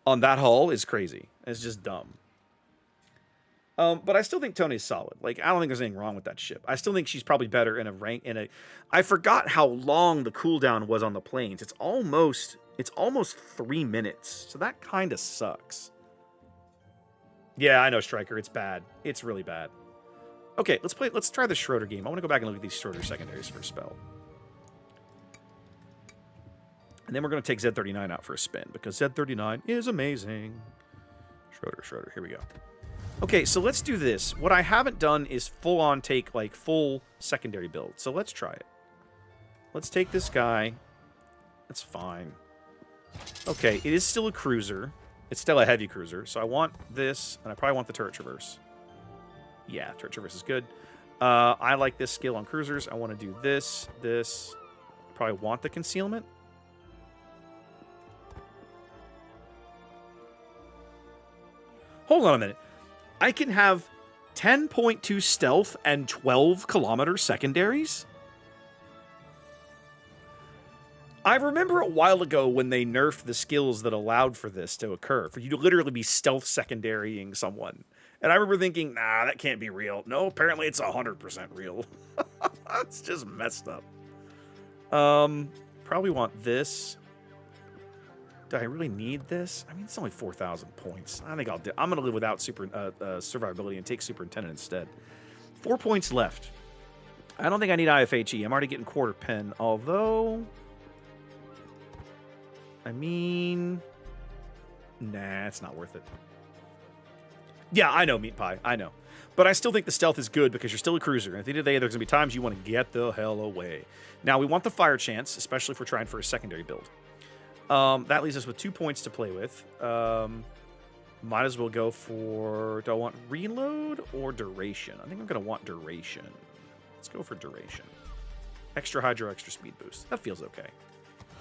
on that hull is crazy. It's just dumb. But I still think Tony's solid. Like, I don't think there's anything wrong with that ship. I still think she's probably better in a rank. I forgot how long the cooldown was on the planes. It's almost 3 minutes. So that kind of sucks. Yeah, I know, Striker. It's bad. It's really bad. Okay, let's try the Schroeder game. I want to go back and look at these Schroeder secondaries for a spell. And then we're going to take Z39 out for a spin, because Z39 is amazing. Schroeder, here we go. Okay, so let's do this. What I haven't done is full-on take, like, full secondary build. So let's try it. Let's take this guy. That's fine. Okay, it is still a cruiser. It's still a heavy cruiser. So I want this, and I probably want the turret traverse. Yeah, turret traverse is good. I like this skill on cruisers. I want to do this. Probably want the concealment. Hold on a minute. I can have 10.2 stealth and 12 kilometer secondaries? I remember a while ago when they nerfed the skills that allowed for this to occur, for you to literally be stealth secondarying someone. And I remember thinking, nah, that can't be real. No, apparently it's 100% real. It's just messed up. Probably want this. Do I really need this? I mean, it's only 4,000 points. I think I'm going to live without survivability and take Superintendent instead. 4 points left. I don't think I need IFHE. I'm already getting quarter pen, although... I mean... Nah, it's not worth it. Yeah, I know, Meat Pie. I know. But I still think the stealth is good because you're still a cruiser. And at the end of the day, there's going to be times you want to get the hell away. Now, we want the fire chance, especially if we're trying for a secondary build. That leaves us with 2 points to play with. Might as well go for... Do I want reload or duration? I think I'm going to want duration. Let's go for duration. Extra hydro, extra speed boost. That feels okay.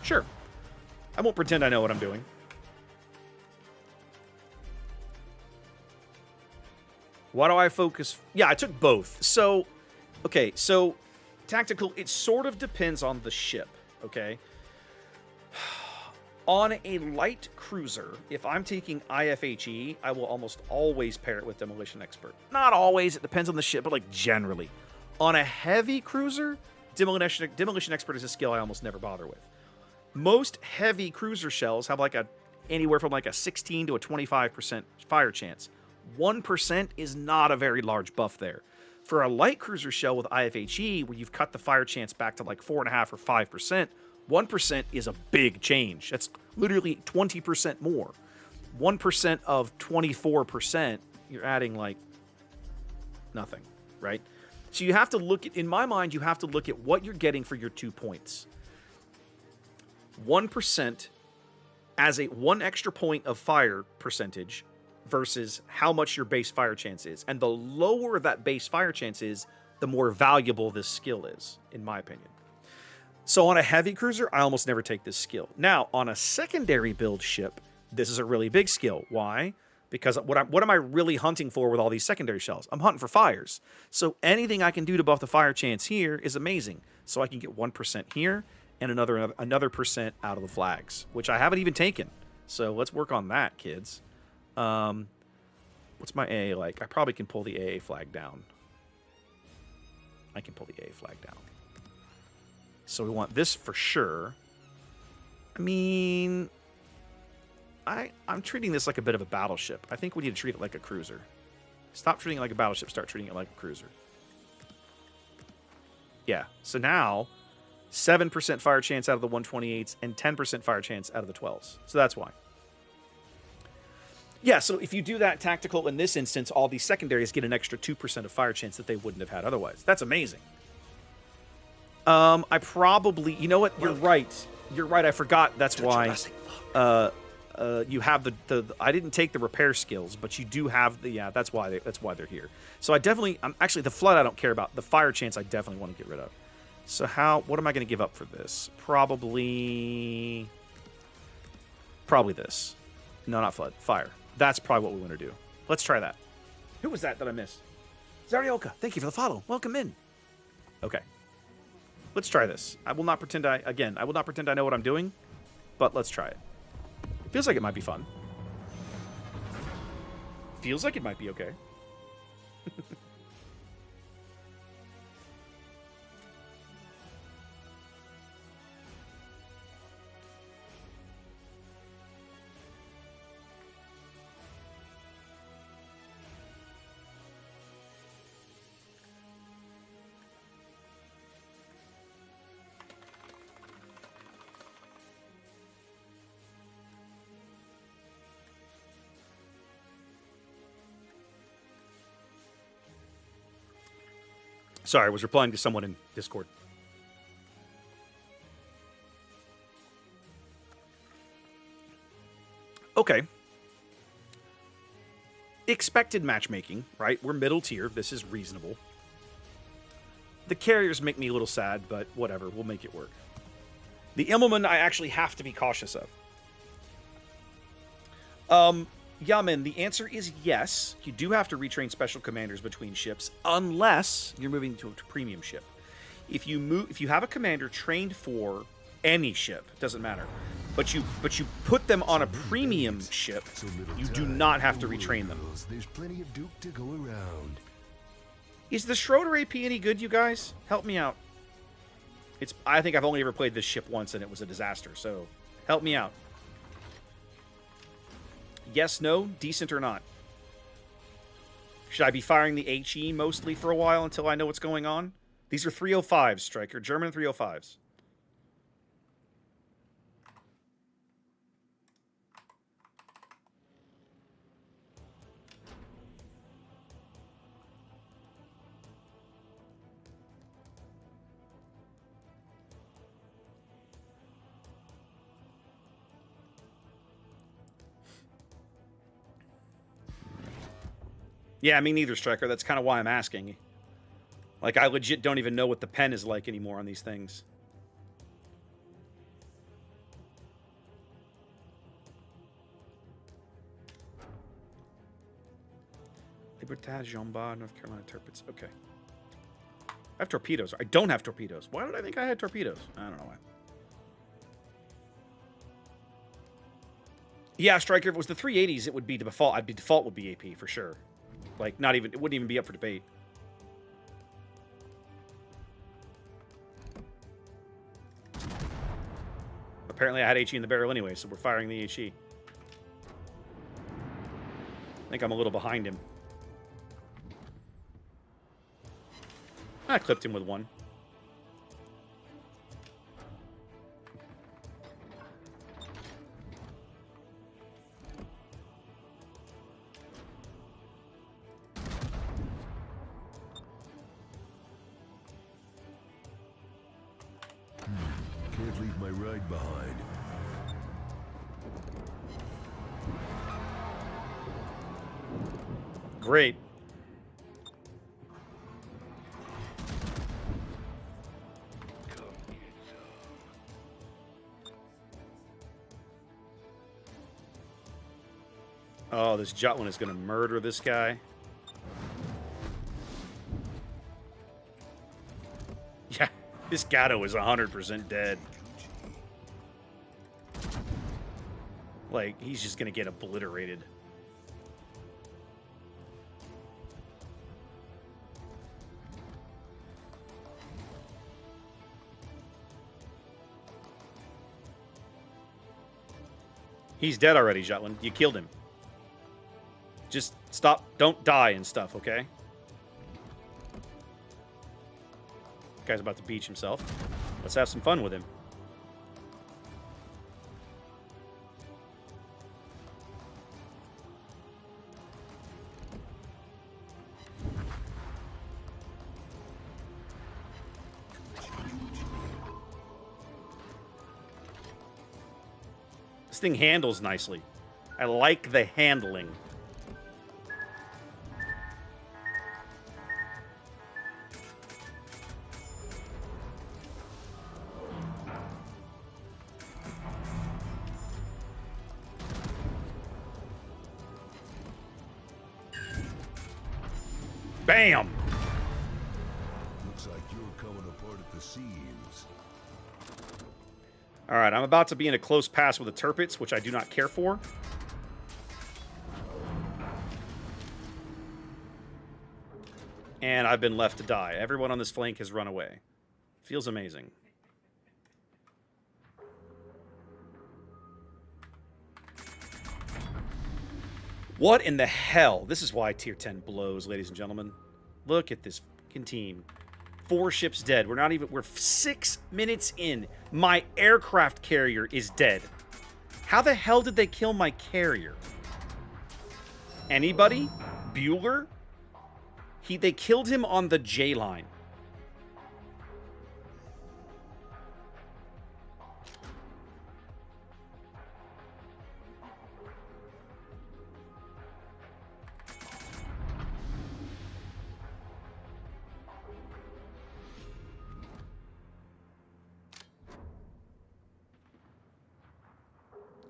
Sure. I won't pretend I know what I'm doing. Why do I focus? Yeah, I took both. So, okay, so tactical, it sort of depends on the ship, okay? On a light cruiser, if I'm taking IFHE, I will almost always pair it with Demolition Expert. Not always, it depends on the ship, but like generally. On a heavy cruiser, Demolition Expert is a skill I almost never bother with. Most heavy cruiser shells have like anywhere from like a 16 to a 25% fire chance. 1% is not a very large buff there. For a light cruiser shell with IFHE, where you've cut the fire chance back to like 4.5 or 5%, 1% is a big change. That's literally 20% more. 1% of 24%, you're adding like nothing, right? So you have to look at, in my mind, you have to look at what you're getting for your 2 points. 1% as a 1 extra point of fire percentage versus how much your base fire chance is. And the lower that base fire chance is, the more valuable this skill is, in my opinion. So on a heavy cruiser, I almost never take this skill. Now, on a secondary build ship, this is a really big skill. Why? Because what am I really hunting for with all these secondary shells? I'm hunting for fires. So anything I can do to buff the fire chance here is amazing. So I can get 1% here and another percent out of the flags, which I haven't even taken. So let's work on that, kids. What's my AA like? I probably can pull the AA flag down. I can pull the AA flag down. So we want this for sure. I mean, I'm treating this like a bit of a battleship. I think we need to treat it like a cruiser. Stop treating it like a battleship, start treating it like a cruiser. Yeah, so now 7% fire chance out of the 128s and 10% fire chance out of the 12s. So that's why. Yeah, so if you do that tactical in this instance, all these secondaries get an extra 2% of fire chance that they wouldn't have had otherwise. That's amazing. I probably... You know what? You're right. You're right. I forgot. That's why you have the... I didn't take the repair skills, but you do have the... Yeah, that's why they're here. So I definitely... actually, the flood I don't care about. The fire chance I definitely want to get rid of. So what am I going to give up for this? Probably this. No, not flood. Fire. That's probably what we want to do. Let's try that. Who was that I missed? Zarioka, thank you for the follow. Welcome in. Okay. Let's try this. I will not pretend I will not pretend I know what I'm doing, but let's try it. Feels like it might be fun. Feels like it might be okay. Sorry, I was replying to someone in Discord. Okay. Expected matchmaking, right? We're middle tier. This is reasonable. The carriers make me a little sad, but whatever. We'll make it work. The Immelman I actually have to be cautious of. Yaman, the answer is yes. You do have to retrain special commanders between ships, unless you're moving to a premium ship. If you have a commander trained for any ship, doesn't matter, but you put them on a premium ship, you do not have to retrain them. There's plenty of Duke to go around. Is the Schroeder AP any good, you guys? Help me out. I think I've only ever played this ship once, and it was a disaster. So help me out. Yes, no, decent or not? Should I be firing the HE mostly for a while until I know what's going on? These are 305s, Striker. German 305s. Yeah, me neither, Striker. That's kind of why I'm asking. Like, I legit don't even know what the pen is like anymore on these things. I Libertad, Jean Bart, North Carolina Tirpitz. Okay. I have torpedoes. I don't have torpedoes. Why did I think I had torpedoes? I don't know why. Yeah, Striker, if it was the 380s, it would be the default. Default would be AP for sure. Like, not even, it wouldn't even be up for debate. Apparently I had HE in the barrel anyway, so we're firing the HE. I think I'm a little behind him. I clipped him with one. Can't leave my ride behind. Great. Oh, this Jotwin is going to murder this guy. Yeah, this Gatto is 100% dead. Like, he's just going to get obliterated. He's dead already, Jotwin. You killed him. Just stop. Don't die and stuff, okay? Guy's about to beach himself. Let's have some fun with him. This thing handles nicely. I like the handling. Bam! Looks like you're coming apart at the seams. All right, I'm about to be in a close pass with the Tirpitz, which I do not care for. And I've been left to die. Everyone on this flank has run away. Feels amazing. What in the hell? This is why Tier 10 blows, ladies and gentlemen. Look at this fucking team. 4 ships dead. We're 6 minutes in. My aircraft carrier is dead. How the hell did they kill my carrier? Anybody? Bueller? They killed him on the J line.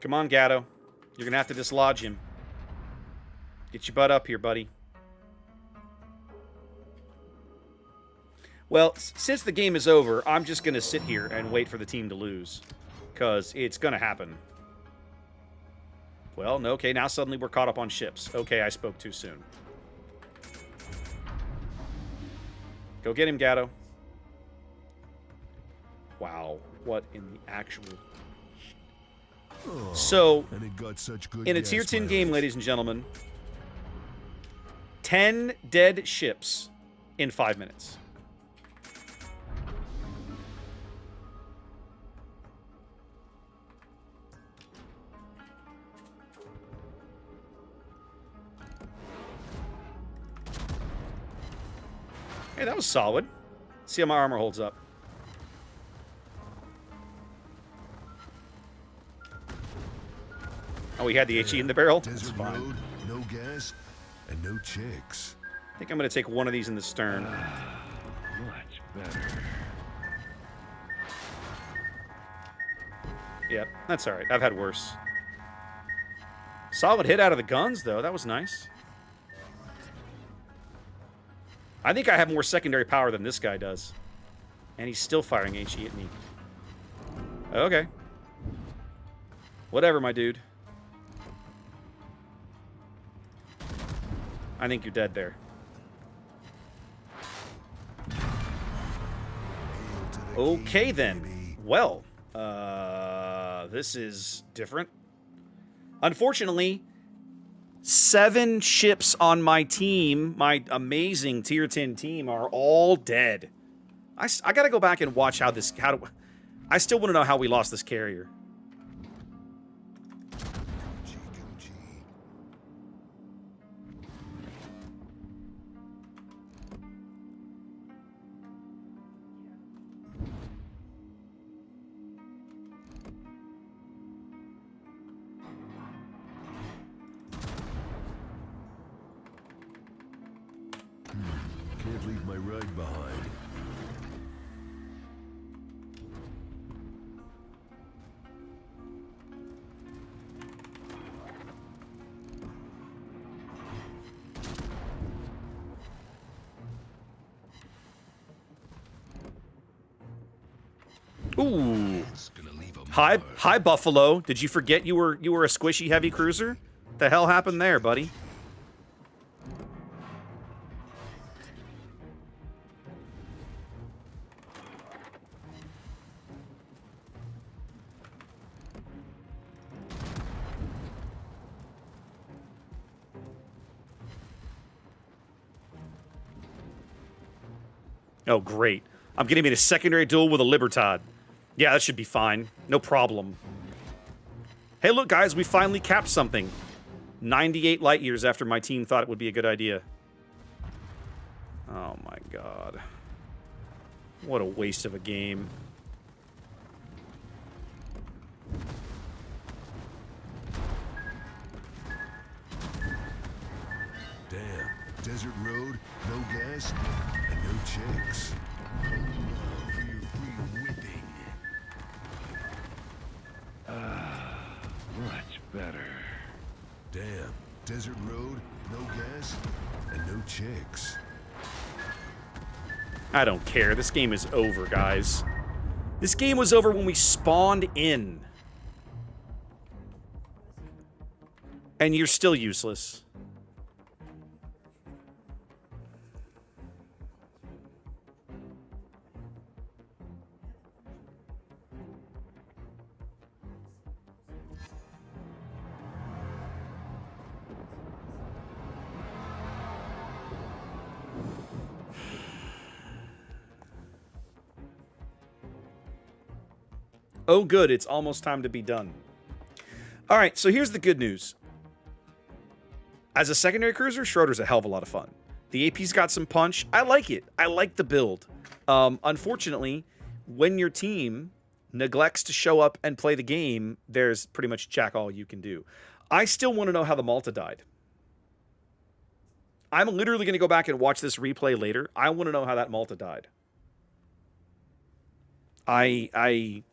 Come on, Gatto. You're going to have to dislodge him. Get your butt up here, buddy. Well, since the game is over, I'm just going to sit here and wait for the team to lose. Because it's going to happen. Well, no, okay, now suddenly we're caught up on ships. Okay, I spoke too soon. Go get him, Gatto. Wow, what in the actual... So, And it got such good in a gas Tier 10 mileage. game, ladies and gentlemen, 10 dead ships in 5 minutes. Hey, that was solid. Let's see how my armor holds up. Oh, we had the HE in the barrel? That's Desert fine. road, no gas, and no chicks. I think I'm going to take one of these in the stern. Much better. Yep, that's all right. I've had worse. Solid hit out of the guns, though. That was nice. I think I have more secondary power than this guy does. And he's still firing HE at me. Okay. Whatever, my dude. I think you're dead there. Okay, then. Well, this is different. Unfortunately, 7 ships on my team, my amazing tier 10 team, are all dead. I gotta go back and watch how this... I still want to know how we lost this carrier. Can't leave my ride behind. Ooh. Hi, Buffalo. Did you forget you were a squishy heavy cruiser? The hell happened there, buddy? Oh, great. I'm getting me a secondary duel with a Libertad. Yeah, that should be fine. No problem. Hey, look, guys, we finally capped something. 98 light years after my team thought it would be a good idea. Oh, my God. What a waste of a game. Damn. Desert road, no gas, and no chicks. For your free whipping. Much better. Damn. Desert road, no gas, and no chicks. I don't care. This game is over, guys. This game was over when we spawned in. And you're still useless. Oh, good. It's almost time to be done. All right, so here's the good news. As a secondary cruiser, Schroeder's a hell of a lot of fun. The AP's got some punch. I like it. I like the build. Unfortunately, when your team neglects to show up and play the game, there's pretty much jack all you can do. I still want to know how the Malta died. I'm literally going to go back and watch this replay later. I want to know how that Malta died. I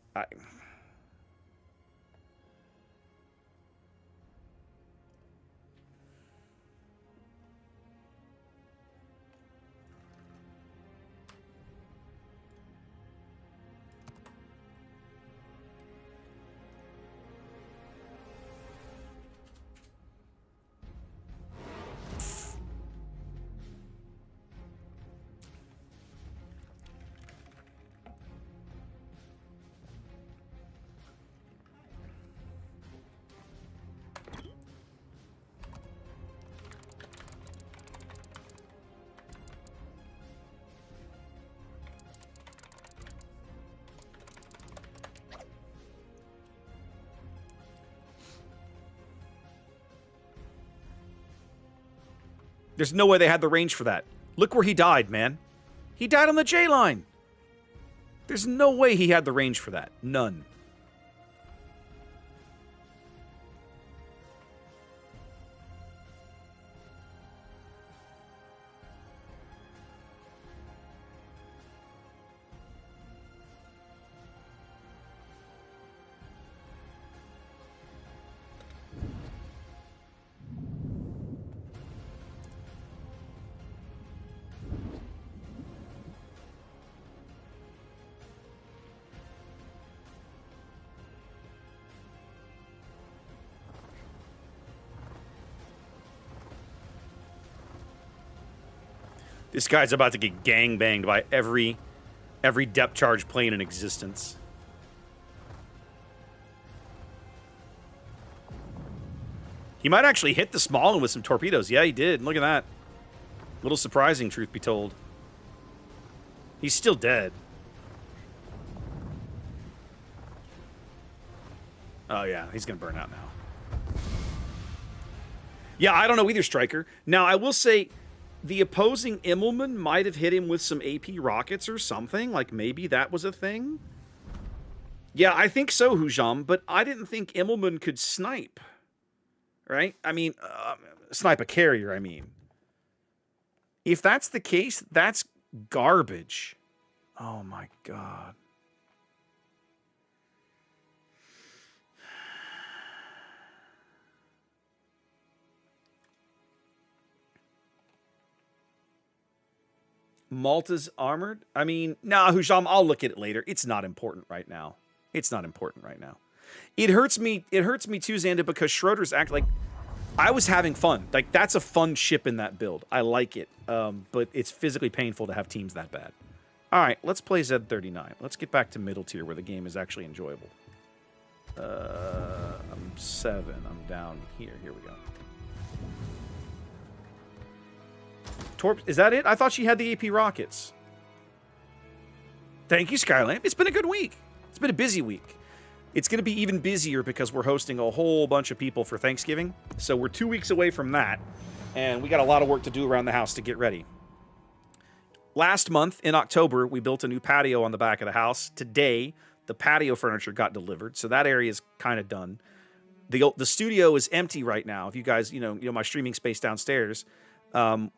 There's no way they had the range for that. Look where he died, man. He died on the J line. There's no way he had the range for that. None. This guy's about to get gangbanged by every depth charge plane in existence. He might actually hit the small one with some torpedoes. Yeah, he did. Look at that. A little surprising, truth be told. He's still dead. Oh, yeah. He's going to burn out now. Yeah, I don't know either, Striker. Now, I will say the opposing Immelman might have hit him with some AP rockets or something. Like, maybe that was a thing. Yeah, I think so, Hujam, but I didn't think Immelman could snipe. Right? I mean, snipe a carrier, I mean. If that's the case, that's garbage. Oh, my God. Malta's armored? I mean, nah, Hujam, I'll look at it later. It's not important right now. It's not important right now. It hurts me too, Xander, because Schroeder's act like... I was having fun. Like, that's a fun ship in that build. I like it. But it's physically painful to have teams that bad. All right, let's play Z39. Let's get back to middle tier where the game is actually enjoyable. I'm 7. I'm down here. Here we go. Torp, is that it? I thought she had the AP rockets. Thank you, Skylamp. It's been a good week. It's been a busy week. It's going to be even busier because we're hosting a whole bunch of people for Thanksgiving. So we're 2 weeks away from that, and we got a lot of work to do around the house to get ready. Last month, in October, we built a new patio on the back of the house. Today, the patio furniture got delivered, so that area is kind of done. The studio is empty right now. If you guys, you know my streaming space downstairs,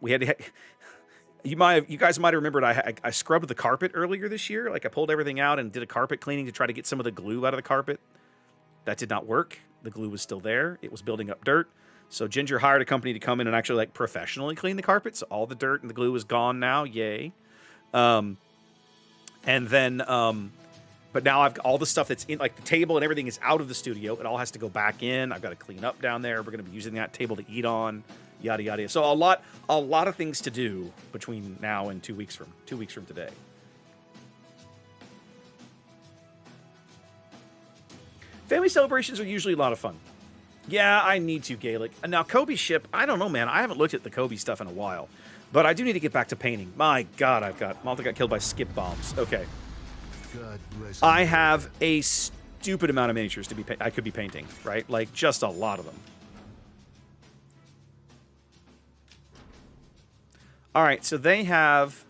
we had to... You guys might have remembered I scrubbed the carpet earlier this year. Like, I pulled everything out and did a carpet cleaning to try to get some of the glue out of the carpet. That did not work. The glue was still there. It was building up dirt. So Ginger hired a company to come in and actually, like, professionally clean the carpet. So all the dirt and the glue is gone now. Yay. And then, but now I've got all the stuff that's in, like, the table and everything is out of the studio. It all has to go back in. I've got to clean up down there. We're going to be using that table to eat on. Yada yada. So a lot of things to do between now and 2 weeks from today. Family celebrations are usually a lot of fun. Yeah, I need to, Gaelic. Now, Kobe's ship, I don't know, man. I haven't looked at the Kobe stuff in a while, but I do need to get back to painting. My God, Malta got killed by skip bombs. Okay. God bless I have a stupid amount of miniatures I could be painting, right? Like, just a lot of them. All right, so they have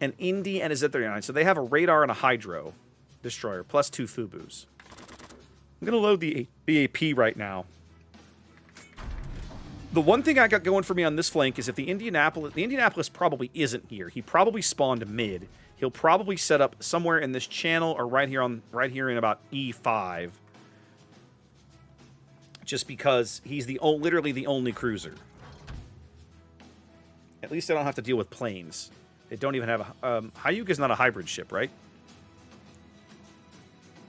an Indy and a Z39. So they have a radar and a hydro destroyer, plus 2 Fubus. I'm going to load the AP right now. The one thing I got going for me on this flank is if the Indianapolis probably isn't here. He probably spawned mid. He'll probably set up somewhere in this channel or right here in about E5. Just because he's literally the only cruiser. At least I don't have to deal with planes. They don't even have a... Hyuga's not a hybrid ship, right?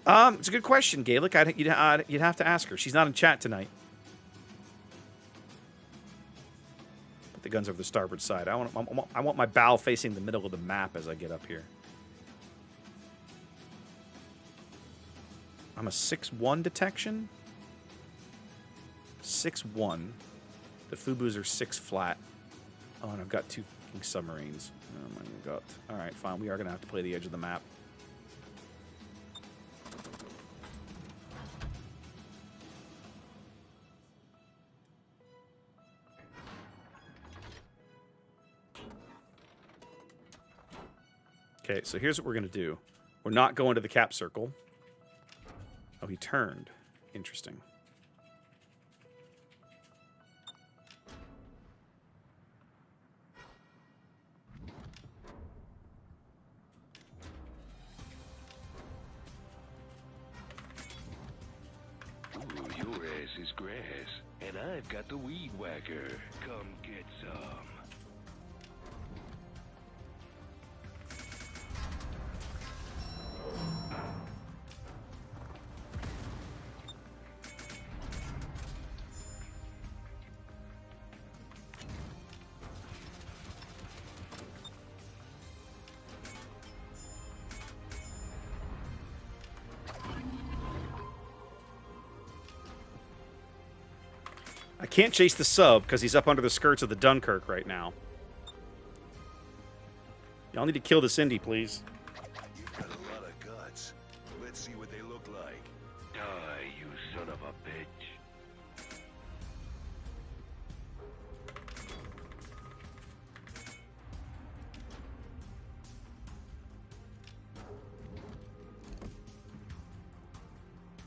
It's a good question, Gaelic. You'd have to ask her. She's not in chat tonight. Put the guns over the starboard side. I want my bow facing the middle of the map as I get up here. I'm a 6-1 detection. 6-1. The Fubus are 6 flat. Oh, and I've got 2 submarines. Oh my God. All right, fine. We are going to have to play the edge of the map. Okay, so here's what we're going to do. We're not going to the cap circle. Oh, he turned. Interesting. Is grass, and I've got the weed whacker. Come get some. I can't chase the sub because he's up under the skirts of the Dunkirk right now. Y'all need to kill this Indy, please. You've got a lot of guts. Let's see what they look like. Die, you son of a bitch.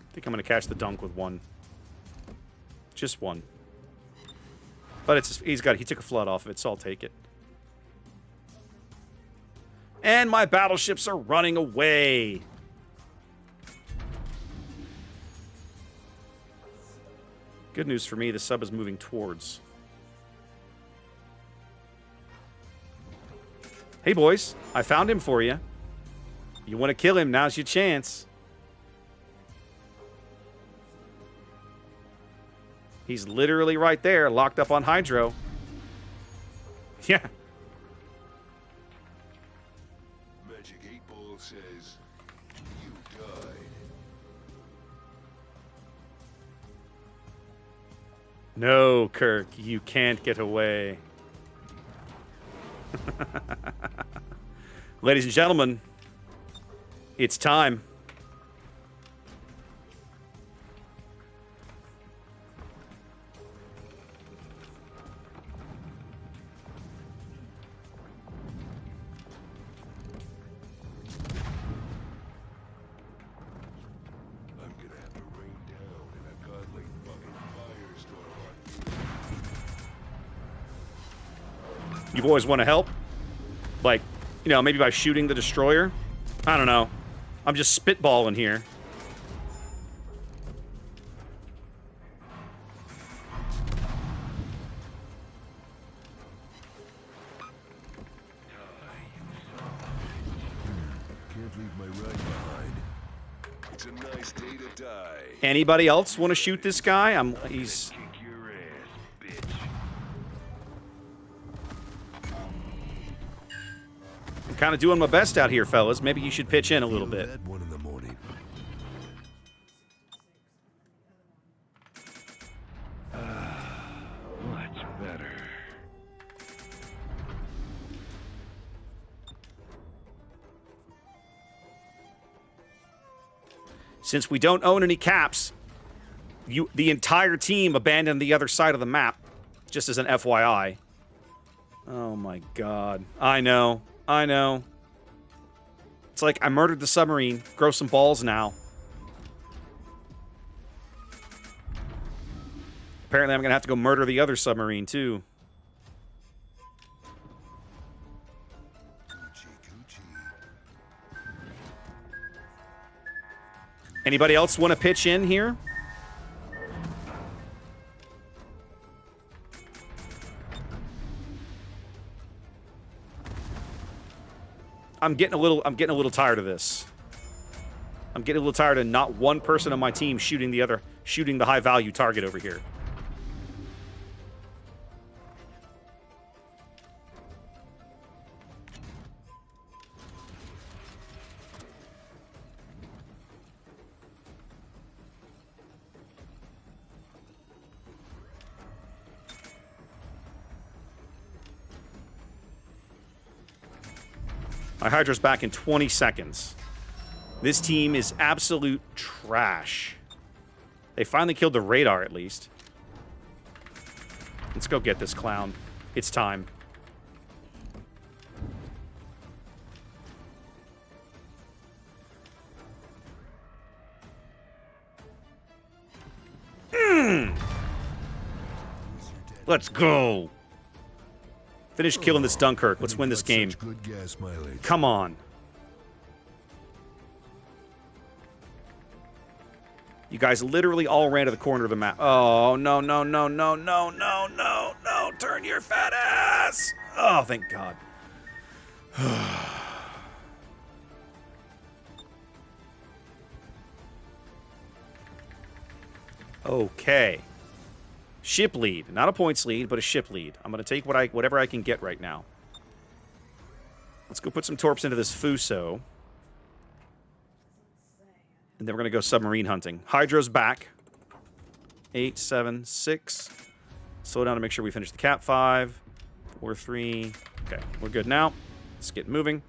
I think I'm going to catch the dunk with one. Just one. But he took a flood off of it, so I'll take it. And my battleships are running away. Good news for me, the sub is moving towards. Hey boys, I found him for you. You want to kill him, now's your chance. He's literally right there, locked up on Hydro. Yeah. Magic 8-Ball says, you died. No, Kirk, you can't get away. Ladies and gentlemen, it's time. I'm gonna have to rain down in a godly fucking firestorm on you. You boys want to help? Like, you know, maybe by shooting the destroyer? I don't know. I'm just spitballing here. Can't leave my ride behind. It's a nice day to die. Anybody else want to shoot this guy? He's... Kick your ass, bitch. I'm kind of doing my best out here, fellas. Maybe you should pitch in a little Feel bit. that 1 in the morning. Much better. Since we don't own any caps, the entire team abandoned the other side of the map, just as an FYI. Oh my god. I know. I know. It's like I murdered the submarine. Grow some balls now. Apparently I'm going to have to go murder the other submarine, too. Coochie, coochie. Anybody else want to pitch in here? I'm getting a little tired of this. I'm getting a little tired of not one person on my team shooting the high value target over here. My Hydra's back in 20 seconds. This team is absolute trash. They finally killed the radar, at least. Let's go get this clown. It's time. Let's go. Finish killing this Dunkirk. Let's win this game. Such good gas mileage. Come on. You guys literally all ran to the corner of the map. Oh, no, no, no, no, no, no, no, no. Turn your fat ass. Oh, thank God. Okay. Ship lead. Not a points lead, but a ship lead. I'm going to take whatever I can get right now. Let's go put some torps into this Fuso. And then we're going to go submarine hunting. Hydro's back. 8, 7, 6. Slow down to make sure we finish the cap 5. 4, 3. Okay, we're good now. Let's get moving.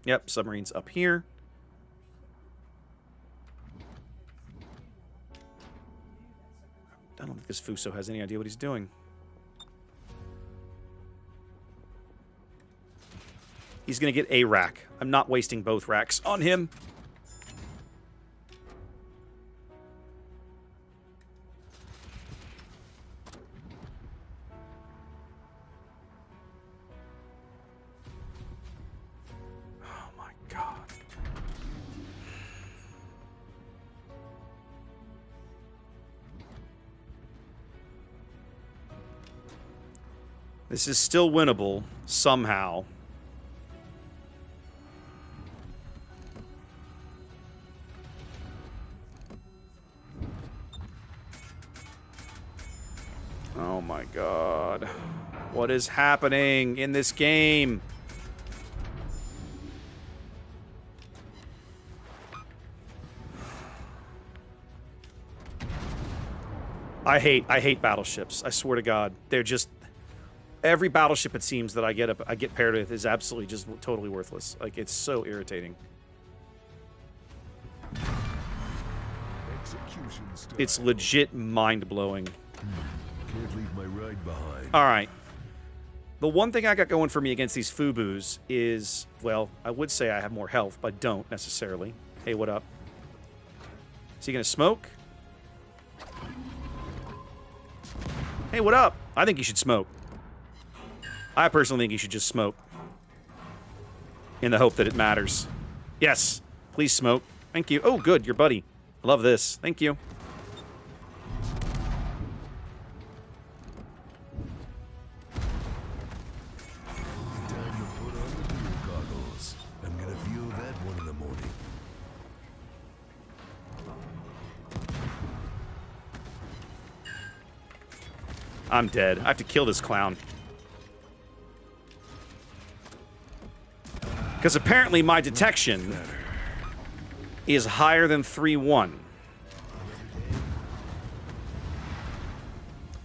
Yep, submarine's up here. I don't think this Fuso has any idea what he's doing. He's going to get a rack. I'm not wasting both racks on him. Oh my God. This is still winnable somehow. Oh my God. What is happening in this game? I hate battleships. I swear to God. They're just every battleship it seems that I get paired with is absolutely just totally worthless. Like it's so irritating. Execution style. It's legit mind-blowing. Can't leave my ride behind. All right. The one thing I got going for me against these Fubus is, well, I would say I have more health, but don't necessarily. Hey, what up? Is he going to smoke? Hey, what up? I think you should smoke. I personally think you should just smoke. In the hope that it matters. Yes, please smoke. Thank you. Oh, good, your buddy. I love this. Thank you. Time to put on the beer goggles. I'm gonna feel that one in the morning. I'm dead. I have to kill this clown. Because apparently my detection is higher than 3-1.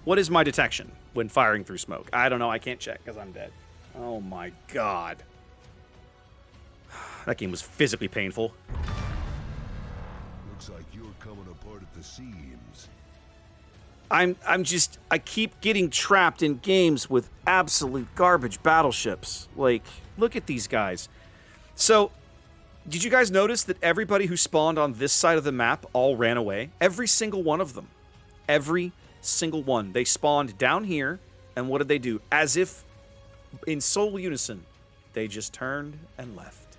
What is my detection when firing through smoke? I don't know. I can't check because I'm dead. Oh my God. That game was physically painful. Looks like you're coming apart at the seams. I keep getting trapped in games with absolute garbage battleships. Like, look at these guys. So, did you guys notice that everybody who spawned on this side of the map all ran away? Every single one of them. Every single one. They spawned down here, and what did they do? As if in sole unison, they just turned and left.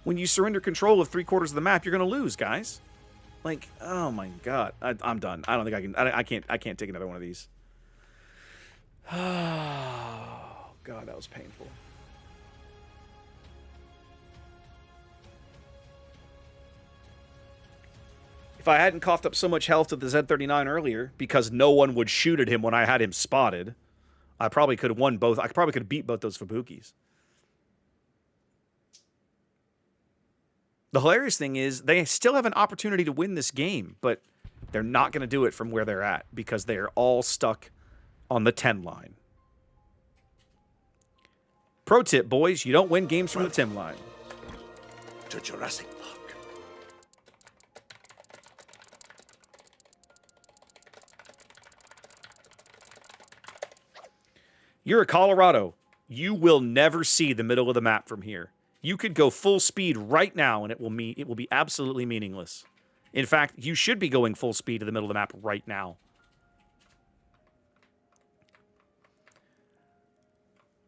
When you surrender control of 3/4 of the map, you're going to lose, guys. Like, oh my God. I'm done. I don't think I can. I can't take another one of these. Oh, God, that was painful. If I hadn't coughed up so much health to the Z39 earlier, because no one would shoot at him when I had him spotted, I probably could have won both. I probably could have beat both those Fubukis. The hilarious thing is they still have an opportunity to win this game, but they're not going to do it from where they're at because they are all stuck on the 10 line. Pro tip, boys, you don't win games from the 10 line. To Jurassic Park. You're a Colorado. You will never see the middle of the map from here. You could go full speed right now, and it will be absolutely meaningless. In fact, you should be going full speed to the middle of the map right now.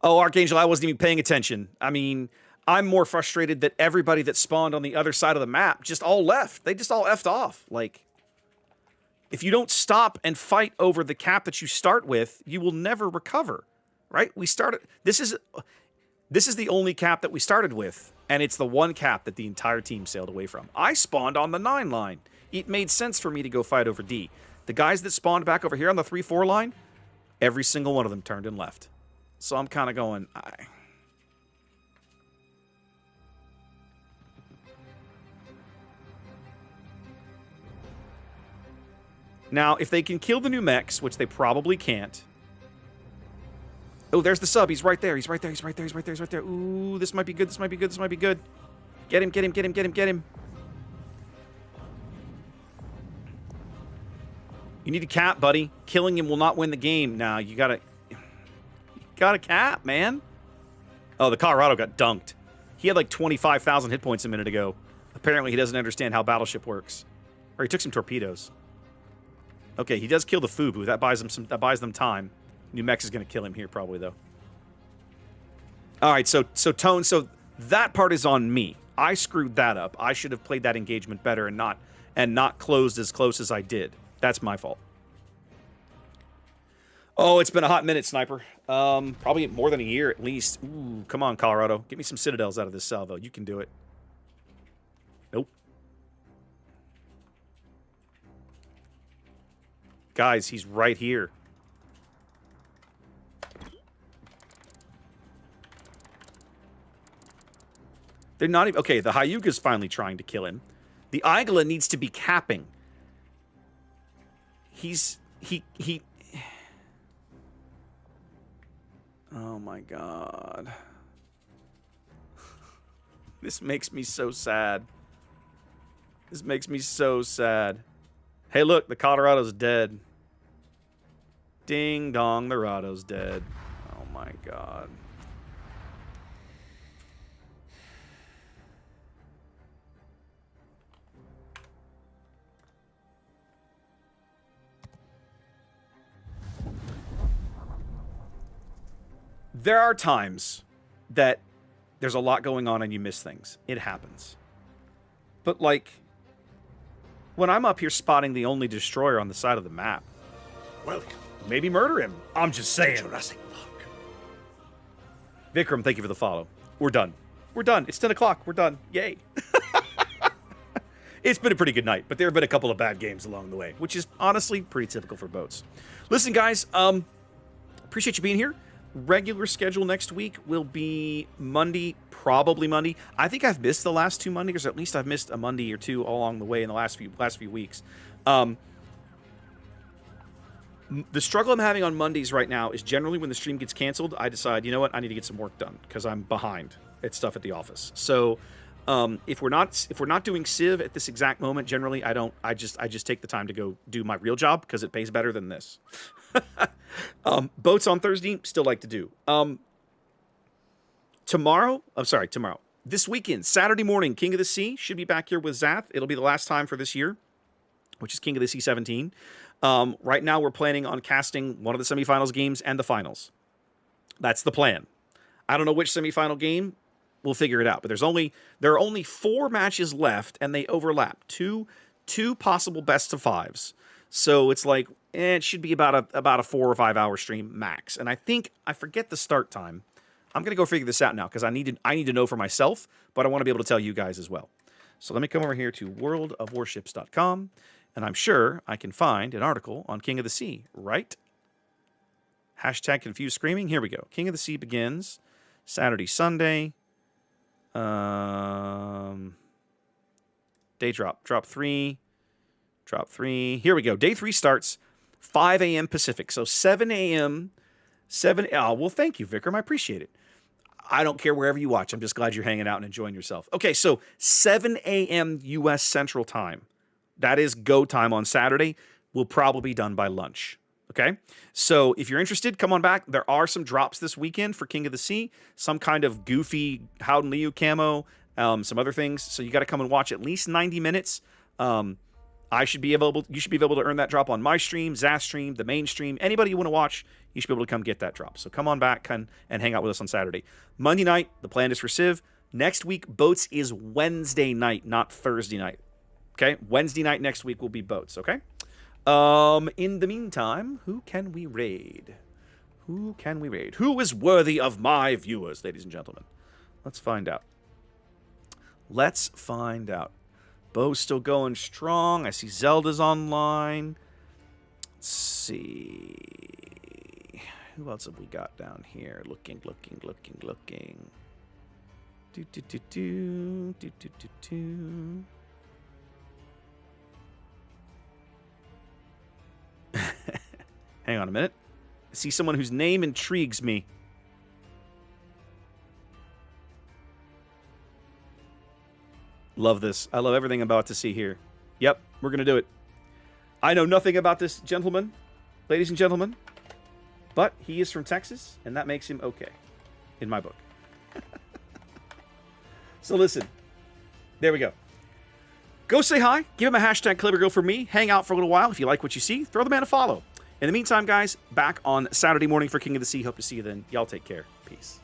Oh, Archangel, I wasn't even paying attention. I mean, I'm more frustrated that everybody that spawned on the other side of the map just all left. They just all effed off. Like, if you don't stop and fight over the cap that you start with, you will never recover. Right? We started. This is the only cap that we started with, and it's the one cap that the entire team sailed away from. I spawned on the 9 line. It made sense for me to go fight over D. The guys that spawned back over here on the 3-4 line, every single one of them turned and left. So I'm kind of going, Now, if they can kill the new mechs, which they probably can't. Oh, there's the sub. He's right there. He's right there. He's right there. He's right there. He's right there. Ooh, this might be good. This might be good. This might be good. Get him, get him, get him, get him, get him. You need a cap, buddy. Killing him will not win the game. Nah, you gotta cap, man. Oh, the Colorado got dunked. He had like 25,000 hit points a minute ago. Apparently, he doesn't understand how Battleship works. Or he took some torpedoes. Okay, he does kill the Fubu. That buys them time. New Mex is gonna kill him here probably though. All right, so Tone, so that part is on me. I screwed that up. I should have played that engagement better and not closed as close as I did. That's my fault. Oh, it's been a hot minute, Sniper. Probably more than a year at least. Ooh, come on, Colorado. Get me some Citadels out of this salvo. You can do it. Nope. Guys, he's right here. They're not even... Okay, the Hyuga's finally trying to kill him. The Igla needs to be capping. He... Oh my god. This makes me so sad. This makes me so sad. Hey, look, the Colorado's dead. Ding dong, the Rado's dead. Oh my god. There are times that there's a lot going on and you miss things. It happens. But, like, when I'm up here spotting the only destroyer on the side of the map, Welcome maybe murder him. I'm just saying. to Jurassic Park. Vikram, thank you for the follow. We're done. We're done. It's 10 o'clock. We're done. Yay. It's been a pretty good night, but there have been a couple of bad games along the way, which is honestly pretty typical for boats. Listen, guys, appreciate you being here. Regular schedule next week will be Monday, probably Monday. I think I've missed the last 2 Mondays, or at least I've missed a Monday or 2 all along the way in the last few weeks. The struggle I'm having on Mondays right now is generally when the stream gets canceled, I decide, you know what, I need to get some work done because I'm behind at stuff at the office. So if we're not doing Civ at this exact moment, generally I just take the time to go do my real job because it pays better than this. Boats on Thursday, still like to do. Tomorrow. This weekend, Saturday morning, King of the Sea should be back here with Zath. It'll be the last time for this year, which is King of the Sea 17. Right now, we're planning on casting one of the semifinals games and the finals. That's the plan. I don't know which semifinal game. We'll figure it out. But there are only 4 matches left, and they overlap. Two possible best of 5s. So it's like it should be about a 4 or 5 hour stream max. And I forget the start time. I'm gonna go figure this out now because I need to know for myself, but I want to be able to tell you guys as well. So let me come over here to worldofwarships.com, and I'm sure I can find an article on King of the Sea, right? Hashtag confused screaming. Here we go. King of the Sea begins Saturday, Sunday. Day drop. Drop 3. Drop 3. Here we go. Day 3 starts 5 a.m. Pacific. So 7 a.m. 7. Oh, well, thank you, Vikram. I appreciate it. I don't care wherever you watch. I'm just glad you're hanging out and enjoying yourself. Okay, so 7 a.m. U.S. Central Time. That is go time on Saturday. We'll probably be done by lunch. Okay? So if you're interested, come on back. There are some drops this weekend for King of the Sea. Some kind of goofy Howden Liu camo. Some other things. So you got to come and watch at least 90 minutes. You should be able to earn that drop on my stream, Zaz stream, the main stream. Anybody you want to watch, you should be able to come get that drop. So come on back and hang out with us on Saturday. Monday night, the plan is for Civ. Next week, Boats is Wednesday night, not Thursday night. Okay? Wednesday night next week will be Boats, okay? In the meantime, who can we raid? Who can we raid? Who is worthy of my viewers, ladies and gentlemen? Let's find out. Let's find out. Bo's still going strong. I see Zelda's online. Let's see. Who else have we got down here? Looking. Hang on a minute. I see someone whose name intrigues me. Love this. I love everything I'm about to see here. Yep, we're going to do it. I know nothing about this gentleman, ladies and gentlemen, but he is from Texas, and that makes him okay, in my book. So listen, there we go. Go say hi, give him a hashtag Clever Girl for me, hang out for a little while. If you like what you see, throw the man a follow. In the meantime, guys, back on Saturday morning for King of the Sea. Hope to see you then. Y'all take care. Peace.